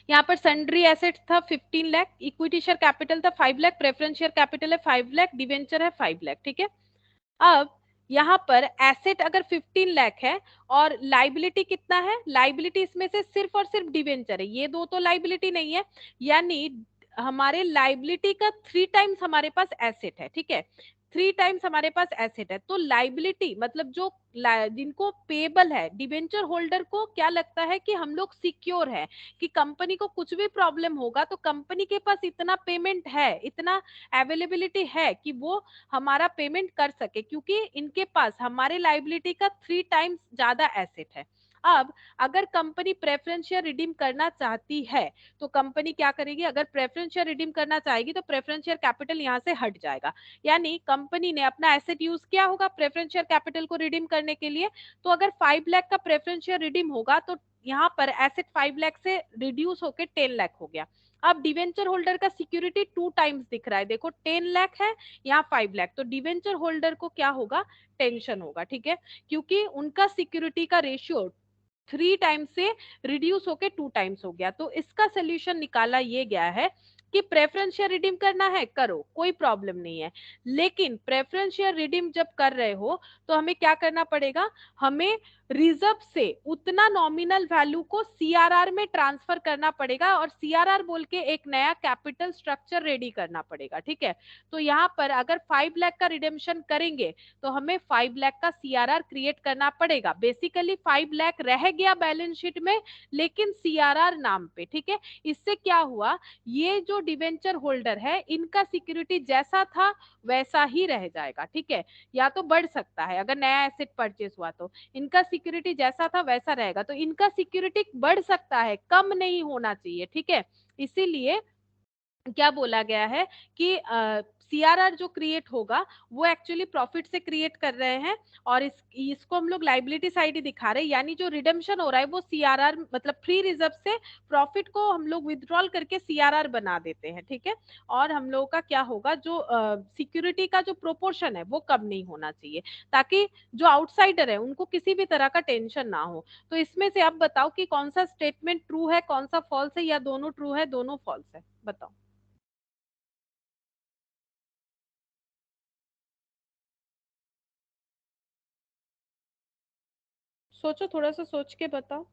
Speaker 1: यहाँ पर सन्ड्री एसेट्स था 15 लाख, इक्विटी शेयर कैपिटल था 5 लाख, प्रेफरेंस शेयर कैपिटल है 5 लाख, डिवेंचर है 5 लाख। ठीक है, अब यहाँ पर एसेट अगर 15 लाख है और लाइबिलिटी कितना है, लाइबिलिटी इसमें से सिर्फ और सिर्फ डिवेंचर है, ये दो तो लाइबिलिटी नहीं है, यानी हमारे लाइबिलिटी का 3 टाइम्स हमारे पास एसेट है। ठीक है, 3 टाइम्स हमारे पास एसेट है, तो लाइबिलिटी मतलब जो जिनको पेबल है, डिवेंचर होल्डर को क्या लगता है कि हम लोग सिक्योर है, कि कंपनी को कुछ भी प्रॉब्लम होगा तो कंपनी के पास इतना पेमेंट है, इतना अवेलेबिलिटी है कि वो हमारा पेमेंट कर सके, क्योंकि इनके पास हमारे लाइबिलिटी का 3 टाइम्स ज्यादा एसेट है। अब अगर कंपनी प्रेफरेंस शेयर रिडीम करना चाहती है तो कंपनी क्या करेगी? अगर प्रेफरेंस शेयर रिडीम करना चाहेगी तो प्रेफरेंस शेयर कैपिटल यहाँ से हट जाएगा, यानी कंपनी ने अपना एसेट यूज किया होगा प्रेफरेंस शेयर कैपिटल को रिडीम करने के लिए। तो अगर 5 लाख का प्रेफरेंस शेयर रिडीम होगा तो यहाँ पर एसेट 5 लाख से रिड्यूस होकर 10 लाख हो गया। अब डिवेंचर होल्डर का सिक्योरिटी 2 टाइम्स दिख रहा है, देखो 10 लाख है यहाँ 5 लाख, तो डिवेंचर होल्डर को क्या होगा? टेंशन होगा। ठीक है, क्योंकि उनका सिक्योरिटी का रेशियो 3 टाइम्स से रिड्यूस होके 2 टाइम्स हो गया। तो इसका सोल्यूशन निकाला ये गया है कि प्रेफरेंस शेयर रिडीम करना है करो, कोई प्रॉब्लम नहीं है, लेकिन प्रेफरेंस शेयर रिडीम जब कर रहे हो तो हमें क्या करना पड़ेगा? हमें रिजर्व से उतना नॉमिनल वैल्यू को सीआरआर में ट्रांसफर करना पड़ेगा और सीआरआर बोल के एक नया कैपिटल स्ट्रक्चर रेडी करना पड़ेगा। ठीक है, तो यहाँ पर अगर 5 लाख का रिडेम्पशन करेंगे तो हमें 5 लाख का सीआरआर क्रिएट करना पड़ेगा। बेसिकली 5 लाख रह गया बैलेंस शीट में लेकिन सीआरआर नाम पे। ठीक है, इससे क्या हुआ? ये जो डिवेंचर होल्डर है इनका सिक्योरिटी जैसा था वैसा ही रह जाएगा। ठीक है, या तो बढ़ सकता है, अगर नया एसेट परचेस हुआ तो इनका सिक्योरिटी जैसा था वैसा रहेगा, तो इनका सिक्योरिटी बढ़ सकता है, कम नहीं होना चाहिए। ठीक है, इसीलिए क्या बोला गया है कि सीआरआर जो क्रिएट होगा वो एक्चुअली प्रॉफिट से क्रिएट कर रहे हैं और इसको हम लोग लाइबिलिटी साइड ही दिखा रहे हैं, यानी जो रिडेम्पशन हो रहा है वो सीआरआर मतलब फ्री रिजर्व से प्रॉफिट को हम लोग विथड्रॉल करके सीआरआर बना देते हैं। ठीक है, और हम लोगों का क्या होगा, जो सिक्योरिटी का जो प्रोपोर्शन है वो कम नहीं होना चाहिए, ताकि जो आउटसाइडर है उनको किसी भी तरह का टेंशन ना हो। तो इसमें से आप बताओ कि कौन सा स्टेटमेंट ट्रू है, कौन सा फॉल्स है, या दोनों ट्रू है दोनों फॉल्स है? बताओ। सोचो, थोड़ा सा सोच के बताओ।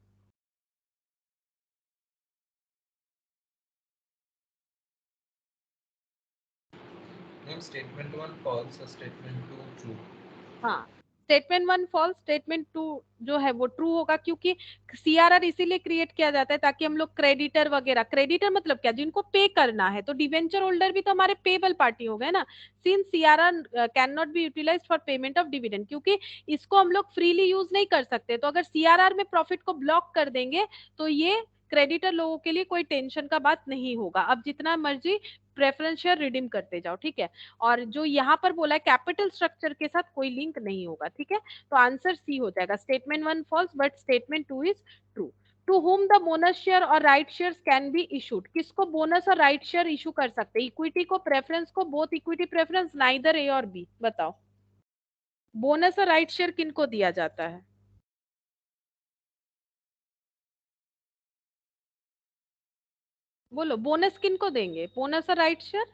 Speaker 2: Then statement 1 false, statement 2 true.
Speaker 1: हाँ, स्टेटमेंट 1 फॉल्स, स्टेटमेंट 2 जो है वो ट्रू होगा, क्योंकि सीआरआर इसीलिए क्रिएट किया जाता है ताकि हम लोग क्रेडिटर वगैरह, क्रेडिटर मतलब क्या, जिनको पे करना है, तो डिवेंचर होल्डर भी तो हमारे पेबल पार्टी हो गए ना। Since CRR can not be utilised for payment of dividend, क्योंकि इसको हम लोग फ्रीली यूज नहीं कर सकते, तो अगर सीआरआर में प्रॉफिट को ब्लॉक कर देंगे तो ये क्रेडिटर लोगों के लिए कोई टेंशन का बात नहीं होगा। अब जितना मर्जी प्रेफरेंस शेयर रिडीम करते जाओ। ठीक है, और जो यहाँ पर बोला है कैपिटल स्ट्रक्चर के साथ कोई लिंक नहीं होगा। ठीक है, तो आंसर सी हो जाएगा, statement 1 false but statement 2 is true. To whom the bonus share और right share can be issued, किसको बोनस और राइट शेयर इशू कर सकते हैं? इक्विटी को, प्रेफरेंस को, both equity preference, neither A और बी। बताओ, बोनस और राइट शेयर किनको दिया जाता है? बोलो, बोनस किनको देंगे, बोनस और right share?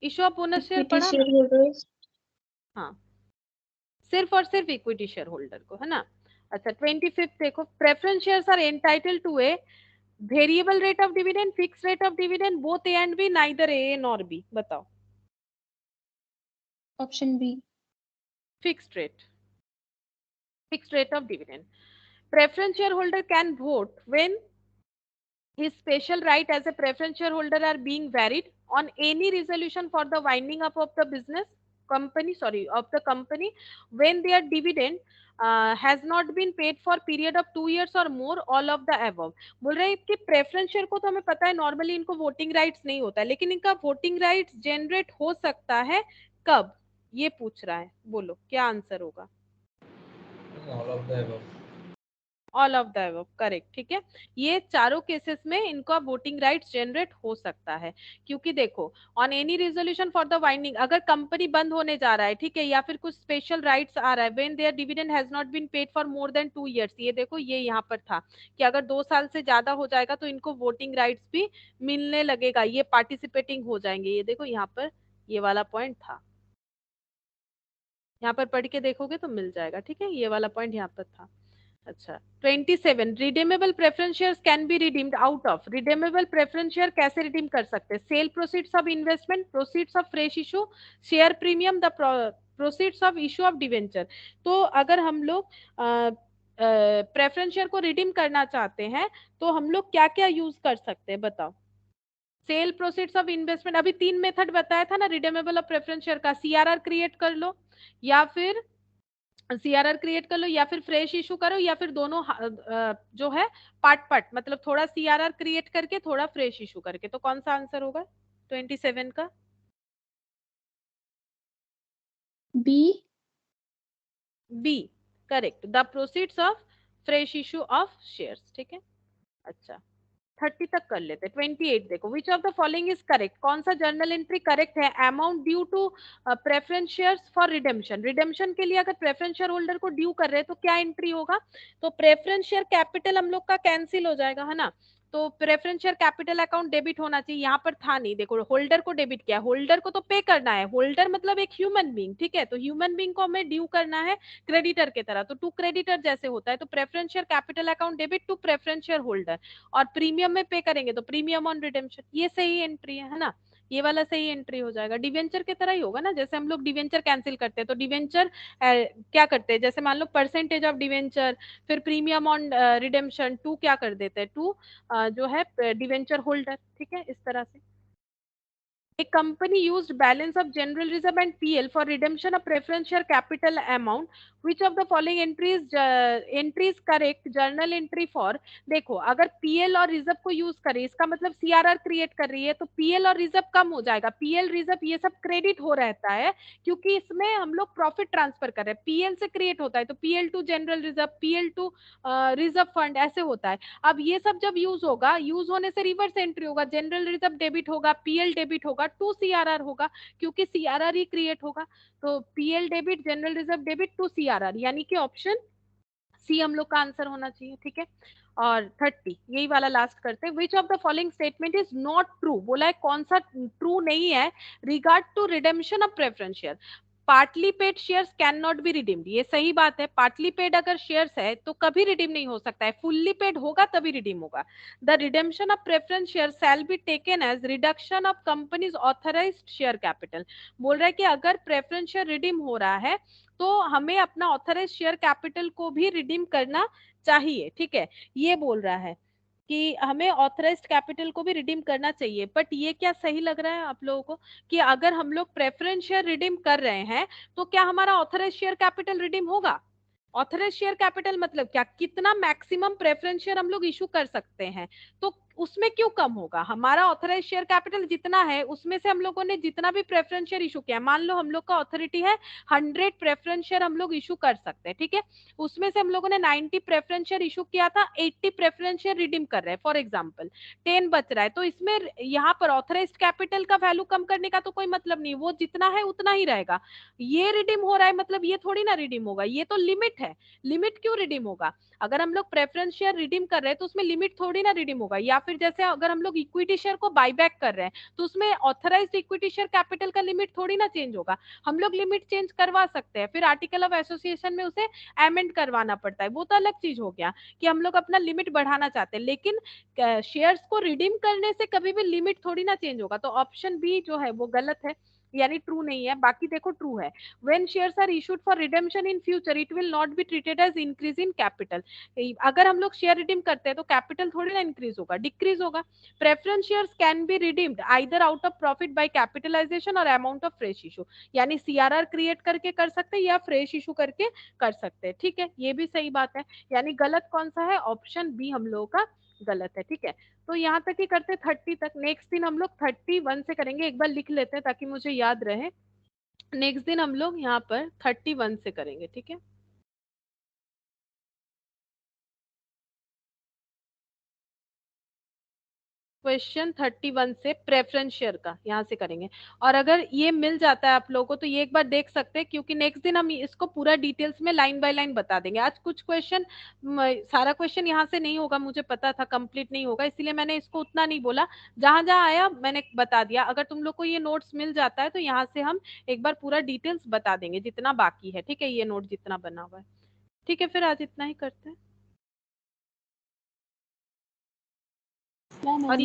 Speaker 1: Issue of bonus share
Speaker 3: equity
Speaker 1: पढ़ा
Speaker 3: शेयर
Speaker 1: ना?
Speaker 3: होल्डर्स।
Speaker 1: हाँ, सिर्फ और सिर्फ इक्विटी शेयर होल्डर को, है ना? अच्छा 25 देखो, preference shares are entitled to a variable rate of dividend, fix rate of dividend, both A and B, neither A nor B. बताओ।
Speaker 3: Option B.
Speaker 1: Fixed rate, fixed rate of dividend. Preference shareholder can vote when his special right as a preference shareholder are being varied on any resolution for the winding up of the business company, sorry, of the company, when their dividend has not been paid for period of 2 years or more, all of the above. बोल रहे हैं कि preference share को तो हमें पता है normally इनको वोटिंग राइट्स नहीं होता है, लेकिन इनका वोटिंग राइट्स जनरेट हो सकता है कब, ये पूछ रहा है। बोलो क्या आंसर होगा?
Speaker 2: All of the above.
Speaker 1: All of the above, correct, ठीक है। ये चारों केसेस में इनका वोटिंग राइट्स जनरेट हो सकता है, क्योंकि देखो on any resolution for the winding, अगर कंपनी बंद होने जा रहा है, ठीक है, या फिर कुछ स्पेशल राइट्स आ रहा है, when there dividend has not been paid for more than 2 years, ये देखो ये यहाँ पर था कि अगर 2 साल से ज्यादा हो जाएगा तो इनको वोटिंग राइट्स भी मिलने लगेगा, ये पार्टिसिपेटिंग हो जाएंगे। ये देखो यहाँ पर ये वाला पॉइंट था, यहाँ पर पढ़ के देखोगे तो मिल जाएगा, ठीक है, ये वाला पॉइंट यहाँ पर था। अच्छा 27, redeemable preference shares can be redeemed out of, redeemable preference share कैसे रिडीम कर सकते हैं? Sale proceeds of investment, proceeds of fresh issue, share premium, the proceeds of issue of debenture. तो अगर हम लोग प्रेफरेंस शेयर को रिडीम करना चाहते हैं तो हम लोग क्या क्या यूज कर सकते हैं, बताओ? सेल प्रोसीड्स ऑफ इन्वेस्टमेंट, अभी 3 मेथड बताया था ना रिडीमेबल ऑफ प्रेफरेंस शेयर का, सीआरआर क्रिएट कर लो, या फिर सीआरआर क्रिएट कर लो, या फिर फ्रेश इशू करो, या फिर दोनों जो है पार्ट पार्ट, मतलब थोड़ा सीआरआर क्रिएट करके थोड़ा फ्रेश इशू करके। तो कौन सा आंसर होगा 27 का?
Speaker 3: B.
Speaker 1: B, correct, the proceeds of fresh issue of shares, ठीक है। अच्छा 30 तक कर लेते। 28 देखो, which of the following is correct, कौन सा जर्नल एंट्री करेक्ट है? Amount due to preference shares for redemption, redemption के लिए अगर प्रेफरेंस शेयर होल्डर को ड्यू कर रहे हैं तो क्या एंट्री होगा? तो प्रेफरेंस शेयर कैपिटल हम लोग का कैंसिल हो जाएगा, है ना, तो preference share capital account debit होना चाहिए, यहाँ पर था नहीं, देखो होल्डर को डेबिट किया, होल्डर को तो पे करना है, होल्डर मतलब एक ह्यूमन बीइंग, ठीक है, तो ह्यूमन बीइंग को हमें ड्यू करना है क्रेडिटर के तरह, तो टू क्रेडिटर जैसे होता है, तो preference share capital account debit to preference share holder, और प्रीमियम में पे करेंगे तो प्रीमियम ऑन रिडेम्पशन, ये सही एंट्री है ना, ये वाला सही एंट्री हो जाएगा। डिवेंचर की तरह ही होगा ना, जैसे हम लोग डिवेंचर कैंसिल करते हैं तो डिवेंचर क्या करते हैं, जैसे मान लो परसेंटेज ऑफ डिवेंचर, फिर प्रीमियम ऑन रिडेम्पशन, टू क्या कर देते हैं, टू जो है डिवेंचर होल्डर, ठीक है, इस तरह से। A company used balance of general reserve and PL for redemption of preference share capital amount. Which of the following entries correct journal entry for? देखो अगर PL और रिजर्व को यूज करें, इसका मतलब CRR क्रिएट कर रही है, तो PL और रिजर्व कम हो जाएगा, PL रिजर्व ये सब क्रेडिट हो रहता है, क्योंकि इसमें हम लोग प्रॉफिट ट्रांसफर कर रहे हैं, PL से क्रिएट होता है, तो PL to general reserve, PL to reserve fund, ऐसे होता है। अब ये सब जब यूज होगा, यूज होने से रिवर्स एंट्री होगा, जनरल रिजर्व डेबिट होगा, पीएल डेबिट होगा, टू सीआरआर होगा, क्योंकि सीआरआर ही क्रिएट होगा, तो PL debit, general reserve debit to CRR, यानी कि ऑप्शन सी हम लोग का आंसर होना चाहिए, ठीक है। और 30 यही वाला लास्ट करते हैं, which of the following statement is not true, बोला है कौन सा ट्रू नहीं है regard to redemption of preference share. Partly paid shares can not be redeemed, ये सही बात है, पार्टली पेड अगर शेयर्स है तो कभी रिडीम नहीं हो सकता है, फुल्ली पेड होगा तभी रिडीम होगा। The redemption of preference share shall be taken as reduction of company's authorised share capital, बोल रहा है कि अगर प्रेफरेंस शेयर रिडीम हो रहा है तो हमें अपना ऑथराइज शेयर कैपिटल को भी रिडीम करना चाहिए, ठीक है, ये बोल रहा है कि हमें ऑथराइज्ड कैपिटल को भी रिडीम करना चाहिए। बट ये क्या सही लग रहा है आप लोगों को कि अगर हम लोग प्रेफरेंस शेयर रिडीम कर रहे हैं तो क्या हमारा ऑथराइज्ड शेयर कैपिटल रिडीम होगा? ऑथराइज्ड शेयर कैपिटल मतलब क्या, कितना मैक्सिमम प्रेफरेंस शेयर हम लोग इशू कर सकते हैं, तो उसमें क्यों कम होगा? हमारा ऑथराइज्ड शेयर कैपिटल जितना है उसमें से हम लोगों ने जितना भी प्रेफरेंस शेयर इशू किया, मान लो हम लोग का ऑथोरिटी है 100 प्रेफरेंस शेयर हम लोग इशू कर सकते हैं, ठीक है, उसमें से हम लोगों ने 90 प्रेफरेंस शेयर इशू किया था, 80 प्रेफरेंस शेयर रिडीम कर रहे हैं, फॉर एग्जाम्पल 10 बच रहा है, तो इसमें यहाँ पर ऑथराइज्ड कैपिटल का वैल्यू कम करने का तो कोई मतलब नहीं, वो जितना है उतना ही रहेगा। ये रिडीम हो रहा है मतलब ये थोड़ी ना रिडीम होगा, ये तो लिमिट है, लिमिट क्यों रिडीम होगा? अगर हम लोग प्रेफरेंस शेयर रिडीम कर रहे हैं तो उसमें लिमिट थोड़ी ना रिडीम होगा, या फिर जैसे अगर हम लोग इक्विटी शेयर को बायबैक कर रहे हैं तो उसमें ऑथराइज्ड इक्विटी शेयर कैपिटल का लिमिट थोड़ी ना चेंज होगा, हम लोग लिमिट चेंज करवा सकते हैं, फिर आर्टिकल ऑफ एसोसिएशन में उसे अमेंड करवाना पड़ता है, वो तो अलग चीज हो गया कि हम लोग अपना लिमिट बढ़ाना चाहते हैं, लेकिन शेयर्स को रिडीम करने से कभी भी लिमिट थोड़ी ना चेंज होगा। तो ऑप्शन बी जो है वो गलत है, यानी ट्रू नहीं है, बाकी देखो ट्रू है। When shares are issued for redemption in future it will not be treated as increase in capital. अगर हम लोग शेयर रिडीम करते हैं तो कैपिटल थोड़ी ना इंक्रीज होगा, डिक्रीज होगा। Preference shares can be redeemed either out of profit by capitalisation और अमाउंट ऑफ फ्रेश इशू, यानी सीआरआर क्रिएट करके कर सकते हैं या फ्रेश इशू करके कर सकते हैं, ठीक है, ये भी सही बात है। यानी गलत कौन सा है, ऑप्शन बी हम लोगों का गलत है, ठीक है। तो यहाँ तक ही करते 30 तक, नेक्स्ट दिन हम लोग 31 से करेंगे, एक बार लिख लेते हैं ताकि मुझे याद रहे। नेक्स्ट दिन हम लोग यहाँ पर 31 से करेंगे, ठीक है। क्वेश्चन 31 से प्रेफरेंस शेयर का यहाँ से करेंगे, और अगर ये मिल जाता है आप लोगों को तो ये एक बार देख सकते हैं, क्योंकि नेक्स्ट दिन हम इसको पूरा डिटेल्स में लाइन बाय लाइन बता देंगे। आज कुछ क्वेश्चन, सारा क्वेश्चन यहाँ से नहीं होगा, मुझे पता था कंप्लीट नहीं होगा, इसलिए मैंने इसको उतना नहीं बोला, जहां जहां आया मैंने बता दिया। अगर तुम लोग को ये नोट्स मिल जाता है तो यहाँ से हम एक बार पूरा डिटेल्स बता देंगे जितना बाकी है, ठीक है, ये नोट जितना बना हुआ है, ठीक है। फिर आज इतना ही करते हैं। और